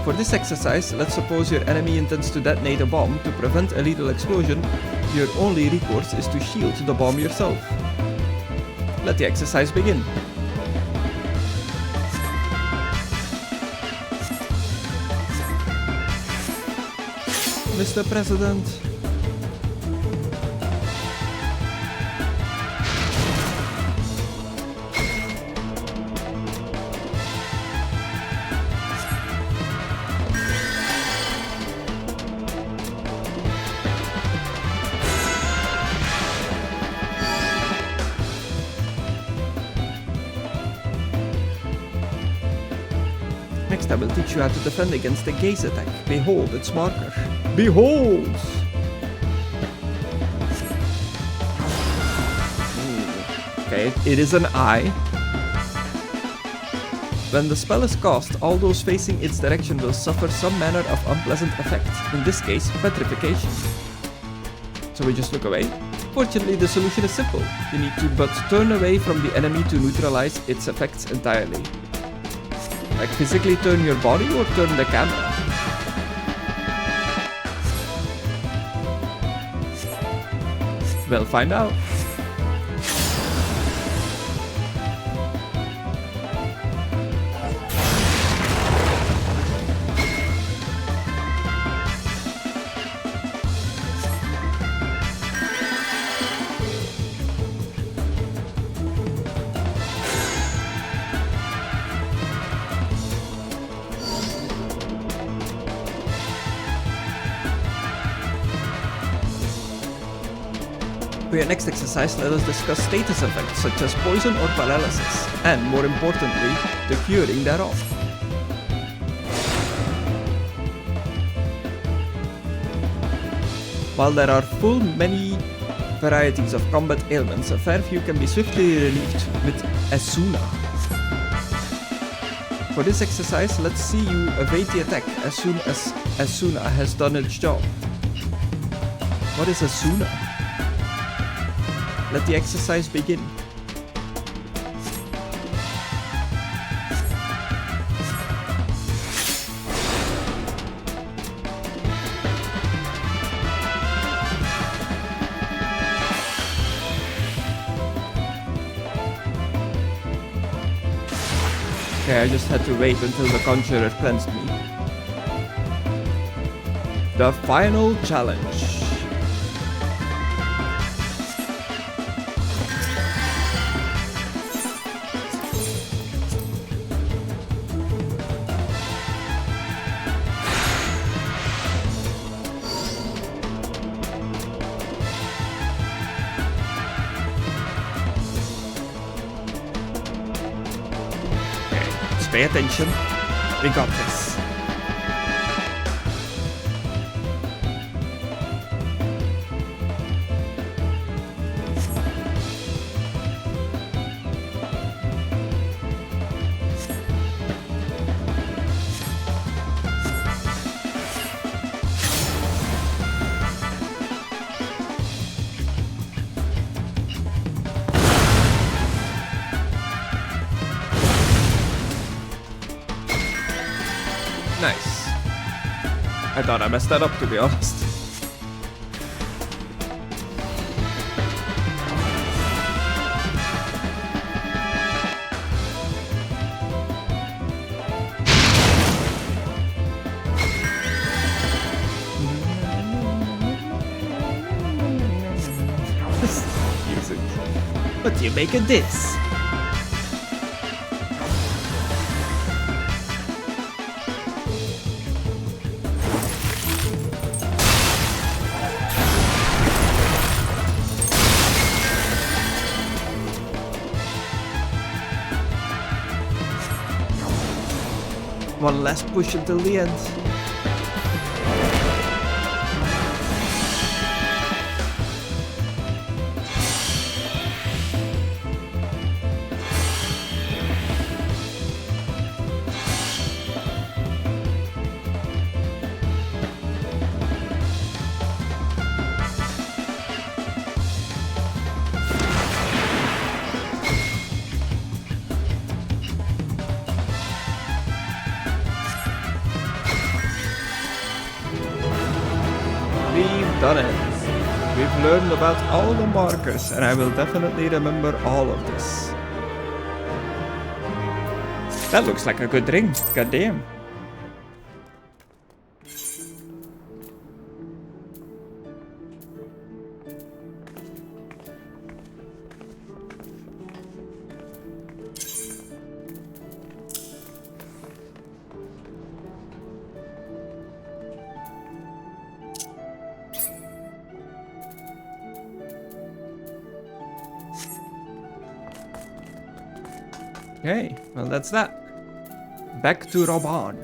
For this exercise, let's suppose your enemy intends to detonate a bomb. To prevent a lethal explosion, your only recourse is to shield the bomb yourself. Let the exercise begin. Mr. President. Next I will teach you how to defend against the gaze attack. Behold its marker. Behold! Okay, it is an eye. When the spell is cast, all those facing its direction will suffer some manner of unpleasant effect, in this case, petrification. So we just look away? Fortunately, the solution is simple. You need to but turn away from the enemy to neutralize its effects entirely. Like physically turn your body or turn the camera? We'll find out. For your next exercise, let us discuss status effects such as poison or paralysis, and more importantly, the curing thereof. While there are full many varieties of combat ailments, a fair few can be swiftly relieved with Asuna. For this exercise, let's see you evade the attack as soon as Asuna has done its job. What is Asuna? Let the exercise begin. Okay, I just had to wait until the conjurer cleansed me. The final challenge. Pay attention. We got this. Nice. I thought I messed that up, to be honest. Music. What do you make of this? One last push until the end. We've done it. We've learned about all the markers, and I will definitely remember all of this. That looks like a good ring. God damn. Okay, well that's that. Back to Raban.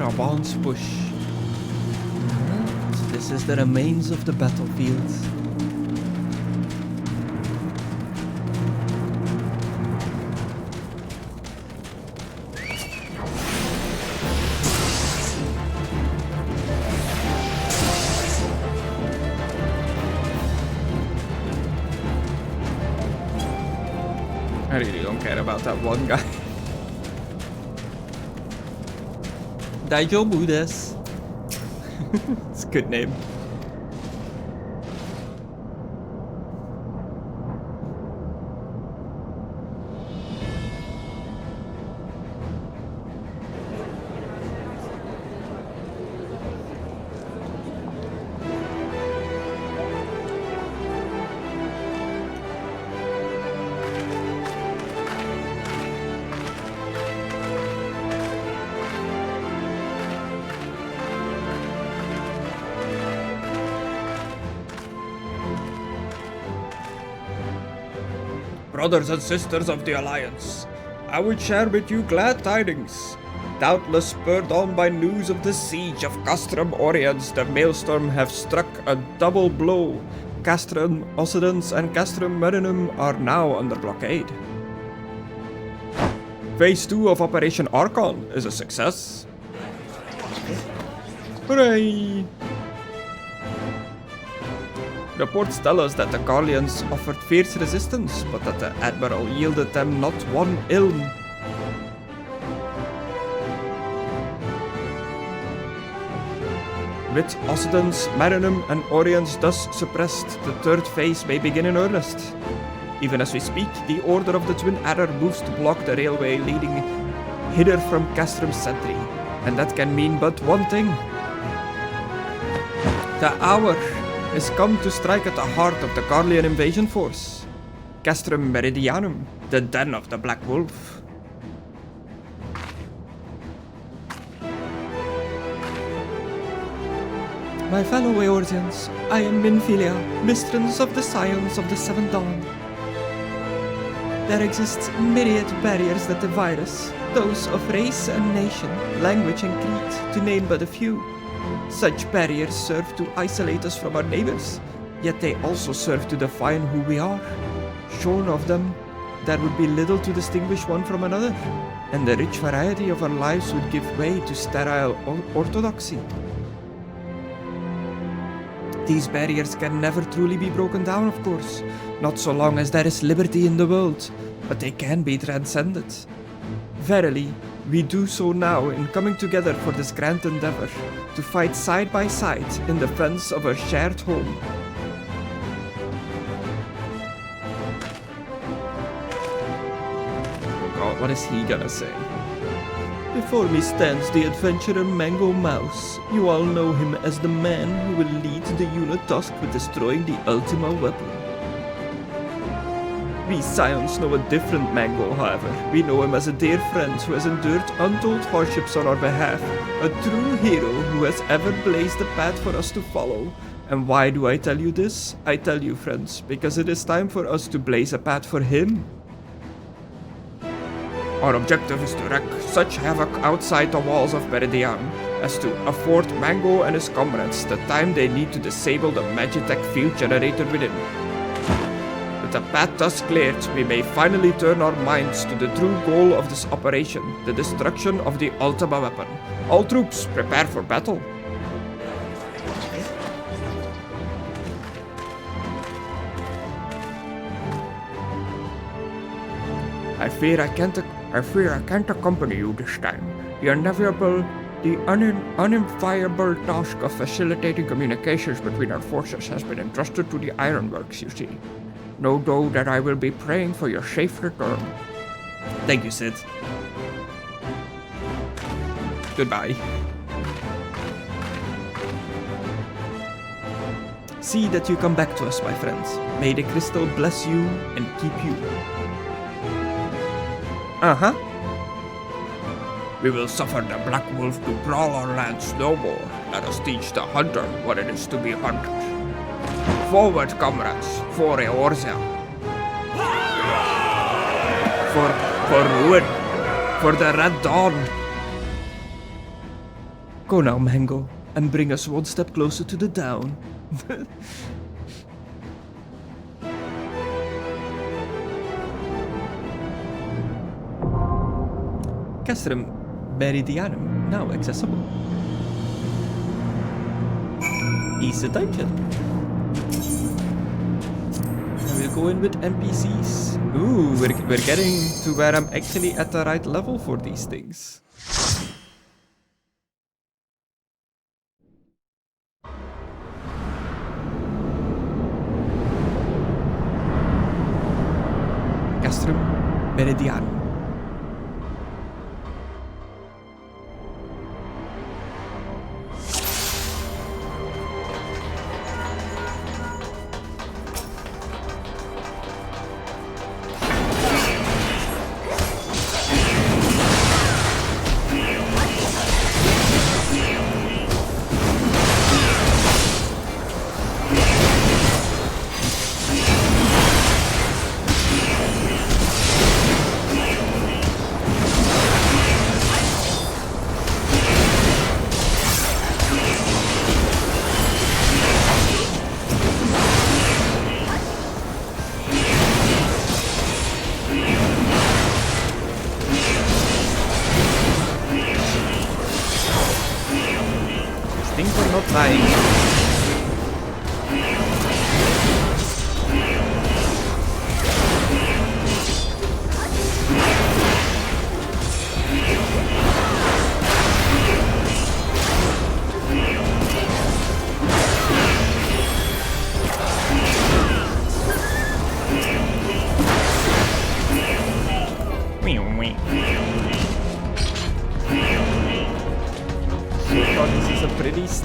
Raban's push. So this is the remains of the battlefield. I really don't care about that one guy. Daijobu desu. It's a good name. Brothers and sisters of the Alliance, I would share with you glad tidings. Doubtless spurred on by news of the siege of Castrum Oriens, the Maelstrom have struck a double blow. Castrum Occidens and Castrum Marinum are now under blockade. Phase 2 of Operation Archon is a success. Hooray! Reports tell us that the Garleans offered fierce resistance, but that the Admiral yielded them not one ilm. With Occidens, Marinum and Oriens thus suppressed, the third phase may begin in earnest. Even as we speak, the Order of the Twin Adder moves to block the railway leading hither from Castrum's Sentry, and that can mean but one thing. The hour is come to strike at the heart of the Garlean invasion force. Castrum Meridianum, the den of the Black Wolf. My fellow Eorzeans, I am Minfilia, mistress of the Scions of the Seventh Dawn. There exist myriad barriers that divide us, those of race and nation, language and creed, to name but a few. Such barriers serve to isolate us from our neighbors, yet they also serve to define who we are. Shorn of them, there would be little to distinguish one from another, and the rich variety of our lives would give way to sterile orthodoxy. These barriers can never truly be broken down, of course, not so long as there is liberty in the world, but they can be transcended. Verily, we do so now in coming together for this grand endeavor, to fight side by side in defense of our shared home. Oh god, what is he gonna say? Before me stands the adventurer Mango Mouse. You all know him as the man who will lead the unit tasked with destroying the Ultima weapon. We Scions know a different Mango, however. We know him as a dear friend who has endured untold hardships on our behalf, a true hero who has ever blazed the path for us to follow. And why do I tell you this? I tell you, friends, because it is time for us to blaze a path for him. Our objective is to wreak such havoc outside the walls of Meridian as to afford Mango and his comrades the time they need to disable the Magitech field generator within. With the path thus cleared, we may finally turn our minds to the true goal of this operation, the destruction of the Ultima weapon. All troops, prepare for battle. I fear I can't accompany you this time. The inevitable The unenviable task of facilitating communications between our forces has been entrusted to the Ironworks, you see. Know though that I will be praying for your safe return. Thank you, Sid. Goodbye. See that you come back to us, my friends. May the crystal bless you and keep you. Uh-huh. We will suffer the Black Wolf to prowl our lands no more. Let us teach the hunter what it is to be hunted. Forward, comrades, for Eorzea. For ruin. For the Red Dawn. Go now, Mango, and bring us one step closer to the down. Castrum Meridianum now accessible. Ease the dungeon. And we'll go in with NPCs. Ooh, we're getting to where I'm actually at the right level for these things. Castrum Meridianum.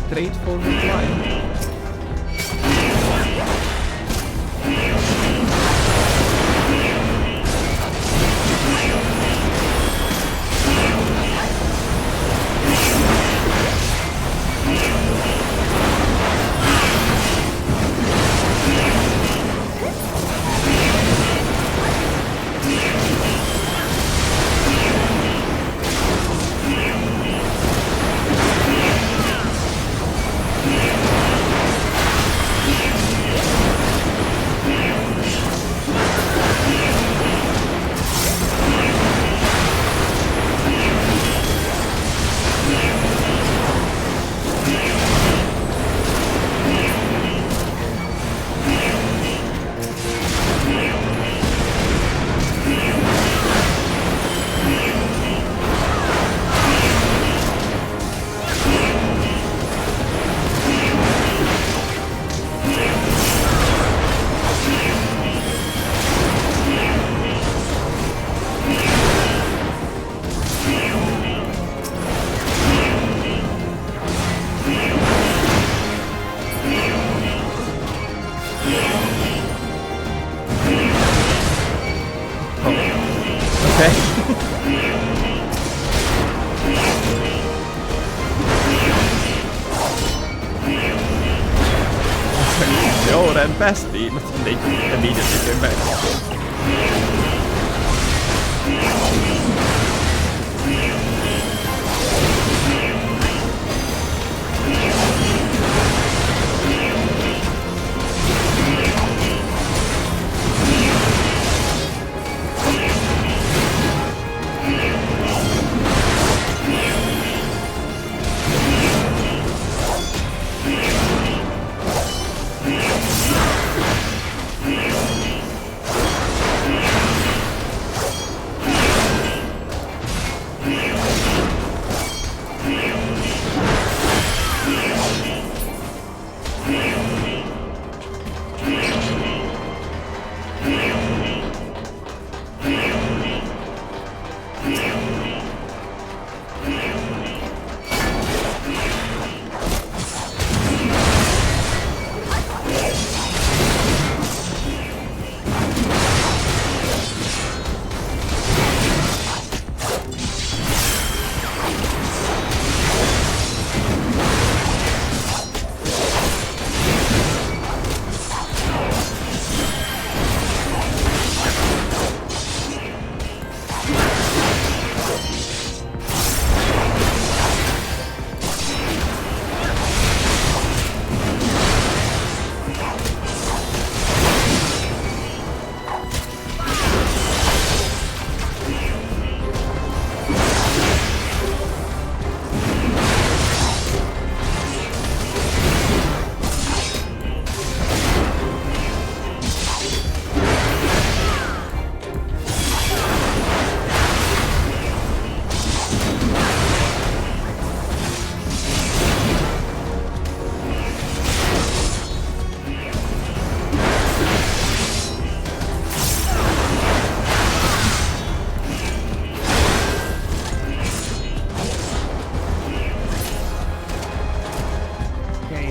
Straightforward line. They all ran past me, but they immediately came back.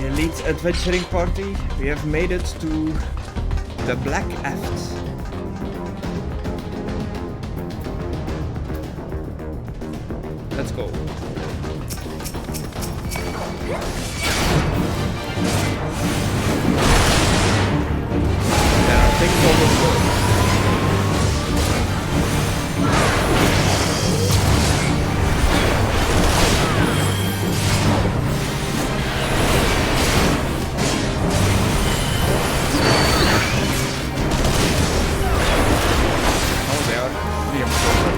elite adventuring party. We have made it to the Black Aft. Let's go. There are things on the floor. Oh, they are reinforced.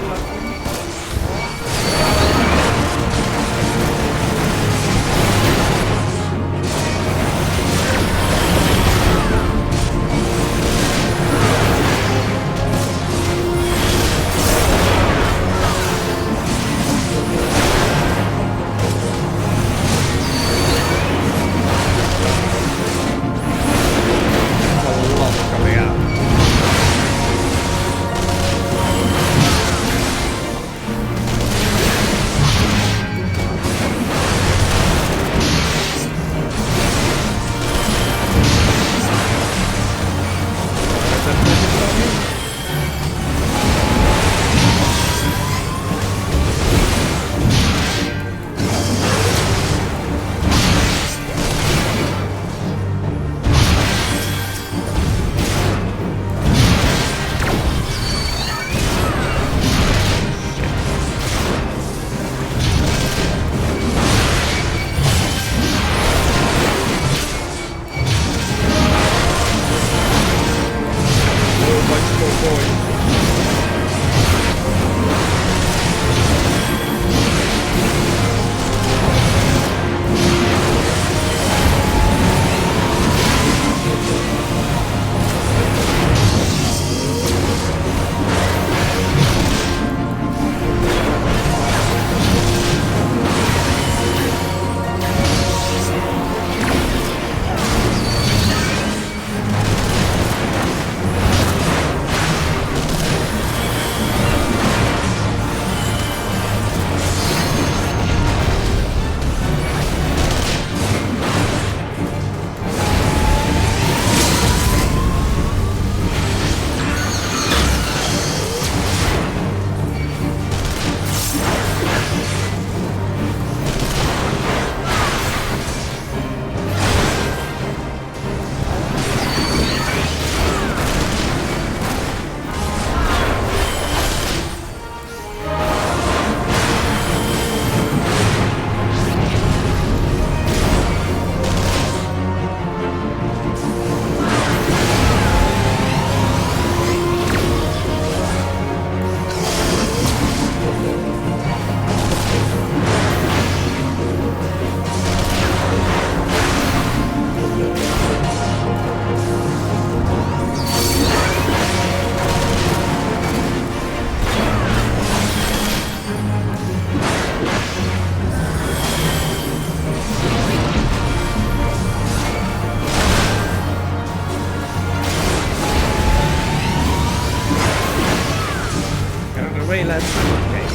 Way less. Okay.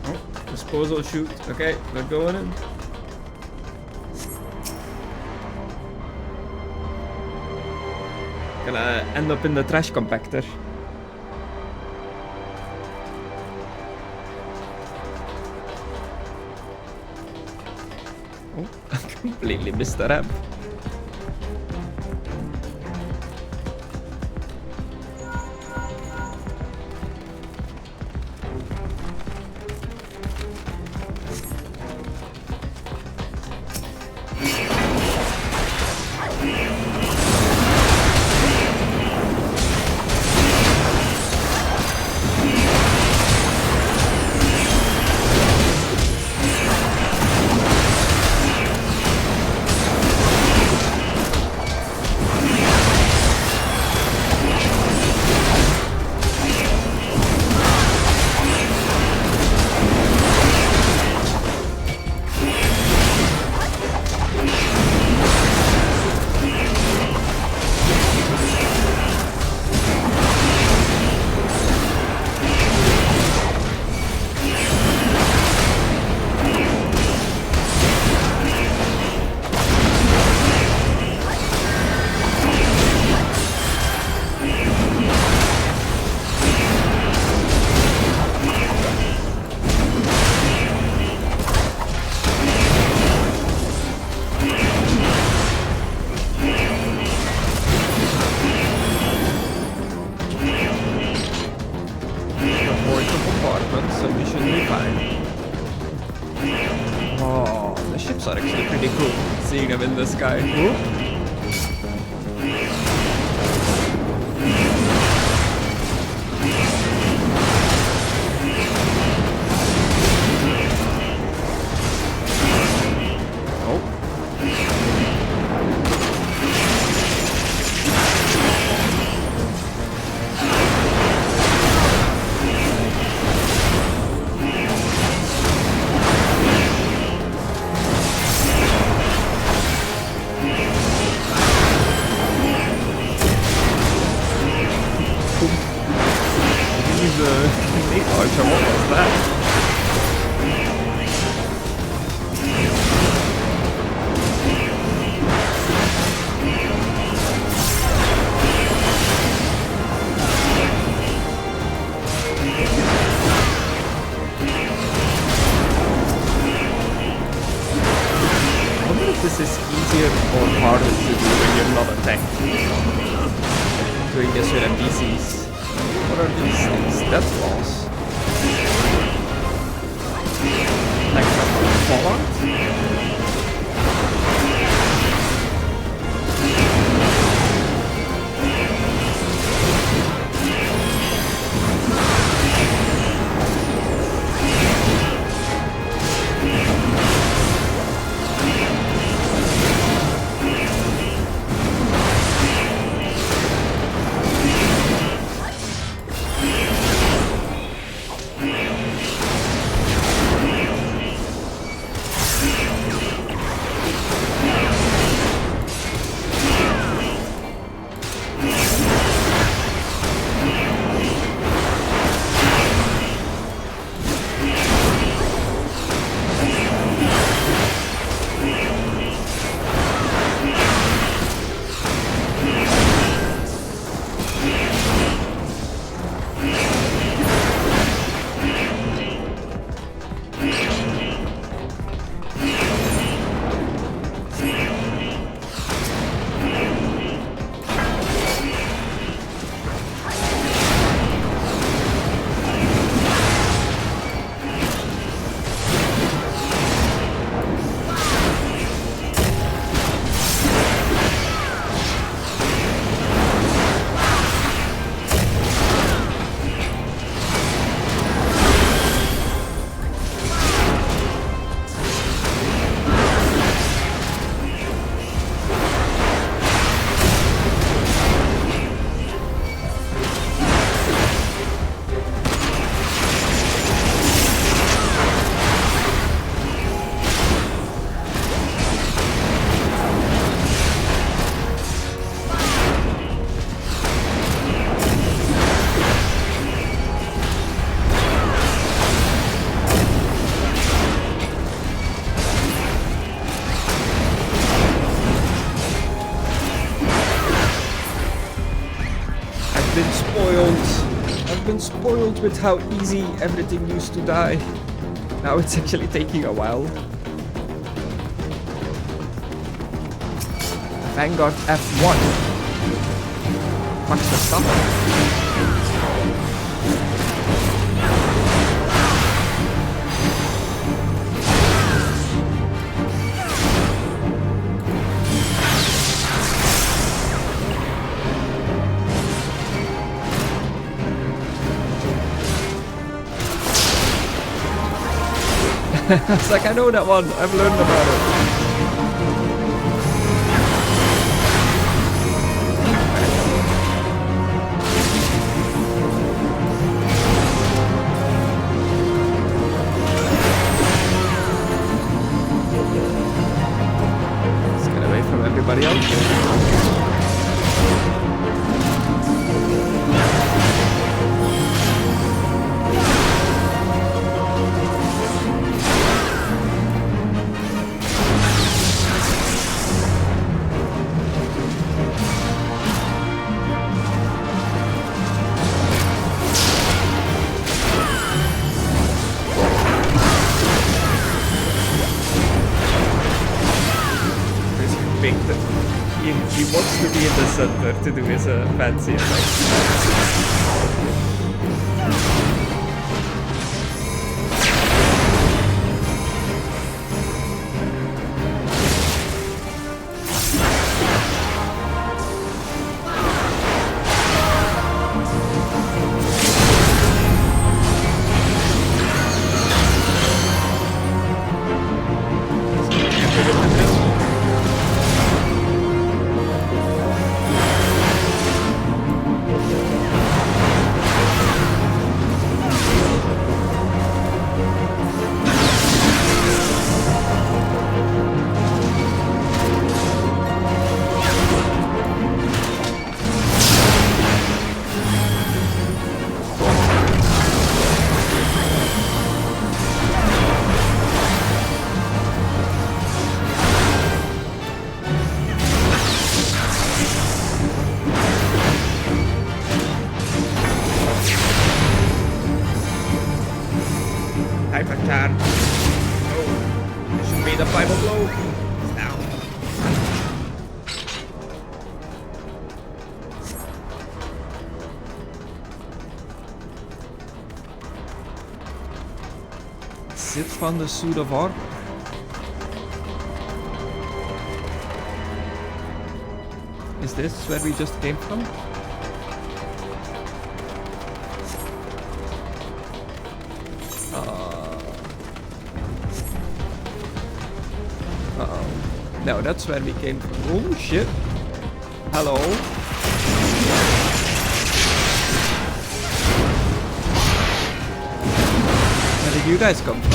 Oh, disposal chute. Okay, we're going in. Gonna end up in the trash compactor. Oh, I completely missed the ramp. reinforcements, so we should be fine. Oh, the ships are actually pretty cool, seeing them in the sky. Ooh. This is easier or harder to do when you're not a tank. Doing this with NPCs. What are these things? Death balls. Like from Fallout? I've been spoiled with how easy everything used to die. Now it's actually taking a while. Vanguard F1. Max Verstappen. It's like, I know that one, I've learned about it. Let's get away from everybody else. He wants to be in the center to do his fancy effects. life I can. Oh, this should be the final blow. It's down. Sith found the suit of armor. Is this where we just came from? Uh-oh. No, that's where we came from. Oh shit. Hello. Where did you guys come from?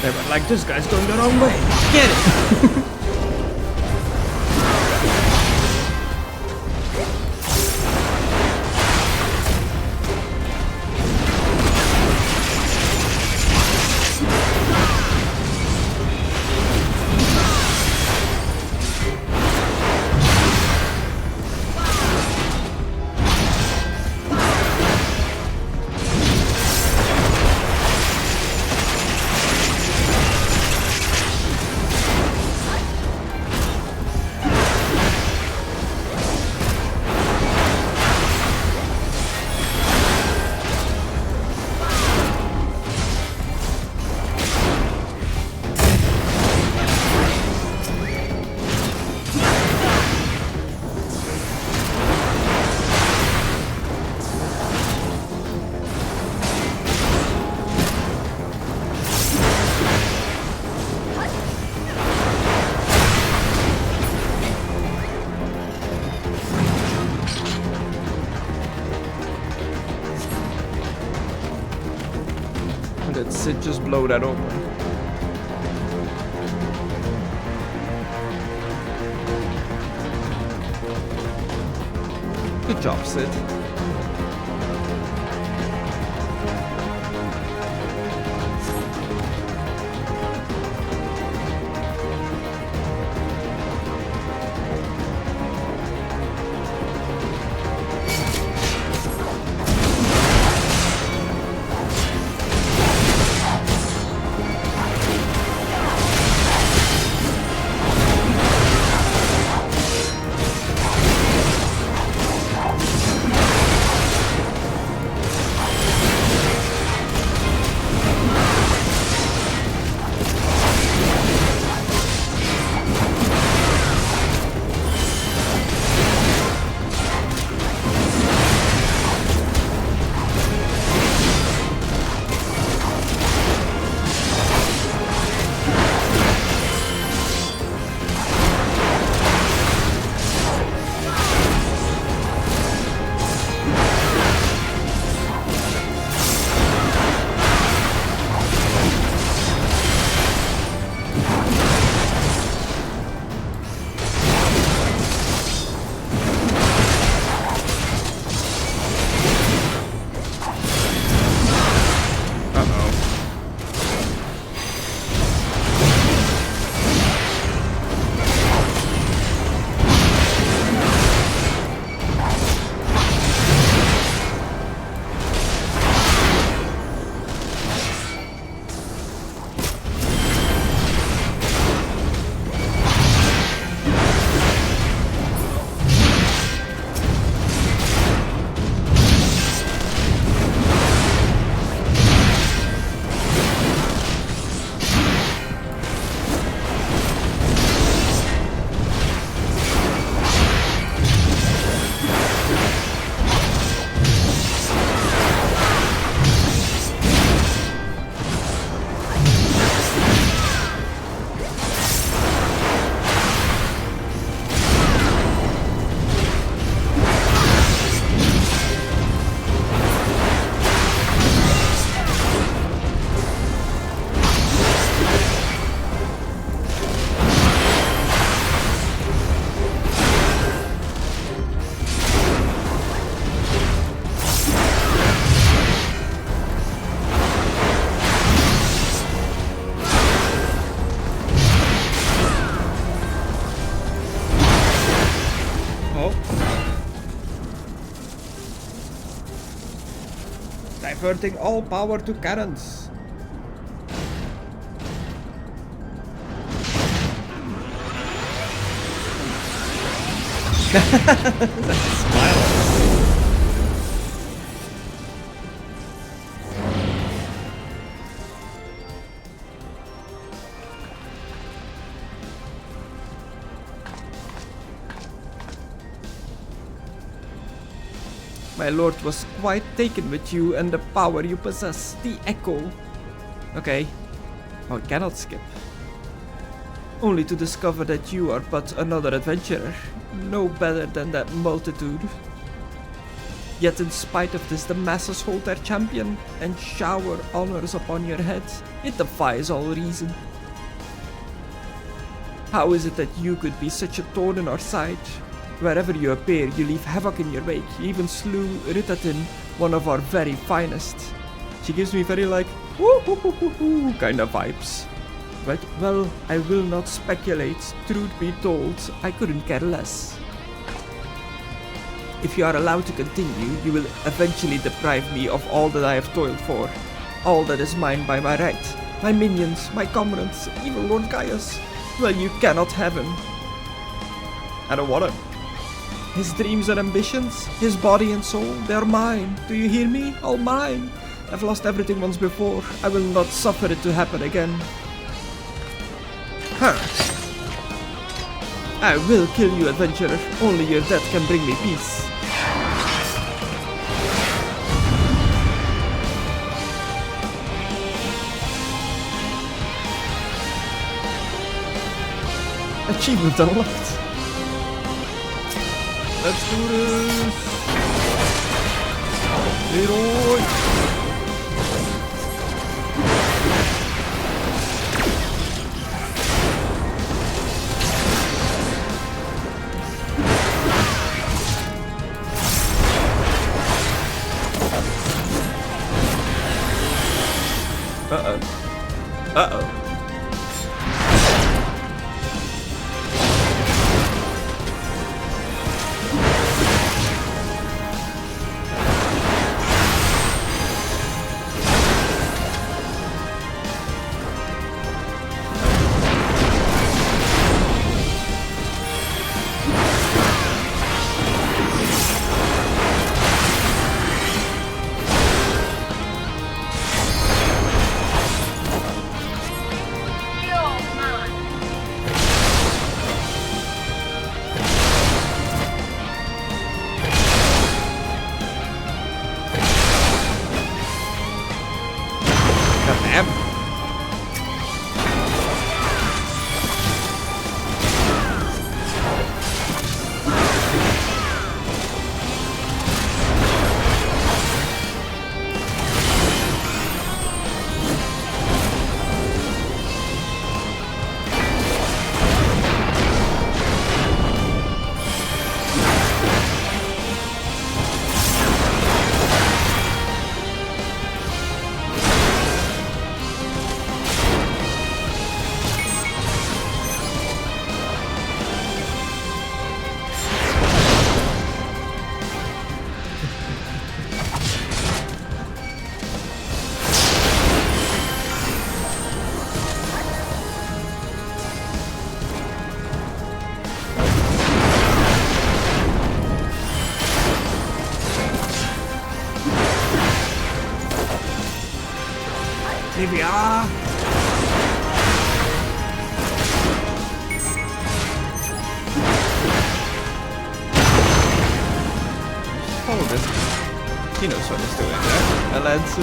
They were like, this guy's going the wrong way. Get it! It just blow that open. Good job, Sid. Diverting all power to cannons. Smile. My lord was quite taken with you and the power you possess. The Echo. Okay. Oh, I cannot skip. Only to discover that you are but another adventurer. No better than that multitude. Yet in spite of this, the masses hold their champion and shower honors upon your head. It defies all reason. How is it that you could be such a thorn in our side? Wherever you appear, you leave havoc in your wake. You even slew Ritatin, one of our very finest. She gives me very like, woo hoo hoo hoo hoo kind of vibes. But, well, I will not speculate. Truth be told, I couldn't care less. If you are allowed to continue, you will eventually deprive me of all that I have toiled for. All that is mine by my right. My minions, my comrades, even Lord Gaius. Well, you cannot have him. I don't want him. His dreams and ambitions, his body and soul, they are mine. Do you hear me? All mine. I've lost everything once before. I will not suffer it to happen again. Huh. I will kill you, adventurer. Only your death can bring me peace. Achievement unlocked. Let's do this! Leroy! Uh-oh. Uh-oh. Here we are. Follow this. He knows what he's doing there. A lance.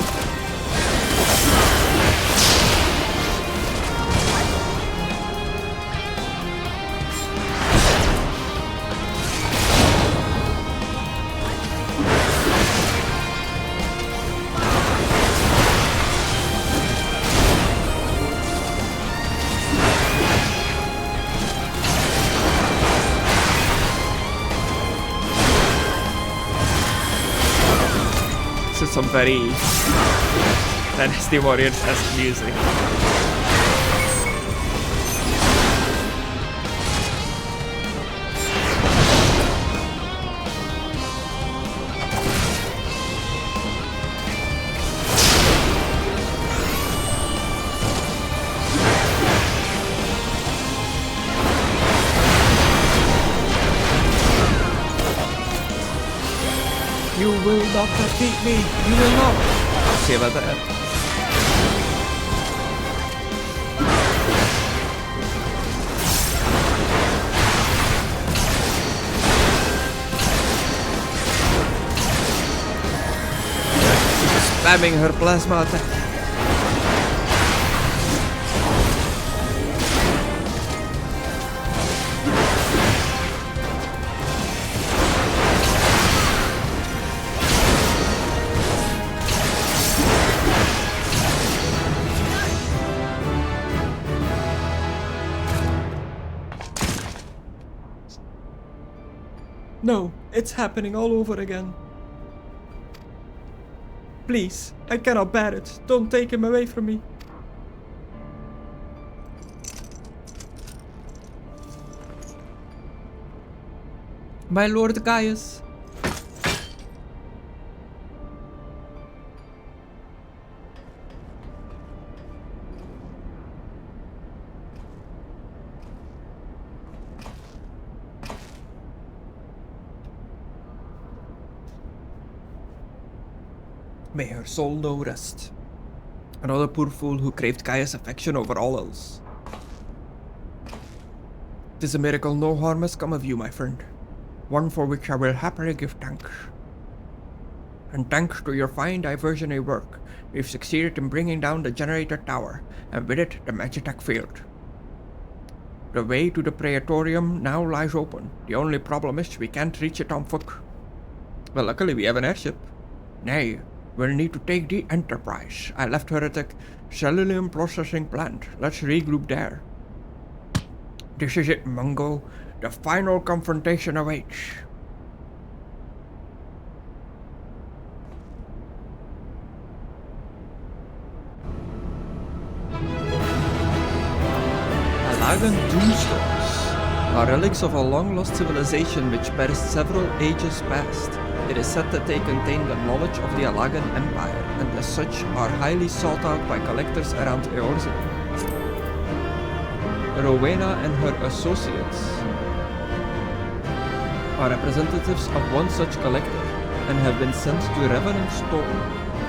Some very Dynasty Warriors-esque music. will not defeat me. You will not. I'll see about that. She's spamming her plasma attack. No, it's happening all over again. Please, I cannot bear it. Don't take him away from me. My Lord Gaius. May her soul know rest. Another poor fool who craved Gaia's affection over all else. 'Tis a miracle no harm has come of you, my friend. One for which I will happily give thanks. And thanks to your fine diversionary work, we've succeeded in bringing down the generator tower, and with it the Magitech field. The way to the Praetorium now lies open. The only problem is we can't reach it on foot. Well, luckily we have an airship. Nay, we'll need to take the Enterprise. I left her at the Cellulium processing plant. Let's regroup there. This is it, Mungo. The final confrontation awaits. Alagan tombstones are relics of a long-lost civilization which perished several ages past. It is said that they contain the knowledge of the Alagan Empire, and as such are highly sought out by collectors around Eorzea. Rowena and her associates are representatives of one such collector, and have been sent to Revenant Stone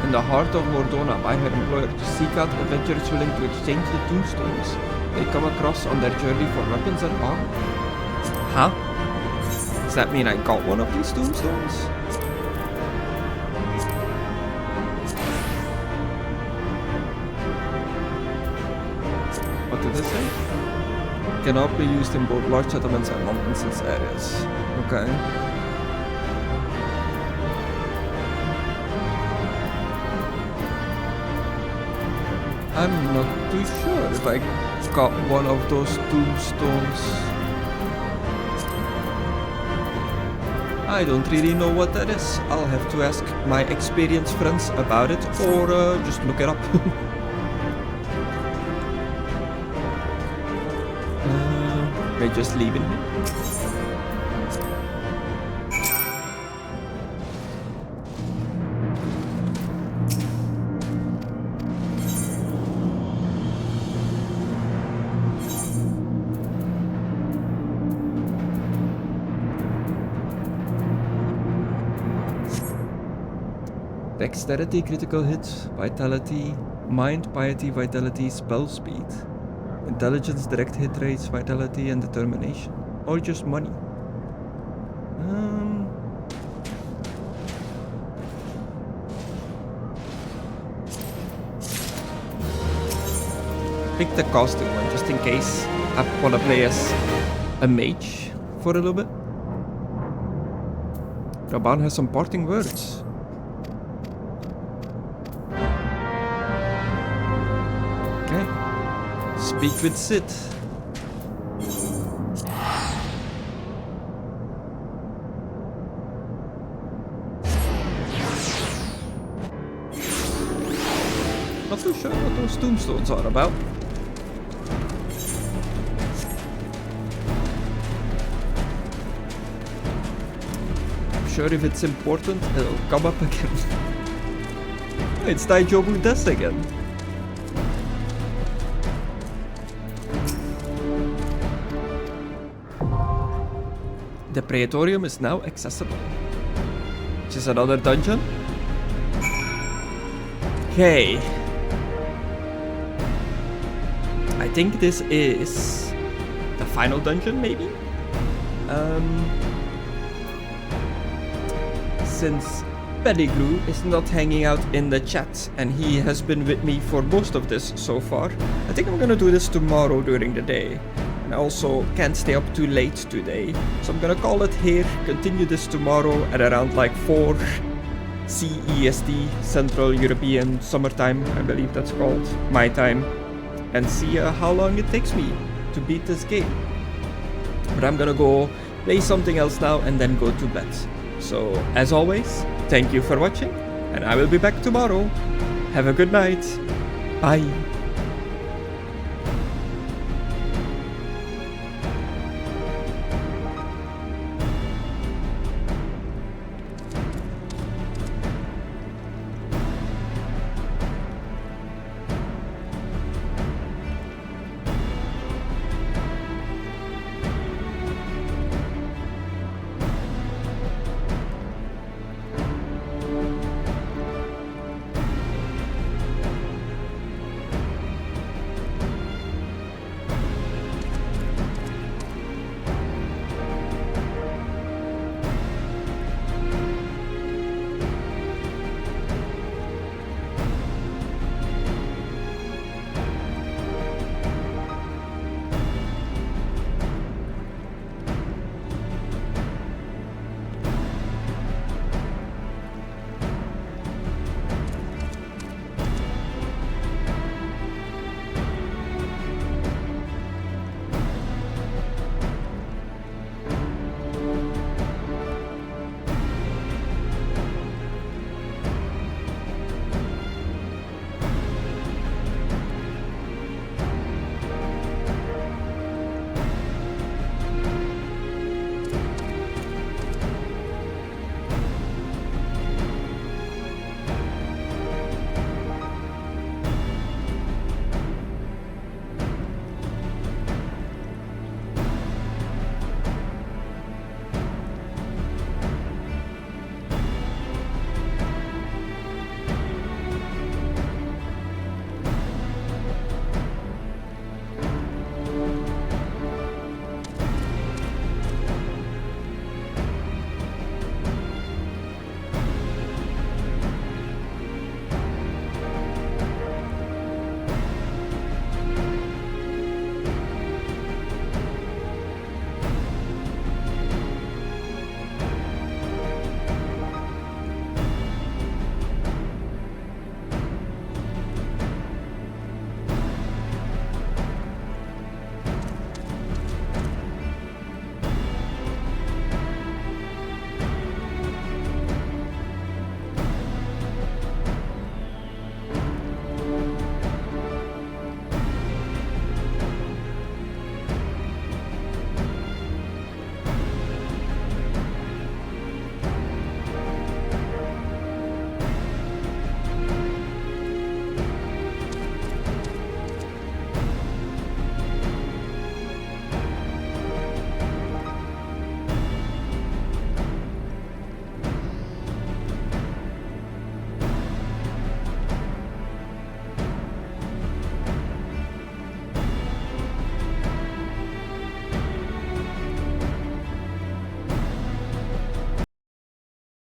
in the heart of Mordona by her employer to seek out adventurers willing to exchange the tombstones they come across on their journey for weapons and armor. Huh? Does that mean I got one of these tombstones? What did it say? Cannot be used in both large settlements and non-instance areas. Okay. I'm not too sure if I got one of those tombstones. I don't really know what that is. I'll have to ask my experienced friends about it, or just look it up. May just leave it here. Dexterity, critical hit, vitality, mind, piety, vitality, spell speed, intelligence, direct hit rates, vitality, and determination. Or just money. Pick the casting one just in case I wanna play as a mage for a little bit. Raban has some parting words. Okay. Speak with Sid. Not too sure what those tombstones are about. I'm sure if it's important, it'll come up again. It's Daijobu Des again. The Praetorium is now accessible, which is another dungeon. Okay. I think this is the final dungeon, maybe? Since Pettigrew is not hanging out in the chat and he has been with me for most of this so far, I think I'm gonna do this tomorrow during the day. And I also can't stay up too late today, so I'm gonna call it here, continue this tomorrow at around like 4 CEST, Central European Summertime, I believe that's called, my time, and see how long it takes me to beat this game. But I'm gonna go play something else now and then go to bed. So, as always, thank you for watching, and I will be back tomorrow. Have a good night. Bye.